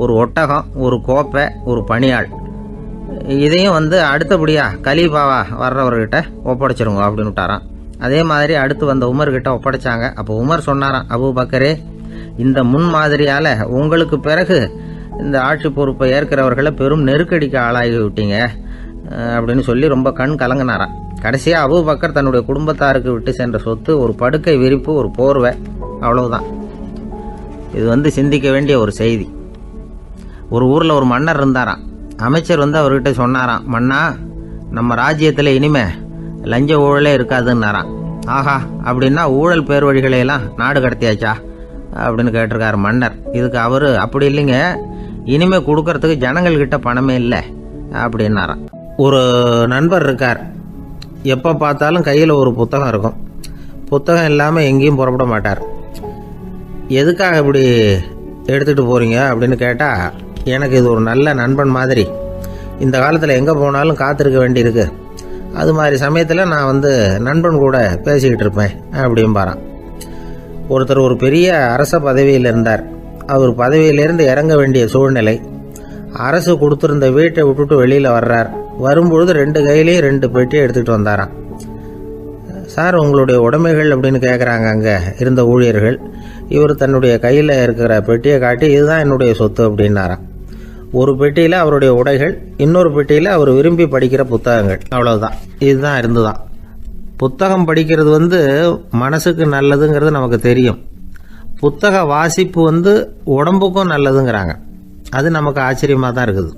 ஒரு ஒட்டகம், ஒரு கோப்பை, ஒரு பணியாள். இதையும் அடுத்தபடியாக கலீஃபாவா வர்றவர்கிட்ட ஒப்படைச்சிருங்க அப்படின்னு விட்டாராம். அதே மாதிரி அடுத்து வந்த உமர்கிட்ட ஒப்படைச்சாங்க. அப்போ உமர் சொன்னாராம், அபூபக்கரே, இந்த முன்மாதிரியால் உங்களுக்கு பிறகு இந்த ஆட்சி பொறுப்பை ஏற்கிறவர்களை பெரும் நெருக்கடிக்கு ஆளாகி விட்டீங்க அப்படின்னு சொல்லி ரொம்ப கண் கலங்கினாராம். கடைசியாக அபூபக்கர் தன்னுடைய குடும்பத்தாருக்கு விட்டு சென்ற சொத்து ஒரு படுக்கை விரிப்பு, ஒரு போர்வை, அவ்வளவுதான். இது சிந்திக்க வேண்டிய ஒரு செய்தி. ஒரு ஊரில் ஒரு மன்னர் இருந்தாராம். அமைச்சர் அவர்கிட்ட சொன்னாராம், மன்னா, நம்ம ராஜ்யத்தில் இனிமே லஞ்ச ஊழலே இருக்காதுன்னாராம். ஆஹா, அப்படின்னா ஊழல் பேர் வழிகளையெல்லாம் நாடு கடத்தியாச்சா அப்படின்னு கேட்டிருக்காரு மன்னர். இதுக்கு அவர், அப்படி இல்லைங்க, இனிமே கொடுக்கறதுக்கு ஜனங்கள்கிட்ட பணமே இல்லை அப்படின்னாராம். ஒரு நண்பர் இருக்கார். எப்போ பார்த்தாலும் கையில் ஒரு புத்தகம் இருக்கும். புத்தகம் இல்லாமல் எங்கேயும் புறப்பட மாட்டார். எதுக்காக இப்படி எடுத்துகிட்டு போகிறீங்க அப்படின்னு கேட்டால், எனக்கு இது ஒரு நல்ல நண்பன் மாதிரி. இந்த காலத்தில் எங்கே போனாலும் காத்திருக்க வேண்டியிருக்கு. அது மாதிரி சமயத்தில் நான் நண்பன் கூட பேசிக்கிட்டு இருப்பேன் அப்படிம்பாரான். ஒருத்தர் ஒரு பெரிய அரச பதவியில் இருந்தார். அவர் பதவியிலிருந்து இறங்க வேண்டிய சூழ்நிலை. அரசு கொடுத்துருந்த வீட்டை விட்டுட்டு வெளியில் வர்றார். வரும்பொழுது 2 கையிலேயும் 2 பெட்டியை எடுத்துகிட்டு வந்தாராம். சார், உங்களுடைய உடைமைகள் அப்படின்னு கேட்குறாங்க அங்கே இருந்த ஊழியர்கள். இவர் தன்னுடைய கையில் இருக்கிற பெட்டியை காட்டி, இதுதான் என்னுடைய சொத்து அப்படின்னாராம். ஒரு பெட்டியில் அவருடைய உடைகள், இன்னொரு பெட்டியில் அவர் விரும்பி படிக்கிற புத்தகங்கள். அவ்வளவுதான். இதுதான் இருந்துதான். புத்தகம் படிக்கிறது மனசுக்கு நல்லதுங்கிறது நமக்கு தெரியும். புத்தக வாசிப்பு உடம்புக்கும் நல்லதுங்கிறாங்க. அது நமக்கு ஆச்சரியமாக தான் இருக்குது.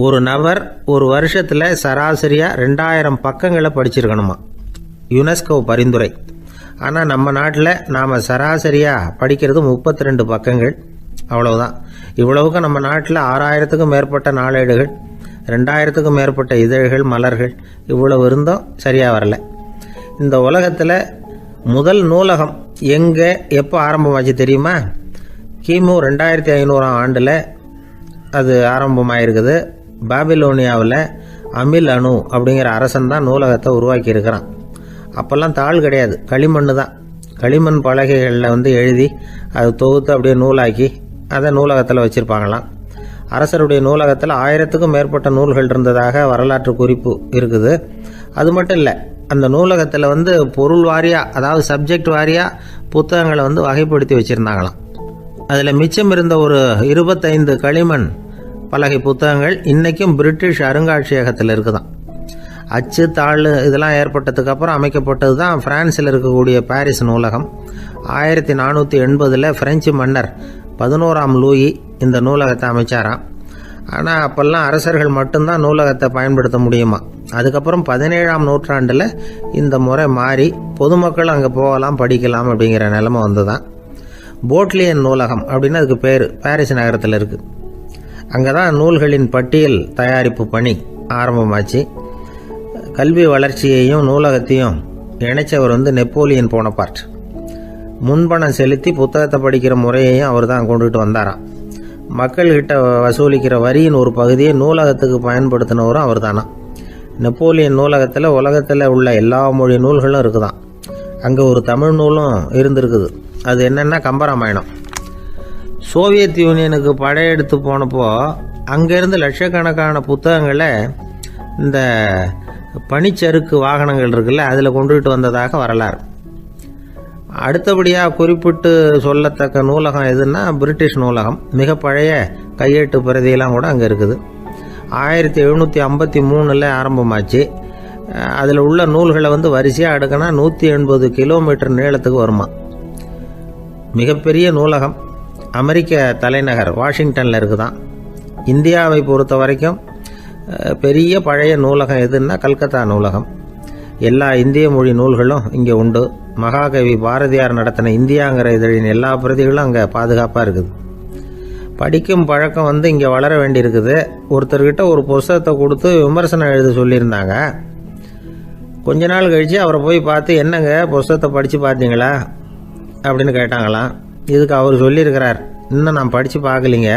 ஒரு நபர் ஒரு வருஷத்தில் சராசரியாக 2000 பக்கங்களை படிச்சிருக்கணுமா, யுனெஸ்கோ பரிந்துரை. ஆனால் நம்ம நாட்டில் நாம் சராசரியாக படிக்கிறது 32 பக்கங்கள். அவ்வளவுதான். இவ்வளவுக்கு நம்ம நாட்டில் 6000த்துக்கும் மேற்பட்ட நாளேடுகள், 2000த்துக்கும் மேற்பட்ட இதழ்கள், மலர்கள், இவ்வளவு இருந்தும் சரியாக வரல. இந்த உலகத்தில் முதல் நூலகம் எங்கே எப்போ ஆரம்பமாச்சு தெரியுமா? கிமு 2500ஆம் ஆண்டில் அது ஆரம்பமாயிருக்குது. பாபிலோனியாவில் அமில் அனு அப்படிங்கிற அரசன் தான் நூலகத்தை உருவாக்கி இருக்கிறான். அப்போல்லாம் தாள் கிடையாது, களிமண் தான். களிமண் பலகைகளில் எழுதி அது தொகுத்து அப்படியே நூலாக்கி அதை நூலகத்தில் வச்சுருப்பாங்களாம். அரசருடைய நூலகத்தில் 1000த்துக்கும் மேற்பட்ட நூல்கள் இருந்ததாக வரலாற்று குறிப்பு இருக்குது. அது மட்டும் இல்லை, அந்த நூலகத்தில் பொருள் வாரியாக, அதாவது சப்ஜெக்ட் வாரியாக புத்தகங்களை வகைப்படுத்தி வச்சுருந்தாங்களாம். அதில் மிச்சம் இருந்த ஒரு 25 களிமண் பலகை புத்தகங்கள் இன்றைக்கும் பிரிட்டிஷ் அருங்காட்சியகத்தில் இருக்குதான். அச்சு, தாள் இதெல்லாம் ஏற்பட்டதுக்கு அப்புறம் அமைக்கப்பட்டது தான் பிரான்சில் இருக்கக்கூடிய பாரிஸ் நூலகம். 1480 பிரெஞ்சு மன்னர் 11ஆம் லூயி இந்த நூலகத்தை அமைச்சாராம். ஆனால் அப்போல்லாம் அரசர்கள் மட்டும்தான் நூலகத்தை பயன்படுத்த முடியுமா. அதுக்கப்புறம் 17ஆம் நூற்றாண்டில் இந்த முறை மாறி பொதுமக்கள் அங்கே போகலாம், படிக்கலாம் அப்படிங்கிற நிலைமை வந்துதான். போட்லியன் நூலகம் அப்படின்னு அதுக்கு பேர், பாரிஸ் நகரத்தில் இருக்குது. அங்கே தான் நூல்களின் பட்டியல் தயாரிப்பு பணி ஆரம்பமாச்சு. கல்வி வளர்ச்சியையும் நூலகத்தையும் இணைச்சவர் நெப்போலியன் போனபார்ட். முன்பணம் செலுத்தி புத்தகத்தை படிக்கிற முறையையும் அவர் தான் கொண்டுகிட்டு வந்தாராம். மக்கள்கிட்ட வசூலிக்கிற வரியின் ஒரு பகுதியை நூலகத்துக்கு பயன்படுத்தினவரும் அவர் தானா. நெப்போலியன் நூலகத்தில் உலகத்தில் உள்ள எல்லா மொழி நூல்களும் இருக்குதான். அங்கே ஒரு தமிழ் நூலும் இருந்திருக்குது. அது என்னென்னா கம்பராமாயணம். சோவியத் யூனியனுக்கு படையெடுத்து போனப்போ அங்கேருந்து லட்சக்கணக்கான புத்தகங்களை இந்த பனிச்சறுக்கு வாகனங்கள் இருக்குல்ல, அதில் கொண்டுகிட்டு வந்ததாக வரலாறு. அடுத்தபடியாக குறிப்பிட்டு சொல்லத்தக்க நூலகம் எதுன்னா பிரிட்டிஷ் நூலகம். மிக பழைய கையெட்டு பிரதியெல்லாம் கூட அங்கே இருக்குது. 1753 ஆரம்பமாச்சு. அதில் உள்ள நூல்களை வரிசையாக அடுக்கினா 180 கிலோமீட்டர் நீளத்துக்கு வருமா. மிகப்பெரிய நூலகம் அமெரிக்க தலைநகர் வாஷிங்டனில் இருக்குதான். இந்தியாவை பொறுத்த வரைக்கும் பெரிய பழைய நூலகம் எதுன்னா கல்கத்தா நூலகம். எல்லா இந்திய மொழி நூல்களும் இங்கே உண்டு. மகாகவி பாரதியார் நடத்தின இந்தியாங்கிற இதழின் எல்லா பிரதிகளும் அங்கே பாதுகாப்பாக இருக்குது. படிக்கும் பழக்கம் இங்கே வளர வேண்டியிருக்குது. ஒருத்தர்கிட்ட ஒரு புஸ்தகத்தை கொடுத்து விமர்சனம் எழுத சொல்லியிருந்தாங்க. கொஞ்ச நாள் கழித்து அவரை போய் பார்த்து, என்னங்க புஸ்தகத்தை படித்து பார்த்தீங்களா அப்படின்னு கேட்டாங்களாம். இதுக்கு அவர் சொல்லியிருக்கிறார், இன்னும் நான் படித்து பார்க்கலிங்க,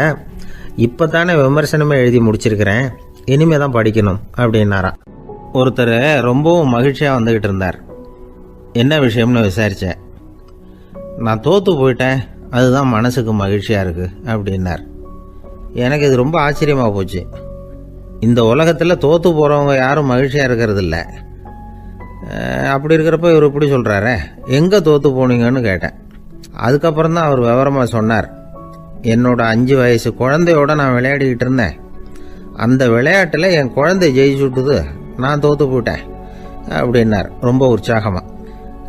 இப்போ தானே விமர்சனமே எழுதி முடிச்சிருக்கிறேன், இனிமே தான் படிக்கணும் அப்படின்னாராம். ஒருத்தர் ரொம்பவும் மகிழ்ச்சியாக வந்துக்கிட்டு இருந்தார். என்ன விஷயம்னு விசாரித்தேன். நான் தோற்று போயிட்டேன், அதுதான் மனசுக்கு மகிழ்ச்சியாக இருக்குது அப்படின்னார். எனக்கு இது ரொம்ப ஆச்சரியமாக போச்சு. இந்த உலகத்தில் தோற்று போகிறவங்க யாரும் மகிழ்ச்சியாக இருக்கிறது இல்லை. அப்படி இருக்கிறப்ப இவர் இப்படி சொல்கிறாரே, எங்கே தோற்று போனீங்கன்னு கேட்டேன். அதுக்கப்புறம் தான் அவர் விவரமாக சொன்னார். என்னோட 5 வயசு குழந்தையோட நான் விளையாடிக்கிட்டு இருந்தேன். அந்த விளையாட்டில் என் குழந்தை ஜெயிச்சுட்டுது, நான் தோற்று போயிட்டேன் அப்படின்னார் ரொம்ப உற்சாகமாக.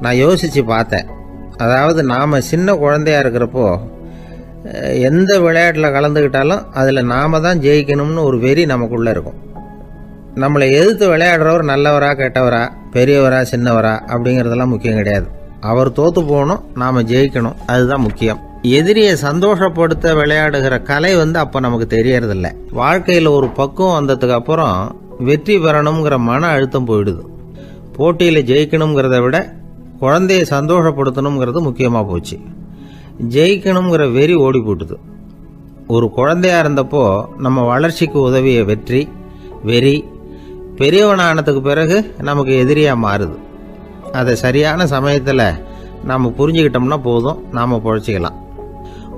நான் யோசித்து பார்த்தேன். அதாவது நாம் சின்ன குழந்தையாக இருக்கிறப்போ எந்த விளையாட்டில் கலந்துக்கிட்டாலும் அதில் நாம் தான் ஜெயிக்கணும்னு ஒரு வெறி நமக்குள்ளே இருக்கும். நம்மளை எதிர்த்து விளையாடுறவர் நல்லவரா கெட்டவரா, பெரியவரா சின்னவரா அப்படிங்கிறதெல்லாம் முக்கியம் கிடையாது. அவர் தோற்று போகணும், நாம் ஜெயிக்கணும், அதுதான் முக்கியம். எதிரியை சந்தோஷப்படுத்த விளையாடுகிற கலை அப்போ நமக்கு தெரியறதில்ல. வாழ்க்கையில் ஒரு பக்குவம் வந்ததுக்கு அப்புறம் வெற்றி பெறணுங்கிற மன அழுத்தம் போயிடுது. போட்டியில் ஜெயிக்கணுங்கிறத விட குழந்தைய சந்தோஷப்படுத்தணுங்கிறது முக்கியமாக போச்சு. ஜெயிக்கணுங்கிற வெறி ஓடி போட்டுது. ஒரு குழந்தையா இருந்தப்போ நம்ம வளர்ச்சிக்கு உதவிய வெறி பெரியவனானதுக்கு பிறகு நமக்கு எதிரியாக மாறுது. அதை சரியான சமயத்தில் நாம் புரிஞ்சுக்கிட்டோம்னா போதும், நாம் பொழைச்சிக்கலாம்.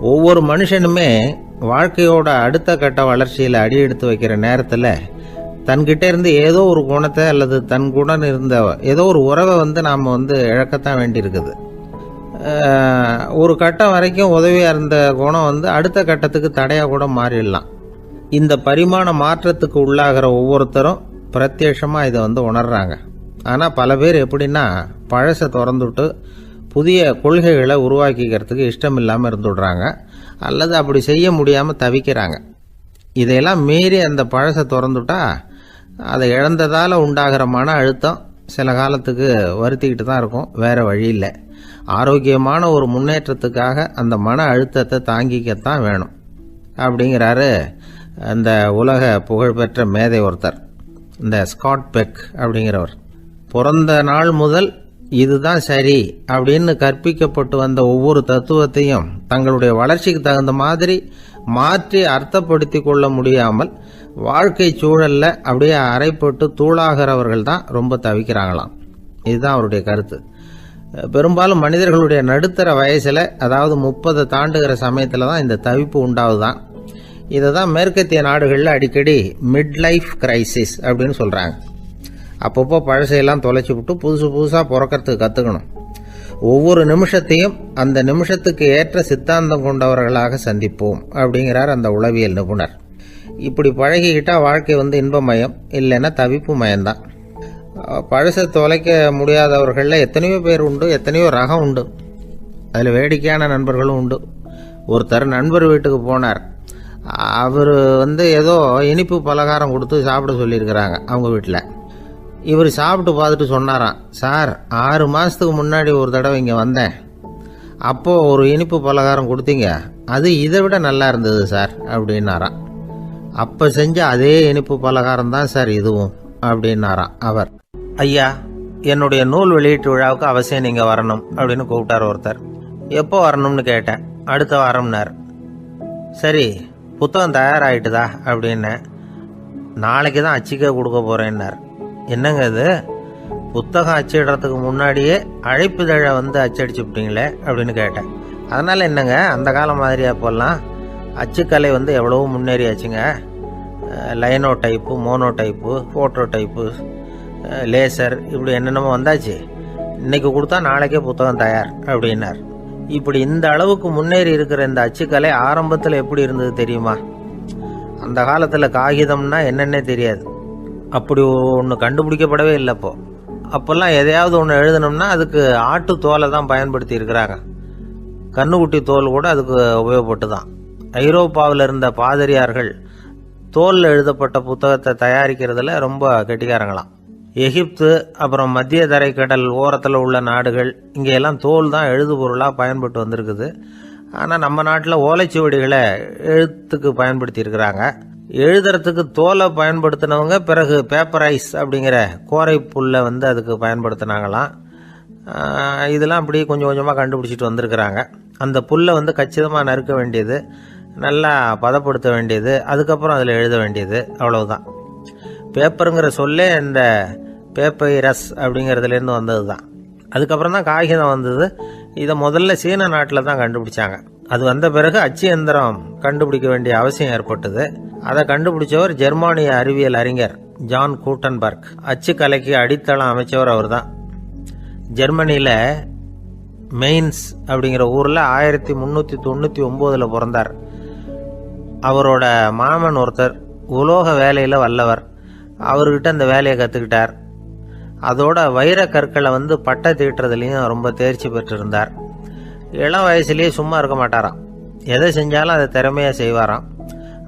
ஒவ்வொரு மனுஷனுமே வாழ்க்கையோட அடுத்த கட்ட வளர்ச்சியில் அடி எடுத்து வைக்கிற நேரத்தில் தன்கிட்ட இருந்து ஏதோ ஒரு குணத்தை அல்லது தன் குணம் இருந்த ஏதோ ஒரு உறவை நாம் இழக்கத்தான் வேண்டியிருக்குது. ஒரு கட்டம் வரைக்கும் உதவியாக இருந்த குணம் அடுத்த கட்டத்துக்கு தடையாக கூட மாறிடலாம். இந்த பரிமாண மாற்றத்துக்கு உள்ளாகிற ஒவ்வொருத்தரும் பிரத்யட்சமாக இதை உணர்றாங்க. ஆனால் பல பேர் எப்படின்னா பழசை திறந்துவிட்டு புதிய கொள்கைகளை உருவாக்கிக்கிறதுக்கு இஷ்டம் இல்லாமல் இருந்துடுறாங்க, அல்லது அப்படி செய்ய முடியாமல் தவிக்கிறாங்க. இதையெல்லாம் மீறி அந்த பழசை திறந்துட்டா அதை இழந்ததால் உண்டாகிற மன அழுத்தம் சில காலத்துக்கு வருத்திக்கிட்டு தான் இருக்கும், வேறு வழி இல்லை. ஆரோக்கியமான ஒரு முன்னேற்றத்துக்காக அந்த மன அழுத்தத்தை தாங்கிக்கத்தான் வேணும் அப்படிங்கிறாரு அந்த உலக புகழ்பெற்ற மேதை ஒருத்தர், இந்த ஸ்காட் பெக் அப்படிங்கிறவர். பிறந்த நாள் முதல் இதுதான் சரி அப்படின்னு கற்பிக்கப்பட்டு வந்த ஒவ்வொரு தத்துவத்தையும் தங்களுடைய வளர்ச்சிக்கு தகுந்த மாதிரி மாற்றி அர்த்தப்படுத்தி கொள்ள முடியாமல் வாழ்க்கை சூழல்ல அப்படியே அரைப்பட்டு தூளாகிறவர்கள் தான் ரொம்ப தவிக்கிறாங்களாம். இதுதான் அவருடைய கருத்து. பெரும்பாலும் மனிதர்களுடைய நடுத்தர வயசில், அதாவது 30 தாண்டுகிற சமயத்தில் தான் இந்த தவிப்பு உண்டாகுதான். இதை தான் மேற்கத்திய நாடுகளில் அடிக்கடி மிட் லைஃப் கிரைசிஸ் அப்படின்னு சொல்கிறாங்க. அப்பப்போ பழசையெல்லாம் தொலைச்சி விட்டு புதுசாக பிறக்கிறதுக்கு கற்றுக்கணும். ஒவ்வொரு நிமிஷத்தையும் அந்த நிமிஷத்துக்கு ஏற்ற சித்தாந்தம் கொண்டவர்களாக சந்திப்போம் அப்படிங்கிறார் அந்த உளவியல் நிபுணர். இப்படி பழகிக்கிட்டால் வாழ்க்கை இன்பமயம், இல்லைன்னா தவிப்பு மயம்தான். பழசை தொலைக்க முடியாதவர்களில் எத்தனையோ பேர் உண்டு, எத்தனையோ ரகம் உண்டு. அதில் வேடிக்கையான நண்பர்களும் உண்டு. ஒருத்தர் நண்பர் வீட்டுக்கு போனார். அவர் ஏதோ இனிப்பு பலகாரம் கொடுத்து சாப்பிட சொல்லியிருக்கிறாங்க அவங்க வீட்டில். இவர் சாப்பிட்டு பார்த்துட்டு சொன்னாராம், சார் 6 மாதத்துக்கு முன்னாடி ஒரு தடவை இங்கே வந்தேன், அப்போது ஒரு இனிப்பு பலகாரம் கொடுத்தீங்க, அது இதை விட நல்லா இருந்தது சார் அப்படின்னாராம். அப்போ செஞ்ச அதே இனிப்பு பலகாரம் தான் சார் இதுவும் அப்படின்னாராம் அவர். ஐயா, என்னுடைய நூல் வெளியீட்டு விழாவுக்கு அவசியம் நீங்கள் வரணும் அப்படின்னு கூப்பிட்டார் ஒருத்தர். எப்போ வரணும்னு கேட்டேன். அடுத்த வாரம்னார். சரி, புத்தகம் தயாராகிட்டுதா அப்படின்னேன். நாளைக்கு தான் அச்சிக்க கொடுக்க போகிறேன்னார். என்னங்க இது, புத்தகம் அச்சிடுறதுக்கு முன்னாடியே அழைப்புதழை அச்சடிச்சு விட்டீங்களே அப்படின்னு கேட்டேன். அதனால் என்னங்க, அந்த காலம் மாதிரி அப்போல்லாம் அச்சுக்கலை எவ்வளவோ முன்னேறியாச்சுங்க. Linotype, Monotype, phototype, laser, இப்படி என்னென்னமோ வந்தாச்சு. இன்றைக்கி கொடுத்தா நாளைக்கே புத்தகம் தயார் அப்படின்னார். இப்படி இந்த அளவுக்கு முன்னேறி இருக்கிற இந்த அச்சுக்கலை ஆரம்பத்தில் எப்படி இருந்தது தெரியுமா? அந்த காலத்தில் காகிதம்னா என்னென்னே தெரியாது. அப்படி ஒன்று கண்டுபிடிக்கப்படவே இல்லை. அப்போல்லாம் எதையாவது ஒன்று எழுதணும்னா அதுக்கு ஆட்டு தோலை தான் பயன்படுத்தி இருக்கிறாங்க. கண்ணுக்குட்டி தோல் கூட அதுக்கு உபயோகப்பட்டு தான். ஐரோப்பாவில் இருந்த பாதிரியார்கள் தோலில் எழுதப்பட்ட புத்தகத்தை தயாரிக்கிறதுல ரொம்ப கெட்டிக்காரங்களாம். எகிப்து, அப்புறம் மத்திய தரைக்கடல் ஓரத்தில் உள்ள நாடுகள், இங்கெல்லாம் தோல் தான் எழுதுபொருளாக பயன்பட்டு வந்திருக்குது. ஆனால் நம்ம நாட்டில் ஓலைச்சுவடிகளை எழுத்துக்கு பயன்படுத்தி இருக்கிறாங்க. எழுதுறதுக்கு தோலை பயன்படுத்தினவங்க பிறகு பேப்பரைஸ் அப்படிங்கிற கோரை புல்லை அதுக்கு பயன்படுத்தினாங்களாம். இதெல்லாம் அப்படி கொஞ்சம் கொஞ்சமாக கண்டுபிடிச்சிட்டு வந்திருக்கிறாங்க. அந்த புல்லை கச்சிதமாக நறுக்க வேண்டியது, நல்லா பதப்படுத்த வேண்டியது, அதுக்கப்புறம் அதில் எழுத வேண்டியது, அவ்வளவுதான். பேப்பருங்கிற சொல்லே இந்த பேப்பைரஸ் அப்படிங்கிறதுலேருந்து வந்தது தான். அதுக்கப்புறம் தான் காகிதம் வந்தது. இதை முதல்ல சீன நாட்டில் தான் கண்டுபிடிச்சாங்க. அது வந்த பிறகு அச்சு எந்திரம் கண்டுபிடிக்க வேண்டிய அவசியம் ஏற்பட்டது. அதை கண்டுபிடிச்சவர் ஜெர்மானிய அறிவியல் அறிஞர் ஜான் கூட்டன்பர்க். அச்சு கலைக்கு அடித்தளம் அமைச்சவர் அவர் தான். ஜெர்மனியில் மெயின்ஸ் அப்படிங்கிற ஊரில் 1399 பிறந்தார். அவரோட மாமன் ஒருத்தர் உலோக வேலையில் வல்லவர். அவர்கிட்ட அந்த வேலையை கற்றுக்கிட்டார். அதோட வைர கற்களை பட்டை தீட்டுறதுலையும் ரொம்ப தேர்ச்சி பெற்றிருந்தார். இளம் வயசுலேயே சும்மா இருக்க மாட்டாராம். எதை செஞ்சாலும் அதை திறமையாக செய்வாராம்.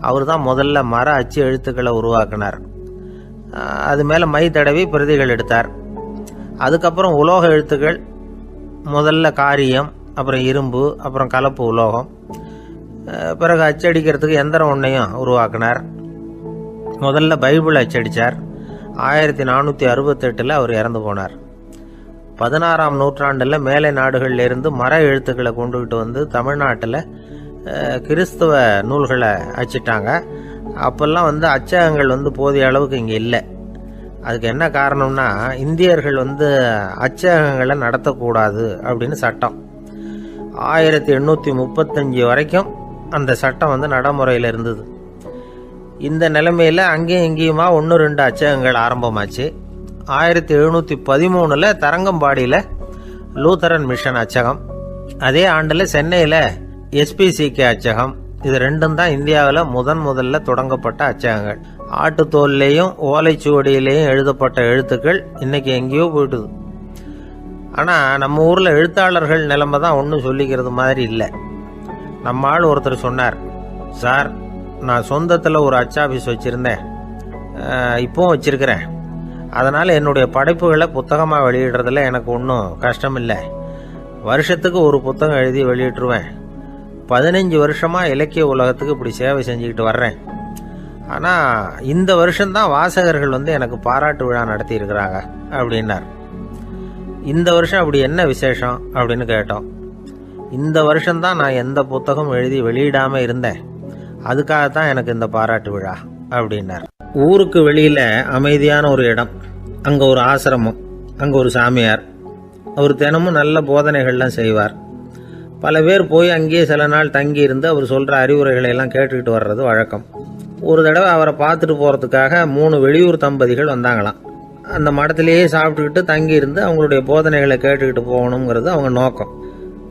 அவர் தான் முதல்ல மர அச்சு எழுத்துக்களை உருவாக்கினார். அது மேலே மை தடவி பிரதிகள் எடுத்தார். அதுக்கப்புறம் உலோக எழுத்துக்கள், முதல்ல காரியம், அப்புறம் இரும்பு, அப்புறம் கலப்பு உலோகம், பிறகு அச்சடிக்கிறதுக்கு எந்திரம் ஒன்றையும் உருவாக்கினார். முதல்ல பைபிள் அச்சடித்தார். 1468 அவர் இறந்து போனார். 16ஆம் நூற்றாண்டில் மேலை நாடுகளிலிருந்து மர எழுத்துக்களை கொண்டுகிட்டு தமிழ்நாட்டில் கிறிஸ்துவ நூல்களை அச்சிட்டாங்க. அப்போல்லாம் அச்சகங்கள் போதிய அளவுக்கு இங்கே இல்லை. அதுக்கு என்ன காரணம்னா, இந்தியர்கள் அச்சகங்களை நடத்தக்கூடாது அப்படின்னு சட்டம். 1835 வரைக்கும் அந்த சட்டம் நடைமுறையில் இருந்தது. இந்த நிலைமையில் அங்கேயும் இங்கேயுமா 1-2 அச்சகங்கள் ஆரம்பமாச்சு. 1713 தரங்கம்பாடியில் லூத்தரன் மிஷன் அச்சகம், அதே ஆண்டில் சென்னையில் எஸ்பிசிகே அச்சகம். இது ரெண்டும் தான் இந்தியாவில் முதல்ல தொடங்கப்பட்ட அச்சகங்கள். ஆட்டுத்தோல்லையும் ஓலைச்சுவடியிலையும் எழுதப்பட்ட எழுத்துக்கள் இன்னைக்கு எங்கேயோ போயிட்டுது. ஆனால் நம்ம ஊரில் எழுத்தாளர்கள் நிலைமை தான் ஒன்றும் சொல்லிக்கிறது மாதிரி இல்லை. நம்ம ஆள் ஒருத்தர் சொன்னார், சார், நான் சொந்தத்தில் ஒரு அச்சாபீஸ் வச்சுருந்தேன், இப்போவும் வச்சுருக்கிறேன். அதனால் என்னுடைய படைப்புகளை புத்தகமாக வெளியிடுறதுல எனக்கு ஒன்றும் கஷ்டம் இல்லை. வருஷத்துக்கு ஒரு புத்தகம் எழுதி வெளியிட்டுருவேன். 15 வருஷமாக இலக்கிய உலகத்துக்கு இப்படி சேவை செஞ்சுக்கிட்டு வர்றேன். ஆனால் இந்த வருஷம்தான் வாசகர்கள் எனக்கு பாராட்டு விழா நடத்தியிருக்கிறாங்க அப்படின்னார். இந்த வருஷம் அப்படி என்ன விசேஷம் அப்படின்னு கேட்டோம். இந்த வருஷம்தான் நான் எந்த புத்தகம் எழுதி வெளியிடாமல் இருந்தேன், அதுக்காகத்தான் எனக்கு இந்த பாராட்டு விழா அப்படின்னார். ஊருக்கு வெளியில் அமைதியான ஒரு இடம், அங்கே ஒரு ஆசிரமம், அங்கே ஒரு சாமியார். அவர் தினமும் நல்ல போதனைகள்லாம் செய்வார். பல பேர் போய் அங்கேயே சில நாள் தங்கி இருந்து அவர் சொல்கிற அறிவுரைகளை எல்லாம் கேட்டுக்கிட்டு வர்றது வழக்கம். ஒரு தடவை அவரை பார்த்துட்டு போகிறதுக்காக 3 வெளியூர் தம்பதிகள் வந்தாங்களாம். அந்த மடத்திலேயே சாப்பிட்டுக்கிட்டு தங்கி இருந்து அவங்களுடைய போதனைகளை கேட்டுக்கிட்டு போகணுங்கிறது அவங்க நோக்கம்.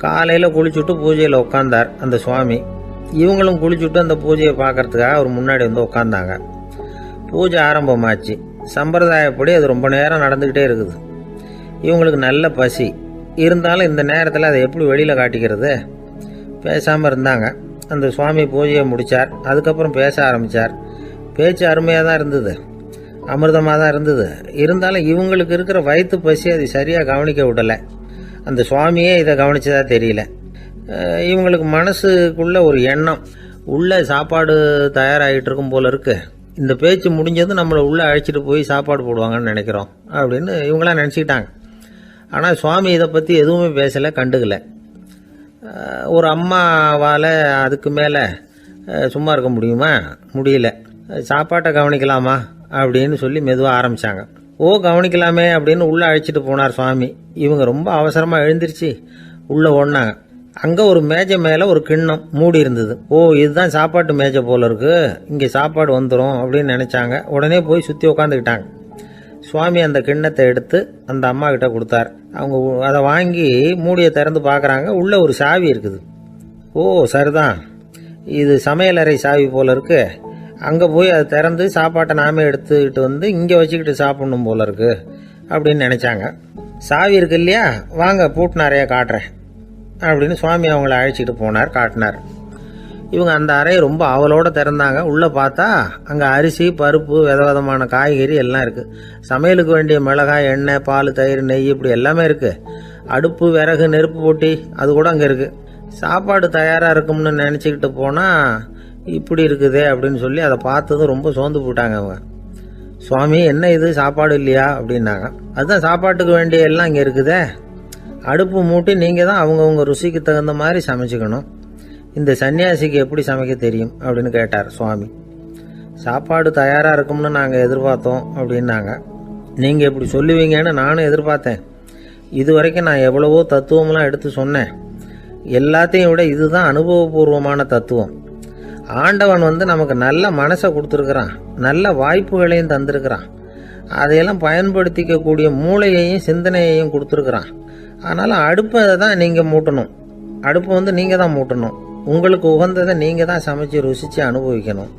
காலையில் குளிச்சுட்டு பூஜையில் உட்காந்தார் அந்த சுவாமி. இவங்களும் குளிச்சுட்டு அந்த பூஜையை பார்க்கறதுக்காக அவர் முன்னாடி உட்காந்தாங்க. பூஜை ஆரம்பமாச்சு. சம்பிரதாயப்படி அது ரொம்ப நேரம் நடந்துக்கிட்டே இருக்குது. இவங்களுக்கு நல்ல பசி இருந்தாலும் இந்த நேரத்தில் அதை எப்படி வெளியில் காட்டிக்கிறது? பேசாமல் இருந்தாங்க. அந்த சுவாமி பூஜையை முடித்தார். அதுக்கப்புறம் பேச ஆரம்பித்தார். பேச்சு அருமையாக தான் இருந்தது, அமிர்தமாக தான் இருந்தது. இருந்தாலும் இவங்களுக்கு இருக்கிற வயிற்று பசி அது சரியாக கவனிக்க விடலை. அந்த சுவாமியே இதை கவனிச்சதா தெரியல. இவங்களுக்கு மனசுக்குள்ள ஒரு எண்ணம், உள்ள சாப்பாடு தயாராகிட்டு இருக்கும் போல இருக்கு, இந்த பேச்சு முடிஞ்சது நம்மளை உள்ளே அழைச்சிட்டு போய் சாப்பாடு போடுவாங்கன்னு நினைக்கிறோம் அப்படின்னு இவங்களாம் நினச்சிக்கிட்டாங்க. ஆனால் சுவாமி இதை பற்றி எதுவுமே பேசலை, கண்டுக்கலை. ஒரு அம்மாவால் அதுக்கு மேலே சும்மா இருக்க முடியுமா? முடியல. சாப்பாட்டை கவனிக்கலாமா அப்படின்னு சொல்லி மெதுவாக ஆரம்பித்தாங்க. கவனிக்கலாமே அப்படின்னு உள்ளே அழைச்சிட்டு போனார் சுவாமி. இவங்க ரொம்ப அவசரமாக எழுந்திருச்சு உள்ளே ஓடினாங்க. அங்கே ஒரு மேஜை மேலே ஒரு கிண்ணம் மூடி இருந்தது. இதுதான் சாப்பாட்டு மேஜை போல இருக்கு, இங்கே சாப்பாடு வந்துடும் அப்படின்னு நினச்சாங்க. உடனே போய் சுற்றி உட்காந்துக்கிட்டாங்க. சுவாமி அந்த கிண்ணத்தை எடுத்து அந்த அம்மா கிட்ட கொடுத்தார். அவங்க அதை வாங்கி மூடியை திறந்து பார்க்குறாங்க. உள்ளே ஒரு சாவி இருக்குது. சரிதான், இது சமையலறை சாவி போல இருக்கு, அங்கே போய் அதை திறந்து சாப்பாட்டை நாமே எடுத்துக்கிட்டு இங்கே வச்சுக்கிட்டு சாப்பிடணும் போல இருக்கு அப்படின்னு நினச்சாங்க. சாவி இருக்கு இல்லையா, வாங்க பூட்டு நிறைய காட்டுறேன் அப்படின்னு சுவாமி அவங்கள அழைச்சிட்டு போனார், காட்டினார். இவங்க அந்த அறையை ரொம்ப ஆவலோடு திறந்தாங்க. உள்ளே பார்த்தா அங்கே அரிசி, பருப்பு, விதவிதமான காய்கறி எல்லாம் இருக்குது. சமையலுக்கு வேண்டிய மிளகாய், எண்ணெய், பால், தயிர், நெய் இப்படி எல்லாமே இருக்குது. அடுப்பு, விறகு, நெருப்பு போட்டி அது கூட அங்கே இருக்குது. சாப்பாடு தயாராக இருக்கும்னு நினச்சிக்கிட்டு போனால் இப்படி இருக்குதே அப்படின்னு சொல்லி அதை பார்த்ததும் ரொம்ப சோர்ந்து போட்டாங்க அவங்க. சுவாமி, என்ன இது சாப்பாடு இல்லையா அப்படின்னாங்க. அதுதான் சாப்பாட்டுக்கு வேண்டிய எல்லாம் இங்கே இருக்குதே, அடுப்பு மூட்டி நீங்கள் தான் அவங்கவுங்க ருசிக்கு தகுந்த மாதிரி சமைச்சிக்கணும். இந்த சன்னியாசிக்கு எப்படி சமைக்க தெரியும் அப்படின்னு கேட்டார் சுவாமி. சாப்பாடு தயாராக இருக்கும்னு நாங்கள் எதிர்பார்த்தோம் அப்படின்னாங்க. நீங்கள் இப்படி சொல்லுவீங்கன்னு நானும் எதிர்பார்த்தேன். இது வரைக்கும் நான் எவ்வளவோ தத்துவம்லாம் எடுத்து சொன்னேன். எல்லாத்தையும் விட இதுதான் அனுபவபூர்வமான தத்துவம். ஆண்டவன் நமக்கு நல்ல மனசை கொடுத்துருக்குறான், நல்ல வாய்ப்புகளையும் தந்திருக்கிறான், அதையெல்லாம் பயன்படுத்திக்கக்கூடிய மூளையையும் சிந்தனையையும் கொடுத்துருக்குறான். அதனால் அடுப்பை தான் நீங்கள் மூட்டணும், அடுப்பை நீங்கள் தான் மூட்டணும், உங்களுக்கு உகந்ததை நீங்கள் தான் சமைச்சு ருசித்து அனுபவிக்கணும்.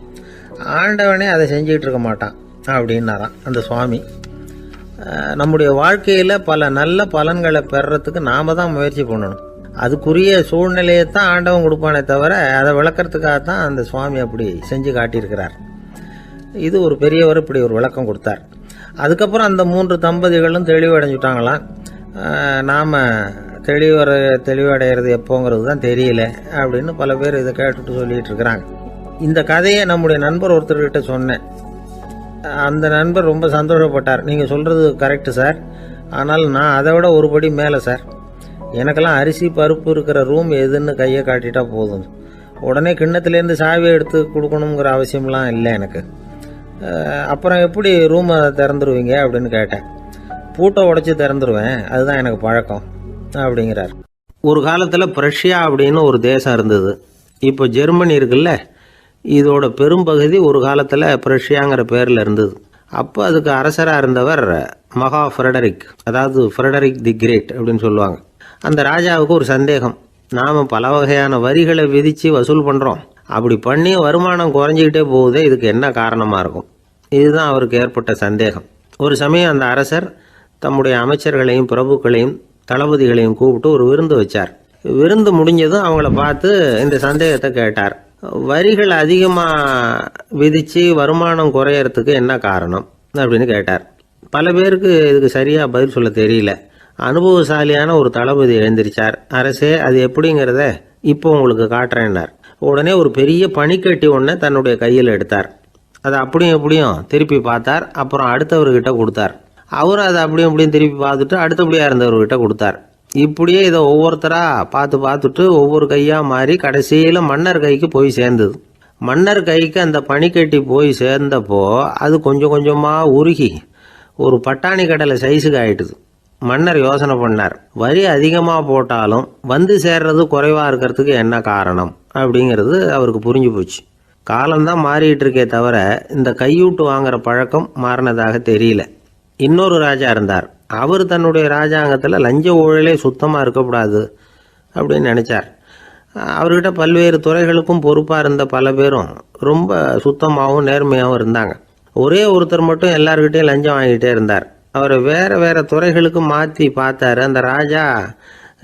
ஆண்டவனே அதை செஞ்சுக்கிட்டு இருக்க மாட்டான் அப்படின்னாராம் அந்த சுவாமி. நம்முடைய வாழ்க்கையில் பல நல்ல பலன்களை பெறறதுக்கு நாம் தான் முயற்சி பண்ணணும். அதுக்குரிய சூழ்நிலையை தான் ஆண்டவன் கொடுப்பானே தவிர அதை விளக்கறதுக்காக தான் அந்த சுவாமி அப்படி செஞ்சு காட்டியிருக்கிறார். இது ஒரு பெரியவர் இப்படி ஒரு விளக்கம் கொடுத்தார். அதுக்கப்புறம் அந்த 3 தம்பதிகளும் தெளிவடைஞ்சுட்டாங்களாம். நாம் தெளிவடைகிறது எப்போங்கிறது தான் தெரியல அப்படின்னு பல பேர் இதை கேட்டுட்டு சொல்லிகிட்டு இருக்கிறாங்க. இந்த கதையை நம்முடைய நண்பர் ஒருத்தர்கிட்ட சொன்னேன். அந்த நண்பர் ரொம்ப சந்தோஷப்பட்டார். நீங்கள் சொல்கிறது கரெக்டு சார், ஆனால் நான் அதை விட ஒரு படி மேலே சார். எனக்கெல்லாம் அரிசி பருப்பு இருக்கிற ரூம் எதுன்னு கையை காட்டிட்டா போதும், உடனே கிண்ணத்துலேருந்து சாவியை எடுத்து கொடுக்கணுங்கிற அவசியம்லாம் இல்லை எனக்கு. அப்புறம் எப்படி ரூமை திறந்துருவீங்க அப்படின்னு கேட்டேன். பூட்டை உடைச்சி திறந்துருவேன், அதுதான் எனக்கு பழக்கம் அப்படிங்கிறார். ஒரு காலத்தில் பிரஷ்யா அப்படின்னு ஒரு தேசம் இருந்தது. இப்போ ஜெர்மனி இருக்குல்ல, இதோட பெரும்பகுதி ஒரு காலத்தில் பிரஷ்யாங்கிற பேரில் இருந்தது. அப்போ அதுக்கு அரசராக இருந்தவர் மகா ஃப்ரெடரிக், அதாவது ஃப்ரெடரிக் தி கிரேட் அப்படின்னு சொல்லுவாங்க. அந்த ராஜாவுக்கு ஒரு சந்தேகம். நாம் பல வகையான வரிகளை விதித்து வசூல் பண்ணுறோம், அப்படி பண்ணி வருமானம் குறைஞ்சிக்கிட்டே போகுதே, இதுக்கு என்ன காரணமாக இருக்கும்? இதுதான் அவருக்கு ஏற்பட்ட சந்தேகம். ஒரு சமயம் அந்த அரசர் தம்முடைய அமைச்சர்களையும் பிரபுக்களையும் தளபதிகளையும் கூப்பிட்டு ஒரு விருந்து வச்சார். விருந்து முடிஞ்சதும் அவங்கள பார்த்து இந்த சந்தேகத்தை கேட்டார். வரிகள் அதிகமாக விதித்து வருமானம் குறையறதுக்கு என்ன காரணம் அப்படின்னு கேட்டார். பல பேருக்கு இதுக்கு சரியாக பதில் சொல்ல தெரியல. அனுபவசாலியான ஒரு தளபதி எழுந்திருச்சார். அரசே, அது எப்படிங்கிறத இப்போ உங்களுக்கு காட்டுறேன்னார். உடனே ஒரு பெரிய பனிக்கட்டி ஒன்றை தன்னுடைய கையில் எடுத்தார். அதை அப்படியும் எப்படியும் திருப்பி பார்த்தார். அப்புறம் அடுத்தவர்கிட்ட கொடுத்தார். அவரும் அதை அப்படியும் இப்படியும் திருப்பி பார்த்துட்டு அடுத்தபடியாக இருந்தவர்கிட்ட கொடுத்தார். இப்படியே இதை ஒவ்வொருத்தராக பார்த்துட்டு ஒவ்வொரு கையாக மாறி கடைசியில் மன்னர் கைக்கு போய் சேர்ந்தது. மன்னர் கைக்கு அந்த பனிக்கட்டி போய் சேர்ந்தப்போ அது கொஞ்சம் கொஞ்சமாக உருகி ஒரு பட்டாணி கடலை சைஸுக்கு ஆயிட்டுது. மன்னர் யோசனை பண்ணார், வரி அதிகமாக போட்டாலும் வந்து சேர்றது குறைவாக இருக்கிறதுக்கு என்ன காரணம் அப்படிங்கிறது அவருக்கு புரிஞ்சு போச்சு. காலம்தான் மாறிட்டு இருக்கே தவிர இந்த கையூட்டு வாங்குற பழக்கம் மாறினதாக தெரியல. இன்னொரு ராஜா இருந்தார். அவர் தன்னுடைய ராஜாங்கத்தில் லஞ்ச ஊழலே சுத்தமாக இருக்கக்கூடாது அப்படின்னு நினச்சார். அவர்கிட்ட பல்வேறு துறைகளுக்கும் பொறுப்பாக இருந்த பல பேரும் ரொம்ப சுத்தமாகவும் நேர்மையாகவும் இருந்தாங்க. ஒரே ஒருத்தர் மட்டும் எல்லார்கிட்டையும் லஞ்சம் வாங்கிட்டே இருந்தார். அவரை வேறு வேறு துறைகளுக்கு மாற்றி பார்த்தாரு. அந்த ராஜா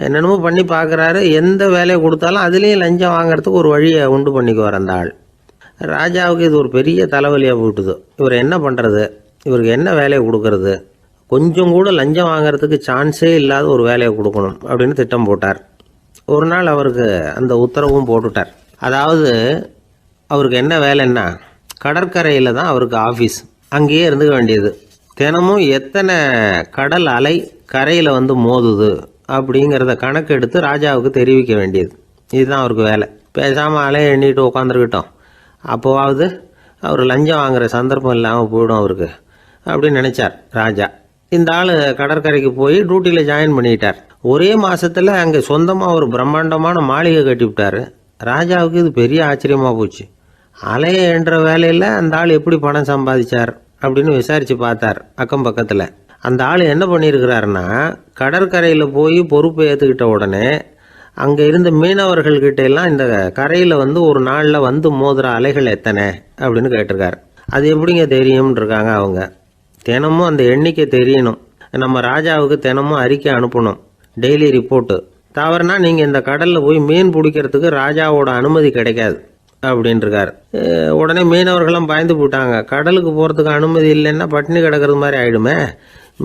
என்னென்னமோ பண்ணி பார்க்குறாரு. எந்த வேலையை கொடுத்தாலும் அதுலேயும் லஞ்சம் வாங்கிறதுக்கு ஒரு வழியை உண்டு பண்ணிக்குவார் அந்த ஆள். ராஜாவுக்கு இது ஒரு பெரிய தலைவலியாக போட்டுது. இவர் என்ன பண்ணுறது, இவருக்கு என்ன வேலையை கொடுக்கறது, கொஞ்சம் கூட லஞ்சம் வாங்கிறதுக்கு சான்ஸே இல்லாத ஒரு வேலையை கொடுக்கணும் அப்படின்னு திட்டம் போட்டார். ஒரு நாள் அவருக்கு அந்த உத்தரவும் போட்டுட்டார். அதாவது அவருக்கு என்ன வேலைன்னா, கடற்கரையில் தான் அவருக்கு ஆஃபீஸ், அங்கேயே இருந்துக்க வேண்டியது. தினமும் எத்தனை கடல் அலை கரையில் வந்து மோதுது அப்படிங்கிறத கணக்கெடுத்து ராஜாவுக்கு தெரிவிக்க வேண்டியது. இதுதான் அவருக்கு வேலை. பேசாமல் அலையை எண்ணிட்டு உட்காந்துருக்கிட்டோம், அப்போவாவது அவர் லஞ்சம் வாங்குகிற சந்தர்ப்பம் இல்லாமல் போயிடும் அவருக்கு அப்படின்னு நினச்சார் ராஜா. இந்த ஆள் கடற்கரைக்கு போய் டியூட்டியில் ஜாயின் பண்ணிக்கிட்டார். ஒரே மாதத்தில் அங்கே சொந்தமாக ஒரு பிரம்மாண்டமான மாளிகை கட்டிவிட்டார். ராஜாவுக்கு இது பெரிய ஆச்சரியமாக போச்சு. அலையை என்ற வேலையில் அந்த ஆள் எப்படி பணம் சம்பாதிச்சார் அப்படின்னு விசாரித்து பார்த்தார் அக்கம் பக்கத்தில். அந்த ஆள் என்ன பண்ணியிருக்கிறாருன்னா, கடற்கரையில் போய் பொறுப்பை ஏற்றுக்கிட்ட உடனே அங்கே இருந்த மீனவர்கள்கிட்ட எல்லாம் இந்த கரையில் வந்து ஒரு நாளில் வந்து மோதுகிற அலைகள் எத்தனை அப்படின்னு கேட்டிருக்காரு. அது எப்படிங்க தெரியும்னு இருக்காங்க அவங்க. தினமும் அந்த எண்ணிக்கை தெரியணும். நம்ம ராஜாவுக்கு தினமும் அறிக்கை அனுப்பணும், டெய்லி ரிப்போர்ட்டு. தவறுனா நீங்கள் இந்த கடலில் போய் மீன் பிடிக்கிறதுக்கு ராஜாவோட அனுமதி கிடைக்காது அப்படின்ட்டுருக்காரு. உடனே மீனவர்களும் பயந்து போட்டாங்க. கடலுக்கு போகிறதுக்கு அனுமதி இல்லைன்னா பட்டினி கிடக்கிறது மாதிரி ஆகிடுமே.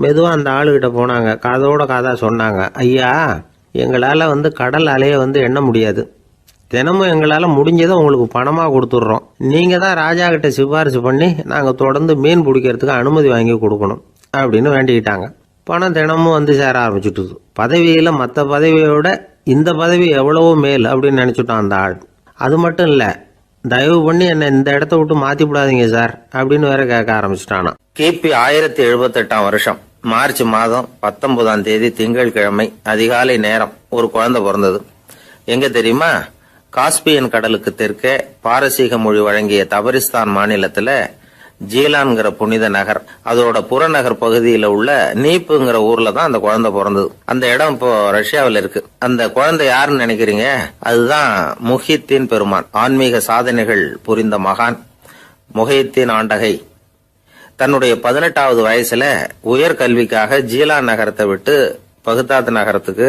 மெதுவாக அந்த ஆளுகிட்ட போனாங்க, காதோட காதாக சொன்னாங்க, ஐயா, எங்களால் வந்து கடல் அலையை வந்து எண்ண முடியாது. தினமும் எங்களால் முடிஞ்சதை உங்களுக்கு பணமாக கொடுத்துட்றோம். நீங்கள் தான் ராஜா கிட்ட சிபாரிசு பண்ணி நாங்கள் தொடர்ந்து மீன் பிடிக்கிறதுக்கு அனுமதி வாங்கி கொடுக்கணும் அப்படின்னு வேண்டிக்கிட்டாங்க. பணம் தினமும் வந்து சேர ஆரம்பிச்சுட்டுது. பதவியில் மற்ற பதவியோட இந்த பதவி எவ்வளவோ மேல் அப்படின்னு நினச்சிட்டான் அந்த ஆள். அது மட்டும் இல்லை, தயவு பண்ணி என்னை இந்த இடத்த விட்டு மாற்றி விடாதீங்க சார் அப்படின்னு வேற கேட்க ஆரம்பிச்சிட்டானா. கிபி 1078 வருஷம் மார்ச் மாதம் 19ஆம் தேதி திங்கட்கிழமை அதிகாலை நேரம் ஒரு குழந்தை பிறந்தது. எங்க தெரியுமா? காஸ்பியன் கடலுக்கு தெற்கே பாரசீக மொழி வழங்கிய தபரிஸ்தான் மாநிலத்துல ஜீலான்கிற புனித நகர், அதோட புறநகர் பகுதியில உள்ள நீப்புங்கிற ஊர்ல தான் அந்த குழந்தை பிறந்தது. அந்த இடம் இப்போ ரஷ்யாவில் இருக்கு. அந்த குழந்தை யாருன்னு நினைக்கிறீங்க? அதுதான் முஹித்தீன் பெருமான், ஆன்மீக சாதனைகள் புரிந்த மகான் முஹித்தீன் ஆண்டகை. தன்னுடைய 18வது வயசுல உயர்கல்விக்காக ஜீலான் நகரத்தை விட்டு பகுதாத் நகரத்துக்கு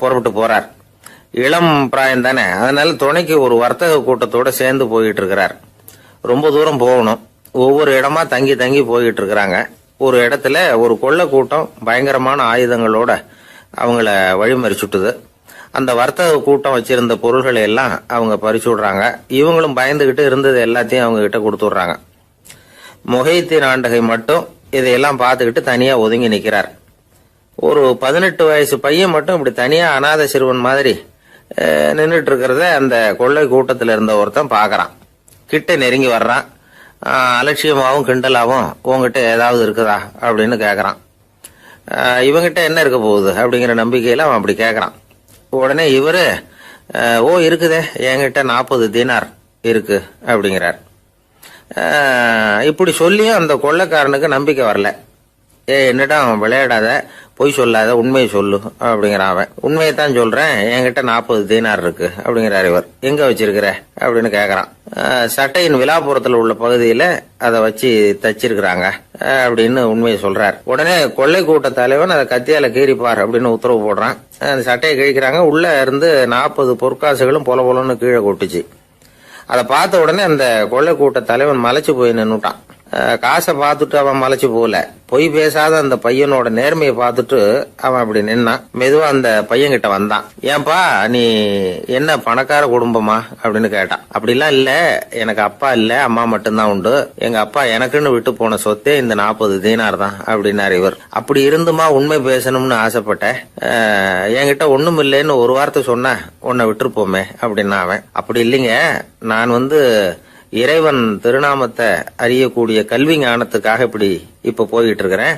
புறப்பட்டு போறார். இளம் பிராயம் தானே, அதனால துணைக்கு ஒரு வர்த்தக கூட்டத்தோட சேர்ந்து போயிட்டு இருக்கிறார். ரொம்ப தூரம் போகணும். ஒவ்வொரு இடமா தங்கி தங்கி போயிட்டு இருக்கிறாங்க. ஒரு இடத்துல ஒரு கொள்ளை கூட்டம் பயங்கரமான ஆயுதங்களோட அவங்கள வழிமறிச்சுட்டுது. அந்த வர்த்தக கூட்டம் வச்சிருந்த பொருள்களை எல்லாம் அவங்க பறிச்சு விடுறாங்க. இவங்களும் பயந்துகிட்டு இருந்தது எல்லாத்தையும் அவங்க கிட்ட கொடுத்துடுறாங்க. முஹித்தீன் ஆண்டகை மட்டும் இதையெல்லாம் பார்த்துக்கிட்டு தனியா ஒதுங்கி நிக்கிறார். ஒரு 18 வயசு பையன் மட்டும் இப்படி தனியா அநாத சிறுவன் மாதிரி நின்றுட்டு இருக்கிறத அந்த கொள்ளை கூட்டத்தில் இருந்த ஒருத்தன் பாக்குறான். கிட்ட நெருங்கி வர்றான். அலட்சியமாவும் கிண்டலாவும் உங்ககிட்ட ஏதாவது இருக்குதா அப்படின்னு கேக்குறான். இவங்கிட்ட என்ன இருக்க போகுது அப்படிங்கிற நம்பிக்கையில அவன் அப்படி கேக்குறான். உடனே இவரு ஓ இருக்குதே, என்கிட்ட 40 தீனார் இருக்கு அப்படிங்கிறார். இப்படி சொல்லியும் அந்த கொள்ளைக்காரனுக்கு நம்பிக்கை வரல. என்னடா விளையாடாத, பொய் சொல்லாத, உண்மையை சொல்லு அப்படிங்கிறான் அவன். உண்மையைத்தான் சொல்றேன், என்கிட்ட 40 தீனார் இருக்கு அப்படிங்கிறார் இவர். எங்க வச்சிருக்கிற அப்படின்னு கேக்குறான். சட்டையின் விழாப்புறத்துல உள்ள பகுதியில அதை வச்சு தச்சிருக்கிறாங்க அப்படின்னு உண்மையை சொல்றார். உடனே கொள்ளை கூட்ட தலைவன் அதை கத்தியால கீறிப்பார் அப்படின்னு உத்தரவு போடுறான். அந்த சட்டையை கிழிக்கிறாங்க. உள்ள இருந்து 40 பொற்காசுகளும் பொல பொலன்னு கீழே கொட்டுச்சு. அதை பார்த்த உடனே அந்த கொள்ளை கூட்ட தலைவன் மலைச்சு போய் நின்னுட்டான். காசை பார்த்துட்டு அவன் மலைச்சு போகல, பொய் பேசாத அந்த பையனோட நேர்மையை பார்த்துட்டு அவன் அப்படி நின்னான். மெதுவா அந்த பையன் கிட்ட வந்தான். ஏன்பா நீ என்ன பணக்கார குடும்பமா அப்படின்னு கேட்டான். அப்படிலாம் இல்ல, எனக்கு அப்பா இல்ல, அம்மா மட்டும்தான் உண்டு. எங்க அப்பா எனக்குன்னு விட்டு போன சொத்தே இந்த 40 தீனார் தான் அப்படின்னாரு இவர். அப்படி இருந்துமா உண்மை பேசணும்னு ஆசைப்பட்டேன். என்கிட்ட ஒண்ணும் இல்லைன்னு ஒரு வார்த்தை சொன்ன உன்னை விட்டுருப்போமே அப்படின்னா அவன். அப்படி இல்லைங்க, நான் இறைவன் திருநாமத்தை அறியக்கூடிய கல்வி ஞானத்துக்காக இப்ப போயிட்டு இருக்கிறேன்.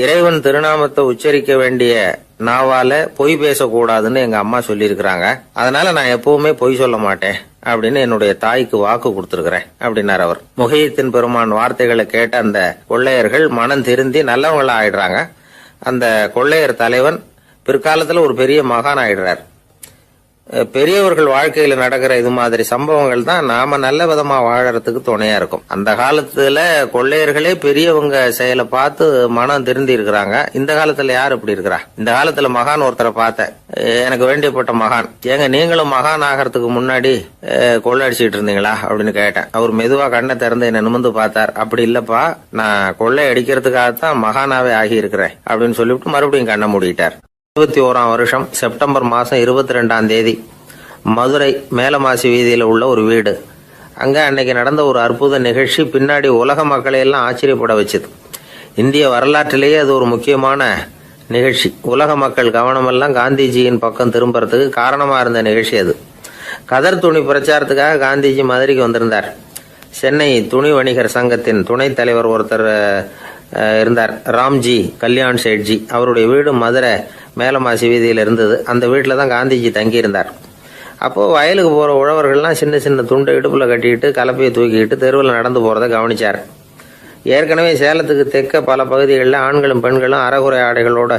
இறைவன் திருநாமத்தை உச்சரிக்க வேண்டிய நாவால பொய் பேசக்கூடாதுன்னு எங்க அம்மா சொல்லியிருக்கிறாங்க. அதனால நான் எப்பவுமே பொய் சொல்ல மாட்டேன் அப்படின்னு என்னுடைய தாய்க்கு வாக்கு கொடுத்திருக்கிறேன் அப்படின்னார் அவர். முஹித்தீன் பெருமான் வார்த்தைகளை கேட்ட அந்த கொள்ளையர்கள் மனம் திருந்தி நல்லவங்களா ஆயிடுறாங்க. அந்த கொள்ளையர் தலைவன் பிற்காலத்துல ஒரு பெரிய மகான் ஆயிடுறார். பெரியவர்கள் வாழ்க்கையில நடக்கிற இது மாதிரி சம்பவங்கள் தான் நாம நல்ல விதமா வாழறதுக்கு துணையா இருக்கும். அந்த காலத்துல கொள்ளையர்களே பெரியவங்க செயலை பார்த்து மனம் திருந்தி இருக்கிறாங்க. இந்த காலத்துல யார் இப்படி இருக்கிறா? இந்த காலத்துல மகான் ஒருத்தரை பார்த்தேன், எனக்கு வேண்டியப்பட்ட மகான். ஏங்க நீங்களும் மகான் ஆகிறதுக்கு முன்னாடி கொள்ளை அடிச்சுட்டு இருந்தீங்களா அப்படின்னு கேட்டேன். அவர் மெதுவா கண்ணை திறந்து என்ன நிமிர்ந்து பார்த்தார். அப்படி இல்லப்பா, நான் கொள்ளை அடிக்கிறதுக்காகத்தான் மகானாவே ஆகி இருக்கிறேன் அப்படின்னு சொல்லிவிட்டு மறுபடியும் கண்ணை மூடிட்டார். 21ஆம் வருஷம் செப்டம்பர் மாசம் 22ஆம் தேதி மதுரை மேலமாசி வீதியில உள்ள ஒரு வீடு. அங்க அன்னைக்கு நடந்த ஒரு அற்புத நிகழ்ச்சி பின்னாடி உலக மக்களை எல்லாம் ஆச்சரியப்பட வச்சது. இந்திய வரலாற்றிலேயே அது ஒரு முக்கியமான நிகழ்ச்சி. உலக மக்கள் கவனமெல்லாம் காந்திஜியின் பக்கம் திரும்புறதுக்கு காரணமா இருந்த நிகழ்ச்சி அது. கதர் துணி பிரச்சாரத்துக்காக காந்திஜி மதுரைக்கு வந்திருந்தார். சென்னை துணி வணிகர் சங்கத்தின் துணைத் தலைவர் ஒருத்தர் இருந்தார், ராம்ஜி கல்யாண் சேட்ஜி. அவருடைய வீடு மதுரை மேலமாசி வீதியில் இருந்தது. அந்த வீட்டில் தான் காந்திஜி தங்கியிருந்தார். அப்போ வயலுக்கு போற உழவர்கள்லாம் சின்ன சின்ன துண்டை இடுப்புல கட்டிக்கிட்டு கலப்பையை தூக்கிக்கிட்டு தெருவில் நடந்து போறதை கவனிச்சார். ஏற்கனவே சேலத்துக்கு தெற்க பல பகுதிகளில் ஆண்களும் பெண்களும் அரைகுறை ஆடைகளோட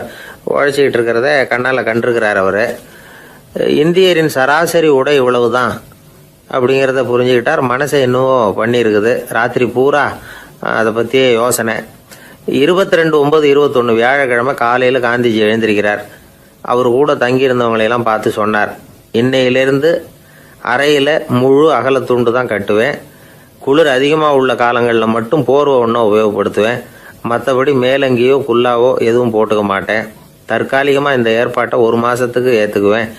உழைச்சிக்கிட்டு இருக்கிறத கண்ணால கண்டிருக்கிறார் அவரு. இந்தியரின் சராசரி உடை இவ்வளவுதான் அப்படிங்கிறத புரிஞ்சுக்கிட்டார். மனசை என்னவோ பண்ணியிருக்குது. ராத்திரி பூரா அதை பத்தியே யோசனை. 22/9/21 வியாழக்கிழமை காலையில காந்திஜி எழுந்திருக்கிறார். அவர் கூட தங்கியிருந்தவங்களையெல்லாம் பார்த்து சொன்னார், இன்னையிலிருந்து அறையில முழு அகலத்துண்டு தான் கட்டுவேன். குளிர் அதிகமாக உள்ள காலங்களில் மட்டும் போர்வை ஒன்றும் உபயோகப்படுத்துவேன். மற்றபடி மேலங்கியோ குல்லாவோ எதுவும் போட்டுக்க மாட்டேன். தற்காலிகமாக இந்த ஏற்பாட்டை 1 மாசத்துக்கு ஏற்றுக்குவேன்.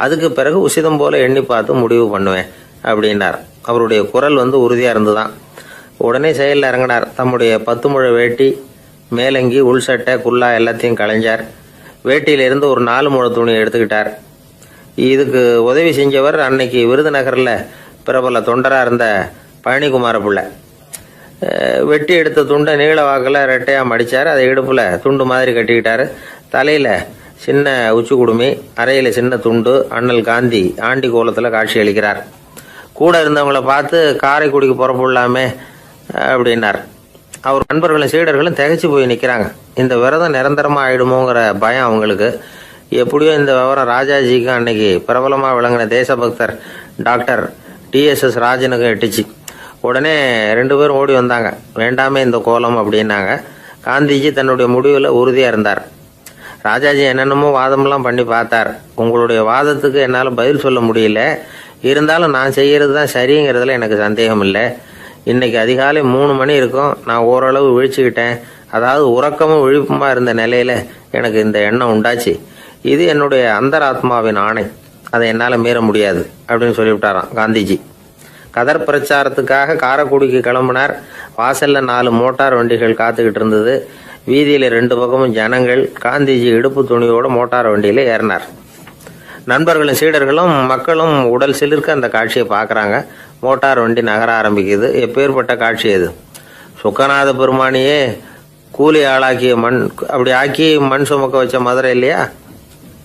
அதுக்கு பிறகு உசிதம் போல எண்ணி பார்த்து முடிவு பண்ணுவேன் அப்படின்னார். அவருடைய குரல் உறுதியாக இருந்துதான். உடனே செயலில் இறங்கினார். தம்முடைய 10 முழ வேட்டி, மேலங்கி, உள் சட்டை, குல்லா எல்லாத்தையும் களைஞ்சார். வேட்டியிலிருந்து ஒரு 4 முழ துணியை எடுத்துக்கிட்டார். இதுக்கு உதவி செஞ்சவர் அன்னைக்கு விருதுநகரில் பிரபல தொண்டராக இருந்த பழனிக்குமார பிள்ளை. வெட்டி எடுத்த துண்டை நீள வாக்கில் ரெட்டையாக மடித்தார். அதை இடுப்பில் துண்டு மாதிரி கட்டிக்கிட்டாரு. தலையில் சின்ன உச்சி குடுமி, அறையில் சின்ன துண்டு. அண்ணல் காந்தி ஆண்டி கோலத்தில் காட்சி அளிக்கிறார். கூட இருந்தவங்கள பார்த்து காரைக்குடிக்கு புறப்படலாமே அப்படின்னார். அவர் நண்பர்களும் சீடர்களும் திகைச்சு போய் நிற்கிறாங்க. இந்த விரதம் நிரந்தரமாக ஆயிடுமோங்கிற பயம் அவங்களுக்கு. எப்படியோ இந்த விவரம் ராஜாஜிக்கு அன்னைக்கு பிரபலமாக விளங்கின தேசபக்தர் டாக்டர் டிஎஸ்எஸ் ராஜனுக்கு எட்டுச்சு. உடனே 2 பேரும் ஓடி வந்தாங்க. வேண்டாமே இந்த கோலம் அப்படின்னாங்க. காந்திஜி தன்னுடைய முடிவில் உறுதியாக இருந்தார். ராஜாஜி என்னென்னமோ வாதமெல்லாம் பண்ணி பார்த்தார். உங்களுடைய வாதத்துக்கு என்னால் பதில் சொல்ல முடியல, இருந்தாலும் நான் செய்கிறது தான் சரிங்கிறதுல எனக்கு சந்தேகம் இல்லை. இன்னைக்கு அதிகாலை 3 மணி இருக்கும். நான் ஓரளவு விழிச்சுக்கிட்டேன். அதாவது உறக்கமும் விழிப்புமா இருந்த நிலையில எனக்கு இந்த எண்ணம் உண்டாச்சு. இது என்னுடைய அந்தராத்மாவின் ஆணை, அதை என்னால் மீற முடியாது அப்படின்னு சொல்லிவிட்டாராம் காந்திஜி. கதர் பிரச்சாரத்துக்காக காரைக்குடிக்கு கிளம்பினார். வாசல்ல 4 மோட்டார் வண்டிகள் காத்துக்கிட்டு இருந்தது. வீதியில 2 பக்கமும் ஜனங்கள். காந்திஜி இடுப்பு துணியோட மோட்டார் வண்டியில ஏறினார். நண்பர்களும் சீடர்களும் மக்களும் உடல் சிலிர்க்க அந்த காட்சியை பார்க்குறாங்க. மோட்டார் வண்டி நகர ஆரம்பிக்குது. எப்பேற்பட்ட காட்சி அது! சுக்கநாத பெருமானியே கூலி ஆளாக்கிய மண், அப்படி ஆக்கி மண் சுமக்க வச்ச மதுரை இல்லையா,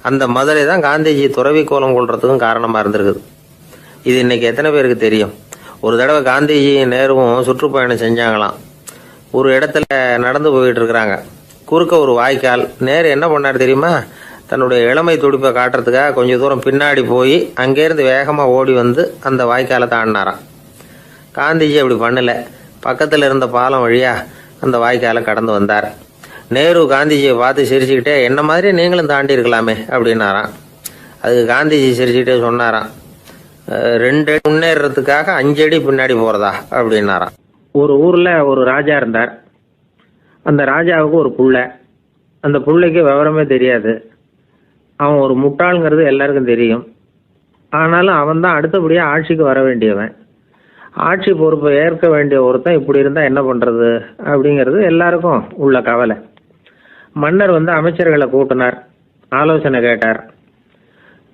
அந்த மதுரை தான் காந்திஜி துறவி கோலம் கொள்றதுக்கும் காரணமாக இருந்திருக்குது. இது இன்னைக்கு எத்தனை பேருக்கு தெரியும்? ஒரு தடவை காந்திஜி நேருவும் சுற்றுப்பயணம் செஞ்சாங்களாம். ஒரு இடத்துல நடந்து போயிட்டு இருக்கிறாங்க. குறுக்க ஒரு வாய்க்கால். நேரு என்ன பண்ணார் தெரியுமா? தன்னுடைய இளமை துடிப்பை காட்டுறதுக்காக கொஞ்சம் தூரம் பின்னாடி போய் அங்கேருந்து வேகமாக ஓடி வந்து அந்த வாய்க்காலை தாண்டினாராம். காந்திஜி அப்படி பண்ணல. பக்கத்தில் இருந்த பாலம் வழியா அந்த வாய்க்காலை கடந்து வந்தார். நேரு காந்திஜியை பார்த்து சிரிச்சுக்கிட்டே, என்ன மாதிரி நீங்களும் தாண்டி இருக்கலாமே அப்படின்னாராம். அதுக்கு காந்திஜி சிரிச்சுக்கிட்டே சொன்னாராம், 2 அடி முன்னேறதுக்காக 5 அடி பின்னாடி போறதா அப்படின்னாராம். ஒரு ஊர்ல ஒரு ராஜா இருந்தார். அந்த ராஜாவுக்கு ஒரு புள்ள. அந்த புள்ளைக்கு விவரமே தெரியாது. அவன் ஒரு முட்டாளுங்கிறது எல்லாருக்கும் தெரியும். ஆனாலும் அவன் தான் அடுத்தபடியாக ஆட்சிக்கு வர வேண்டியவன். ஆட்சி பொறுப்பை ஏற்க வேண்டிய ஒருத்தன் இப்படி இருந்தால் என்ன பண்ணுறது அப்படிங்கிறது எல்லாருக்கும் உள்ள கவலை. மன்னர் அமைச்சர்களை கூட்டினார். ஆலோசனை கேட்டார்,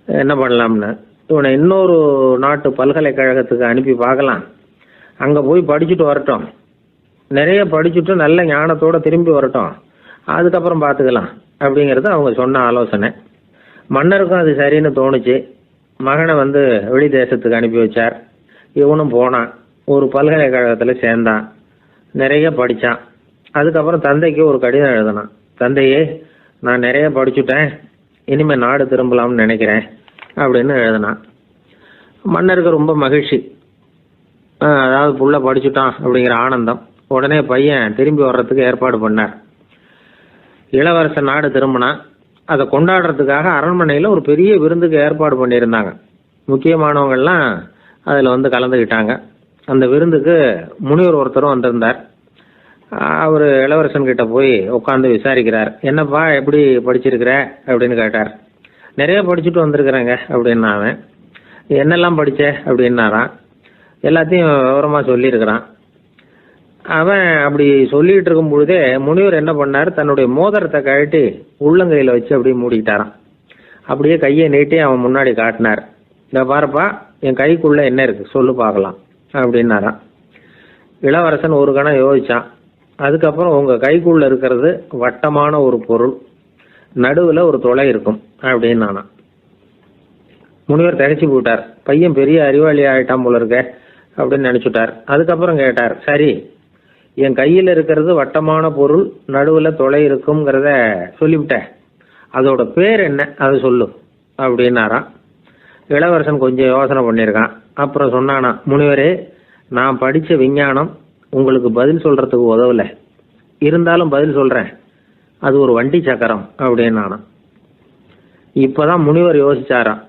என்ன பண்ணலாம்னு. இவனை இன்னொரு நாட்டு பல்கலைக்கழகத்துக்கு அனுப்பி பார்க்கலாம். அங்கே போய் படிச்சுட்டு வரட்டும். நிறைய படிச்சுட்டு நல்ல ஞானத்தோடு திரும்பி வரட்டும். அதுக்கப்புறம் பார்த்துக்கலாம் அப்படிங்கிறது அவங்க சொன்ன ஆலோசனை. மன்னருக்கும் அது சரின்னு தோணுச்சு. மகனை வெளி தேசத்துக்கு அனுப்பி வச்சார். இவனும் போனான். ஒரு பல்கலைக்கழகத்தில் சேர்ந்தான். நிறைய படித்தான். அதுக்கப்புறம் தந்தைக்கு ஒரு கடிதம் எழுதினான். தந்தையே, நான் நிறைய படிச்சுட்டேன், இனிமேல் நாடு திரும்பலாம்னு நினைக்கிறேன் அப்படின்னு எழுதினான். மன்னருக்கு ரொம்ப மகிழ்ச்சி. அதாவது புள்ள படிச்சுட்டான் அப்படிங்கிற ஆனந்தம். உடனே பையன் திரும்பி வர்றதுக்கு ஏற்பாடு பண்ணார். இளவரசன் நாடு திரும்பினான். அதை கொண்டாடுறதுக்காக அரண்மனையில் ஒரு பெரிய விருந்துக்கு ஏற்பாடு பண்ணியிருந்தாங்க. முக்கியமானவங்கள்லாம் அதில் கலந்துக்கிட்டாங்க. அந்த விருந்துக்கு முனிவர் ஒருத்தரும் வந்திருந்தார். அவர் இளவரசன் கிட்ட போய் உட்காந்து விசாரிக்கிறார். என்னப்பா, எப்படி படிச்சிருக்கிற அப்படின்னு கேட்டார். நிறைய படிச்சுட்டு வந்திருக்கிறேங்க அப்படின்னா அவன். என்னெல்லாம் படித்த அப்படின்னாரான். எல்லாத்தையும் விவரமாக சொல்லியிருக்கிறான். அவன் அப்படி சொல்லிட்டு இருக்கும் பொழுதே முனிவர் என்ன பண்ணார், தன்னுடைய மோதிரத்தை கழட்டி உள்ளங்கையில் வச்சு அப்படியே மூடிக்கிட்டாரான். அப்படியே கையை நீட்டி அவன் முன்னாடி காட்டினார். இதை பாருப்பா, என் கைக்குள்ள என்ன இருக்கு சொல்லு பார்க்கலாம் அப்படின்னாரான். இளவரசன் ஒரு கணம் யோசிச்சான். அதுக்கப்புறம் உங்க கைக்குள்ள இருக்கிறது வட்டமான ஒரு பொருள், நடுவில் ஒரு துளை இருக்கும் அப்படின்னானா. முனிவர் திகைச்சு போட்டார். பையன் பெரிய அறிவாளி ஆயிட்டான் போல இருக்க அப்படின்னு நினைச்சுட்டார். அதுக்கப்புறம் கேட்டார், சரி, என் கையில் இருக்கிறது வட்டமான பொருள், நடுவில் துளை இருக்குங்கிறத சொல்லிவிட்டேன், அதோட பேர் என்ன, அதை சொல்லு அப்படின்னாராம். இளவரசன் கொஞ்சம் யோசனை பண்ணியிருக்கான். அப்புறம் சொன்னானா, முனிவரே, நான் படித்த விஞ்ஞானம் உங்களுக்கு பதில் சொல்றதுக்கு உதவலை, இருந்தாலும் பதில் சொல்றேன், அது ஒரு வண்டி சக்கரம் அப்படின்னானா. இப்பதான் முனிவர் யோசிச்சாராம்.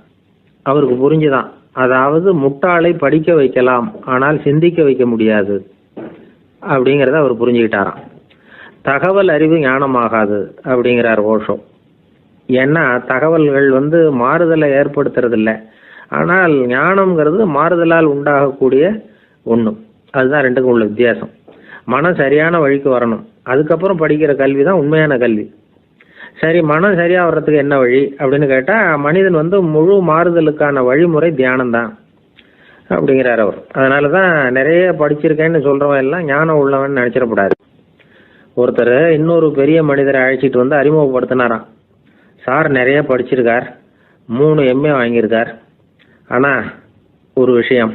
அவருக்கு புரிஞ்சுதான், அதாவது முட்டாளை படிக்க வைக்கலாம், ஆனால் சிந்திக்க வைக்க முடியாது அப்படிங்கிறத அவர் புரிஞ்சுக்கிட்டாராம். தகவல் அறிவு ஞானமாகாது அப்படிங்கிறார் ஓஷோ. ஏன்னா தகவல்கள் மாறுதலை ஏற்படுத்துறது இல்லை, ஆனால் ஞானம்ங்கிறது மாறுதலால் உண்டாகக்கூடிய ஒன்று. அதுதான் ரெண்டுக்கும் உள்ள வித்தியாசம். மனம் சரியான வழிக்கு வரணும், அதுக்கப்புறம் படிக்கிற கல்வி தான் உண்மையான கல்வி. சரி, மனம் சரியா வர்றதுக்கு என்ன வழி அப்படின்னு கேட்டா, மனிதன் முழு மாறுதலுக்கான வழிமுறை தியானம் தான். அப்படிங்கிறார் அவர். அதனால தான் நிறைய படிச்சிருக்கேன்னு சொல்கிறவன் எல்லாம் ஞானம் உள்ளவன் நினச்சிடக்கூடாது. ஒருத்தர் இன்னொரு பெரிய மனிதரை அழைச்சிட்டு வந்து அறிமுகப்படுத்தினாராம். சார் நிறைய படிச்சிருக்கார், 3 MA வாங்கியிருக்கார், ஆனால் ஒரு விஷயம்,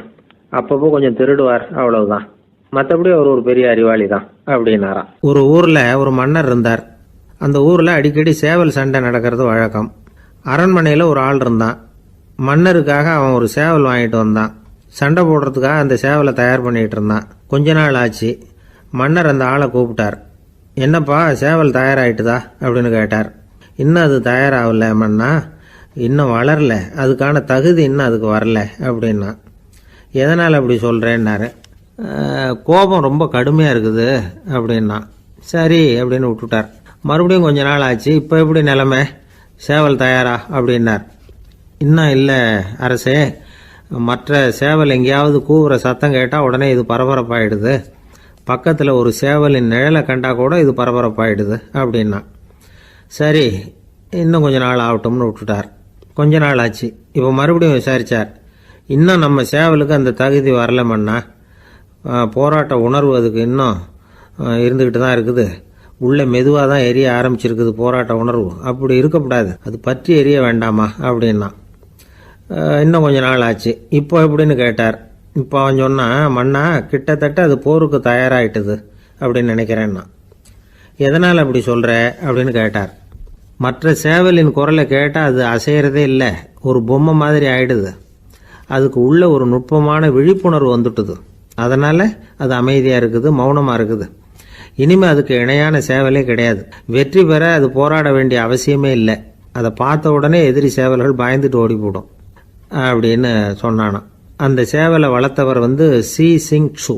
அப்பப்போ கொஞ்சம் திருடுவார், அவ்வளவுதான், மற்றபடி அவர் ஒரு பெரிய அறிவாளி தான் அப்படின்னாராம். ஒரு ஊரில் ஒரு மன்னர் இருந்தார். அந்த ஊரில் அடிக்கடி சேவல் சண்டை நடக்கிறது வழக்கம். அரண்மனையில் ஒரு ஆள் இருந்தான். மன்னருக்காக அவன் ஒரு சேவல் வாங்கிட்டு வந்தான். சண்டை போடுறதுக்காக அந்த சேவலை தயார் பண்ணிகிட்டு இருந்தான். கொஞ்ச நாள் ஆச்சு. மன்னர் அந்த ஆளை கூப்பிட்டார். என்னப்பா சேவல் தயாராகிட்டுதா அப்படின்னு கேட்டார். இன்னும் அது தயாராகல மன்னா, இன்னும் வளரல, அதுக்கான தகுதி இன்னும் அதுக்கு வரல அப்படின்னா. எதனால் அப்படி சொல்கிறேன்னாரு. கோபம் ரொம்ப கடுமையாக இருக்குது அப்படின்னா. சரி அப்படின்னு விட்டுட்டார். மறுபடியும் கொஞ்ச நாள் ஆச்சு. இப்போ எப்படி நிலைமை, சேவல் தயாரா அப்படின்னார். இன்னும் இல்லை அரசே, மற்ற சேவல் எங்கேயாவது கூவுற சத்தம் கேட்டால் உடனே இது பரபரப்பாயிடுது, பக்கத்தில் ஒரு சேவலின் நிழலை கண்டா கூட இது பரபரப்பாயிடுது அப்படின்னா. சரி இன்னும் கொஞ்ச நாள் ஆகட்டும்னு விட்டுட்டார். கொஞ்ச நாள் ஆச்சு. இப்போ மறுபடியும் விசாரித்தார். இன்னும் நம்ம சேவலுக்கு அந்த தகுதி வரலமன்னா, போராட்ட உணர்வு அதுக்கு இன்னும் இருந்துக்கிட்டு தான் இருக்குது, உள்ளே மெதுவாக தான் எரிய ஆரம்பிச்சிருக்குது போராட்ட உணர்வு, அப்படி இருக்கக்கூடாது, அது பற்றி எரிய வேண்டாமா அப்படின்னா. இன்னும் கொஞ்ச நாள் ஆச்சு. இப்போ எப்படின்னு கேட்டார். இப்போ அவன் சொன்னான், மன்னா கிட்டத்தட்ட அது போருக்கு தயாராகிட்டுது அப்படின்னு நினைக்கிறேன்னா. எதனால் அப்படி சொல்கிற அப்படின்னு கேட்டார். மற்ற சேவலின் குரலை கேட்டால் அது அசைகிறதே இல்லை, ஒரு பொம்மை மாதிரி ஆயிடுது, அதுக்கு உள்ள ஒரு நுட்பமான விழிப்புணர்வு வந்துட்டுது, அதனால் அது அமைதியாக இருக்குது, மௌனமாக இருக்குது. இனிமேல் அதுக்கு இணையான சேவலே கிடையாது. வெற்றி பெற அது போராட வேண்டிய அவசியமே இல்லை, அதை பார்த்த உடனே எதிரி சேவல்கள் பயந்துட்டு ஓடி போடும் அப்படின்னு சொன்னானான். அந்த சேவலை வளர்த்தவர் சி சிங் சு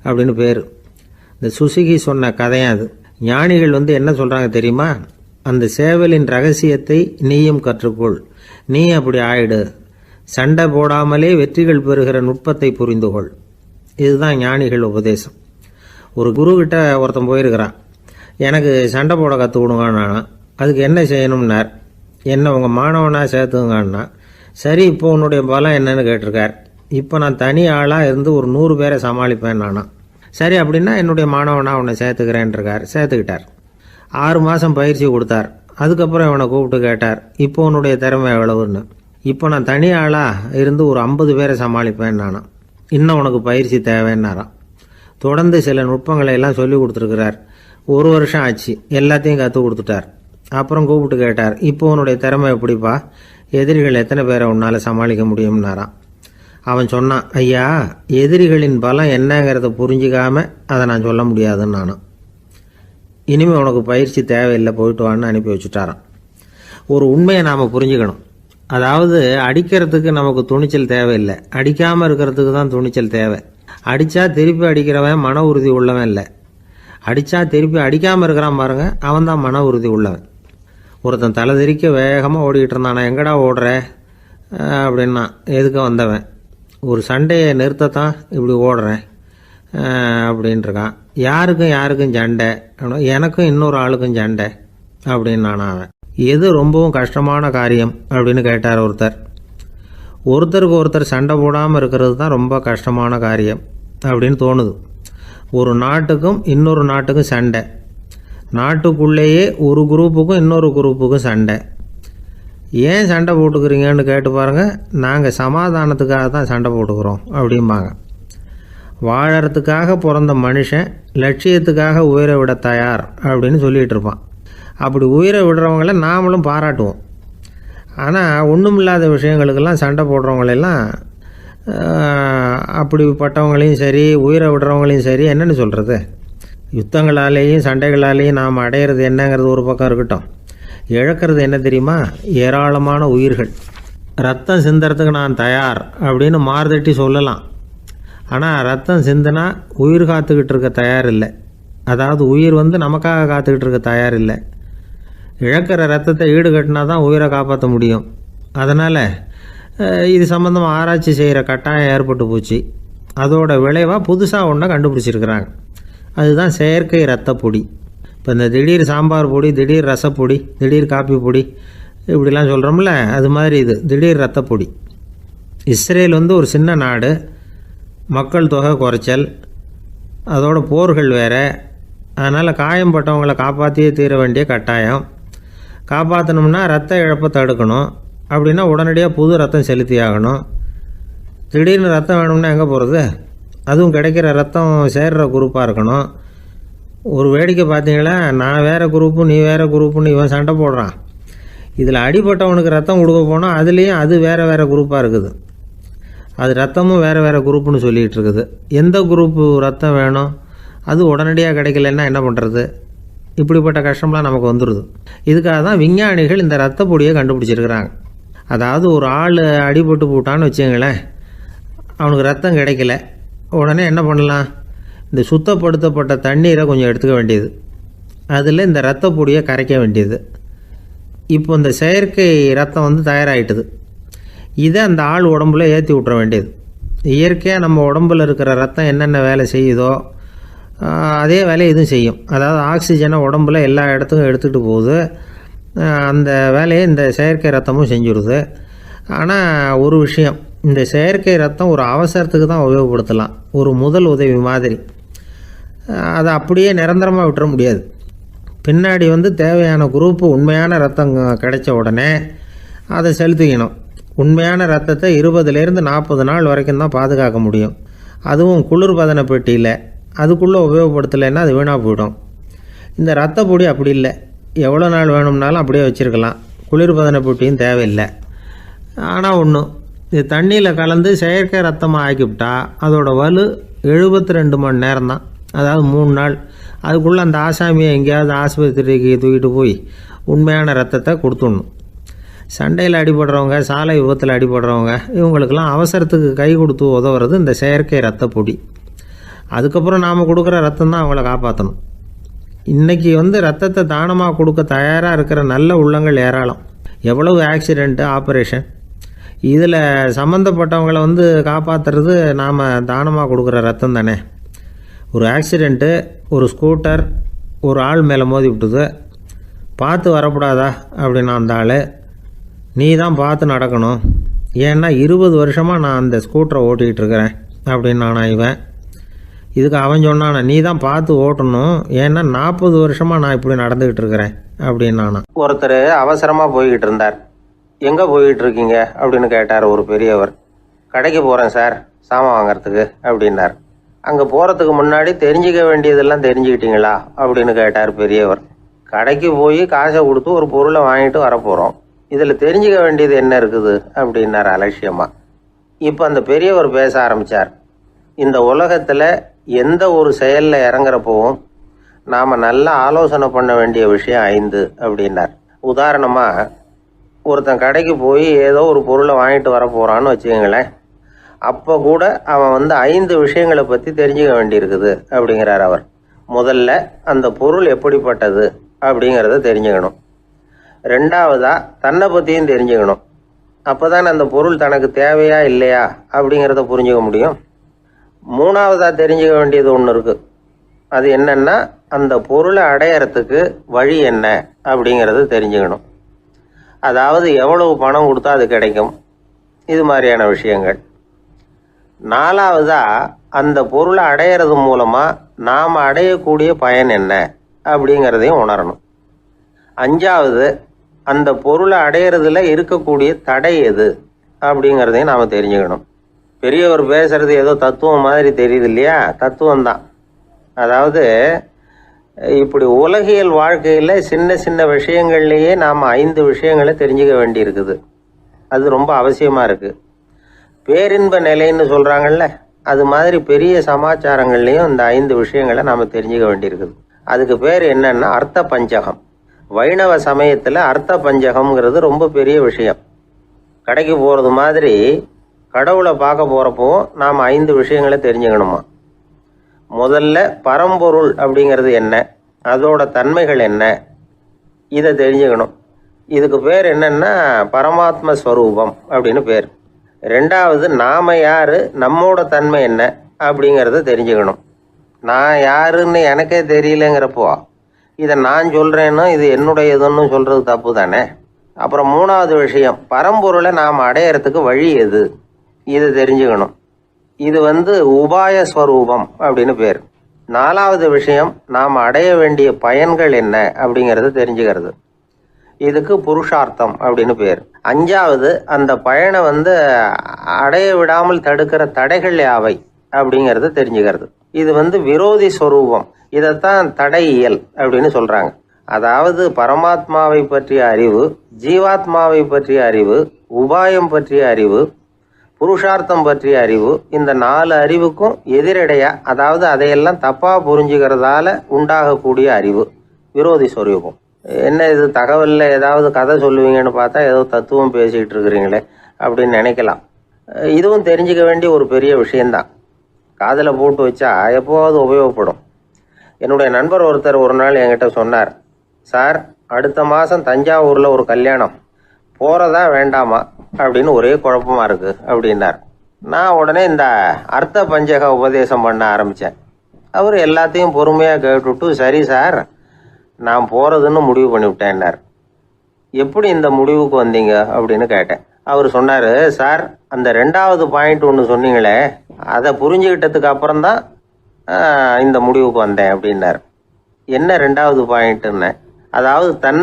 அப்படின்னு பேர். இந்த சுசுகி சொன்ன கதையும் அது. ஞானிகள் என்ன சொல்கிறாங்க தெரியுமா, அந்த சேவலின் ரகசியத்தை நீயும் கற்றுக்கொள், நீ அப்படி ஆயிடு, சண்டை போடாமலே வெற்றிகள் பெறுகிற நுட்பத்தை புரிந்து கொள். இதுதான் ஞானிகள் உபதேசம். ஒரு குரு கிட்ட ஒருத்தன் போயிருக்கிறான். எனக்கு சண்டை போட கற்றுக் கொடுங்கண்ணா, அதுக்கு என்ன செய்யணும்னார். என்ன உங்கள் மாணவனாக சேர்த்துங்கண்ணா. சரி இப்போ உன்னுடைய பலம் என்னன்னு கேட்டிருக்கார். இப்போ நான் தனி ஆளாக இருந்து ஒரு 100 பேரை சமாளிப்பேன் நானா. சரி அப்படின்னா என்னுடைய மாணவனாக உன்னை சேர்த்துக்கிறேன்ருக்கார். சேர்த்துக்கிட்டார். 6 மாதம் பயிற்சி கொடுத்தார். அதுக்கப்புறம் இவனை கூப்பிட்டு கேட்டார், இப்போ உன்னுடைய திறமை எவ்வளவுன்னு. இப்போ நான் தனி ஆளாக இருந்து ஒரு 50 பேரை சமாளிப்பேன் நானா. இன்னும் உனக்கு பயிற்சி தேவைன்னாராம். தொடர்ந்து சில நுட்பங்களை எல்லாம் சொல்லி கொடுத்துருக்கிறார். 1 வருஷம் ஆச்சு. எல்லாத்தையும் கற்றுக் கொடுத்துட்டார். அப்புறம் கூப்பிட்டு கேட்டார், இப்போ உன்னுடைய திறமை எப்படிப்பா, எதிரிகள் எத்தனை பேரை உன்னால் சமாளிக்க முடியும்னாராம். அவன் சொன்னான், ஐயா எதிரிகளின் பலம் என்னங்கிறத புரிஞ்சிக்காம அதை நான் சொல்ல முடியாதுன்னு நானும். இனிமேல் உனக்கு பயிற்சி தேவையில்லை, போயிட்டு வான்னு அனுப்பி வச்சுட்டாரான். ஒரு உண்மையை நாம் புரிஞ்சுக்கணும். அதாவது அடிக்கிறதுக்கு நமக்கு துணிச்சல் தேவையில்லை, அடிக்காமல் இருக்கிறதுக்கு தான் துணிச்சல் தேவை. அடித்தா திருப்பி அடிக்கிறவன் மன உறுதி உள்ளவன் இல்லை, அடித்தா திருப்பி அடிக்காமல் இருக்கிறான் பாருங்க, அவன் தான் மன உறுதி உள்ளவன். ஒருத்தன் தலை திரிக்க வேகமாக ஓடிக்கிட்டு இருந்தான். நான் எங்கடா ஓடுற அப்படின்னா, எதுக்கு வந்தவன், ஒரு சண்டையை நிறுத்தத்தான் இப்படி ஓடுறேன் அப்படின்ட்டுருக்கான். யாருக்கும் சண்டை, எனக்கும் இன்னொரு ஆளுக்கும் சண்டை அப்படின்னு நான். அவன் எது ரொம்பவும் கஷ்டமான காரியம் அப்படின்னு கேட்டார் ஒருத்தர். ஒருத்தருக்கு ஒருத்தர் சண்டை போடாமல் இருக்கிறது தான் ரொம்ப கஷ்டமான காரியம் அப்படின்னு தோணுது. ஒரு நாட்டுக்கும் இன்னொரு நாட்டுக்கும் சண்டை, நாட்டுக்குள்ளேயே ஒரு குரூப்புக்கும் இன்னொரு குரூப்புக்கும் சண்டை. ஏன் சண்டை போட்டுக்கிறீங்கன்னு கேட்டு பாருங்கள். நாங்கள் சமாதானத்துக்காக தான் சண்டை போட்டுக்கிறோம் அப்படிம்பாங்க. வாழறதுக்காக பிறந்த மனுஷன் லட்சியத்துக்காக உயிரை விட தயார் அப்படின்னு சொல்லிகிட்டு இருப்பான். அப்படி உயிரை விடுறவங்கள நாமளும் பாராட்டுவோம். ஆனால் ஒன்றுமில்லாத விஷயங்களுக்கெல்லாம் சண்டை போடுறவங்களெல்லாம், அப்படிப்பட்டவங்களையும் சரி உயிரை விடுறவங்களையும் சரி என்னென்னு சொல்கிறது, யுத்தங்களாலேயும் சண்டைகளாலேயும் நாம் அடையிறது என்னங்கிறது ஒரு பக்கம் இருக்கட்டும், இழக்கிறது என்ன தெரியுமா, ஏராளமான உயிர்கள். ரத்தம் சிந்துறதுக்கு நான் தயார் அப்படின்னு மார்தட்டி சொல்லலாம். ஆனால் ரத்தம் சிந்தினா உயிர் காத்துக்கிட்டு இருக்க தயார் இல்லை. அதாவது உயிர் நமக்காக காத்துக்கிட்டு இருக்க தயார் இல்லை. இழக்கிற ரத்தத்தை ஈடுகட்டினா தான் உயிரை காப்பாற்ற முடியும். அதனால் இது சம்மந்தமாக ஆராய்ச்சி செய்கிற கட்டாயம் ஏற்பட்டு போச்சு. அதோட விளைவாக புதுசாக ஒன்றை கண்டுபிடிச்சிருக்கிறாங்க. அதுதான் செயற்கை ரத்த பொடி. இப்போ இந்த திடீர் சாம்பார் பொடி, திடீர் ரசப்பொடி, திடீர் காப்பி பொடி இப்படிலாம் சொல்கிறோம்ல, அது மாதிரி இது திடீர் ரத்த பொடி. இஸ்ரேல் வந்து ஒரு சின்ன நாடு, மக்கள் தொகை குறைச்சல், அதோட போர்கள் வேறு. அதனால் காயம்பட்டவங்களை காப்பாற்றியே தீர வேண்டிய கட்டாயம். காப்பாற்றணும்னா ரத்த இழப்பை தடுக்கணும். அப்படின்னா உடனடியாக புது ரத்தம் செலுத்தி ஆகணும். திடீர்னு ரத்தம் வேணும்னா எங்கே போகிறது? அதுவும் கிடைக்கிற ரத்தம் சேர்கிற குரூப்பாக இருக்கணும். ஒரு வேடிக்கை பார்த்தீங்களா, நான் வேறு குரூப்பு நீ வேறு குரூப்புன்னு இவன் சண்டை போடுறான். இதில் அடிபட்டவனுக்கு ரத்தம் கொடுக்க போனால் அதுலேயும் அது வேறு வேறு குரூப்பாக இருக்குது. அது ரத்தமும் வேறு வேறு குரூப்புன்னு சொல்லிகிட்டு இருக்குது. எந்த குரூப்பு ரத்தம் வேணும், அது உடனடியாக கிடைக்கலன்னா என்ன பண்ணுறது? இப்படிப்பட்ட கஷ்டம்லாம் நமக்கு வந்துடுது. இதுக்காக தான் விஞ்ஞானிகள் இந்த ரத்த பொடியை கண்டுபிடிச்சிருக்கிறாங்க. அதாவது ஒரு ஆள் அடிபட்டு போட்டான்னு வச்சுங்களேன், அவனுக்கு ரத்தம் கிடைக்கல, உடனே என்ன பண்ணலாம்? இந்த சுத்தப்படுத்தப்பட்ட தண்ணீரை கொஞ்சம் எடுத்துக்க வேண்டியது, அதில் இந்த ரத்த பொடியை கரைக்க வேண்டியது. இப்போ இந்த செயற்கை ரத்தம் வந்து தயாராகிட்டுது. இதை அந்த ஆள் உடம்புல ஏற்றி விட்டுற வேண்டியது. இயற்கையாக நம்ம உடம்பில் இருக்கிற ரத்தம் என்னென்ன வேலை செய்யுதோ அதே வேலையை இதுவும் செய்யும். அதாவது ஆக்சிஜனை உடம்புல எல்லா இடத்துக்கும் எடுத்துகிட்டு போகுது. அந்த வேலையை இந்த செயற்கை ரத்தமும் செஞ்சுடுது. ஆனால் ஒரு விஷயம், இந்த செயற்கை ரத்தம் ஒரு அவசரத்துக்கு தான் உபயோகப்படுத்தலாம், ஒரு முதல் உதவி மாதிரி. அதை அப்படியே நிரந்தரமாக விட்டுற முடியாது. பின்னாடி வந்து தேவையான குரூப்பு உண்மையான ரத்தம் கிடைச்ச உடனே அதை செலுத்திக்கணும். உண்மையான ரத்தத்தை 20லேருந்து 40 நாள் வரைக்கும் தான் பாதுகாக்க முடியும். அதுவும் குளிர்பதன பெட்டியில். அதுக்குள்ளே உபயோகப்படுத்தலைன்னா அது வீணாக போயிடும். இந்த ரத்த பொடி அப்படி இல்லை, எவ்வளோ நாள் வேணும்னாலும் அப்படியே வச்சுருக்கலாம். குளிர்பதன பெட்டியும் தேவையில்லை. ஆனால் ஒன்று, இது தண்ணியில் கலந்து செயற்கை ரத்தமாக ஆக்கிவிட்டா அதோட வலு 72 மணி நேரம் தான். அதாவது 3 நாள். அதுக்குள்ளே அந்த ஆசாமியை எங்கேயாவது ஆஸ்பத்திரிக்கு தூக்கிட்டு போய் உண்மையான ரத்தத்தை கொடுத்துடணும். சண்டையில் அடிபடுறவங்க, சாலை விபத்தில் அடிபடுறவங்க, இவங்களுக்கெல்லாம் அவசரத்துக்கு கை கொடுத்து உதவுறது இந்த செயற்கை ரத்த பொடி. அதுக்கப்புறம் நாம் கொடுக்குற ரத்தம் தான் அவங்கள காப்பாற்றணும். இன்றைக்கி வந்து ரத்தத்தை தானமாக கொடுக்க தயாராக இருக்கிற நல்ல உள்ளங்கள் ஏராளம். எவ்வளவு ஆக்சிடெண்ட்டு, ஆப்ரேஷன், இதில் சம்மந்தப்பட்டவங்களை வந்து காப்பாற்றுறது நாம் தானமாக கொடுக்குற ரத்தம் தானே. ஒரு ஆக்சிடெண்ட்டு, ஒரு ஸ்கூட்டர் ஒரு ஆள் மேலே மோதி விட்டுது, பார்த்து வரக்கூடாதா அப்படின்னா அந்த ஆள், நீ தான் பார்த்து நடக்கணும், ஏன்னா 20 வருஷமாக நான் அந்த ஸ்கூட்டரை ஓட்டிக்கிட்டு இருக்கிறேன் அப்படின்னு நானா இவன். இதுக்கு அவன் சொன்னானா, நீ தான் பார்த்து ஓட்டணும், ஏன்னா 40 வருஷமாக நான் இப்படி நடந்துக்கிட்டு இருக்கிறேன் அப்படின்னு நானா. ஒருத்தர் அவசரமாக போய்கிட்டு இருந்தார். எங்கே போய்கிட்டு இருக்கீங்க அப்படின்னு கேட்டார் ஒரு பெரியவர். கடைக்கு போகிறேன் சார், சாமான் வாங்கிறதுக்கு அப்படின்னார். அங்கே போகிறதுக்கு முன்னாடி தெரிஞ்சிக்க வேண்டியதெல்லாம் தெரிஞ்சுக்கிட்டீங்களா அப்படின்னு கேட்டார் பெரியவர். கடைக்கு போய் காசை கொடுத்து ஒரு பொருளை வாங்கிட்டு வரப்போகிறோம், இதில் தெரிஞ்சிக்க வேண்டியது என்ன இருக்குது அப்படின்னார் அலட்சியமாக. இப்போ அந்த பெரியவர் பேச ஆரம்பித்தார். இந்த உலகத்தில் எந்த ஒரு செயலில் இறங்குறப்பவும் நாம் நல்லா ஆலோசனை பண்ண வேண்டிய விஷயம் 5 அப்படின்னார். உதாரணமாக, ஒருத்தன் கடைக்கு போய் ஏதோ ஒரு பொருளை வாங்கிட்டு வர போகிறான்னு வச்சுக்கோங்களேன். அப்போ கூட அவன் வந்து 5 விஷயங்களை பற்றி தெரிஞ்சுக்க வேண்டியிருக்குது அப்படிங்கிறார் அவர். முதல்ல அந்த பொருள் எப்படிப்பட்டது அப்படிங்கிறத தெரிஞ்சுக்கணும். 2வதா தன்னை பற்றியும் தெரிஞ்சுக்கணும். அப்போ தான் அந்த பொருள் தனக்கு தேவையா இல்லையா அப்படிங்கிறத புரிஞ்சுக்க முடியும். 3வதா தெரிஞ்சுக்க வேண்டியது ஒன்று இருக்குது. அது என்னன்னா, அந்த பொருளை அடையறதுக்கு வழி என்ன அப்படிங்கிறத தெரிஞ்சுக்கணும். அதாவது எவ்வளவு பணம் கொடுத்தா அது கிடைக்கும், இது மாதிரியான விஷயங்கள். 4வதா அந்த பொருளை அடையிறது மூலமாக நாம் அடையக்கூடிய பயன் என்ன அப்படிங்கிறதையும் உணரணும். 5வது அந்த பொருளை அடையிறதுல இருக்கக்கூடிய தடை எது அப்படிங்கிறதையும் நாம் தெரிஞ்சுக்கணும். பெரியவர் பேசுறது ஏதோ தத்துவம் மாதிரி தெரியுது இல்லையா? தத்துவம் தான். அதாவது இப்படி உலகியல் வாழ்க்கையில் சின்ன சின்ன விஷயங்கள்லேயே நாம் 5 விஷயங்களை தெரிஞ்சுக்க வேண்டியிருக்குது. அது ரொம்ப அவசியமாக இருக்குது. பேரின்ப நிலைன்னு சொல்கிறாங்கல்ல, அது மாதிரி பெரிய சமாச்சாரங்கள்லேயும் இந்த 5 விஷயங்களை நாம் தெரிஞ்சுக்க வேண்டியிருக்குது. அதுக்கு பேர் என்னன்னா அர்த்த பஞ்சகம். வைணவ சமயத்தில் அர்த்த பஞ்சகம்ங்கிறது ரொம்ப பெரிய விஷயம். கடைக்கு போகிறது மாதிரி கடவுளை பார்க்க போகிறப்போ நாம் 5 விஷயங்களை தெரிஞ்சுக்கணுமா. முதல்ல பரம்பொருள் அப்படிங்கிறது என்ன, அதோட தன்மைகள் என்ன, இதை தெரிஞ்சுக்கணும். இதுக்கு பேர் என்னன்னா பரமாத்ம ஸ்வரூபம் அப்படின்னு பேர். 2வது நாம யாரு, நம்மோட தன்மை என்ன அப்படிங்கிறத தெரிஞ்சுக்கணும். நான் யாருன்னு எனக்கே தெரியலங்கிறப்போ இதை நான் சொல்கிறேன்னு இது என்னுடையதுன்னு சொல்கிறது தப்பு தானே. அப்புறம் 3வது விஷயம், பரம்பொருளை நாம் அடையிறதுக்கு வழி எது, இது தெரிஞ்சுக்கணும். இது உபாய ஸ்வரூபம் அப்படின்னு பேர். 4வது விஷயம், நாம் அடைய வேண்டிய பயன்கள் என்ன அப்படிங்கிறது தெரிஞ்சுக்கிறது. இதுக்கு புருஷார்த்தம் அப்படின்னு பேர். 5வது, அந்த பயனை அடைய விடாமல் தடுக்கிற தடைகள் யாவை அப்படிங்கிறது தெரிஞ்சுக்கிறது. இது விரோதி ஸ்வரூபம். இதைத்தான் தடையியல் அப்படின்னு சொல்றாங்க. அதாவது பரமாத்மாவை பற்றிய அறிவு, ஜீவாத்மாவை பற்றிய அறிவு, உபாயம் பற்றிய அறிவு, புருஷார்த்தம் பற்றிய அறிவு, இந்த 4 அறிவுக்கும் எதிரடையா, அதாவது அதையெல்லாம் தப்பா புரிஞ்சுக்கிறதால உண்டாகக்கூடிய அறிவு விரோதி ஸ்வரூபம். என்ன இது தகவல்ல ஏதாவது கதை சொல்லுவீங்கன்னு பார்த்தா ஏதோ தத்துவம் பேசிக்கிட்டு இருக்கிறீங்களே அப்படின்னு நினைக்கலாம். இதுவும் தெரிஞ்சுக்க வேண்டிய ஒரு பெரிய விஷயம்தான். காதில் போட்டு வச்சா எப்போவாவது உபயோகப்படும். என்னுடைய நண்பர் ஒருத்தர் ஒரு நாள் என்கிட்ட சொன்னார், சார் அடுத்த மாதம் தஞ்சாவூரில் ஒரு கல்யாணம், போகிறதா வேண்டாமா அப்படின்னு ஒரே குழப்பமா இருக்கு அப்படின்னார். நான் உடனே இந்த அர்த்த பஞ்சக உபதேசம் பண்ண ஆரம்பித்தேன். அவர் எல்லாத்தையும் பொறுமையாக கேட்டுவிட்டு, சரி சார் நான் போகிறதுன்னு முடிவு பண்ணிவிட்டேன்னார். எப்படி இந்த முடிவுக்கு வந்தீங்க அப்படின்னு கேட்டேன். அவர் சொன்னார், சார் அந்த 2வது பாயிண்ட் ஒன்று சொன்னீங்களே, அதை புரிஞ்சுக்கிட்டதுக்கு அப்புறம்தான் இந்த முடிவுக்கு வந்தேன் அப்படின்னார். என்ன 2வது பாயிண்ட்டுன்னு, அதாவது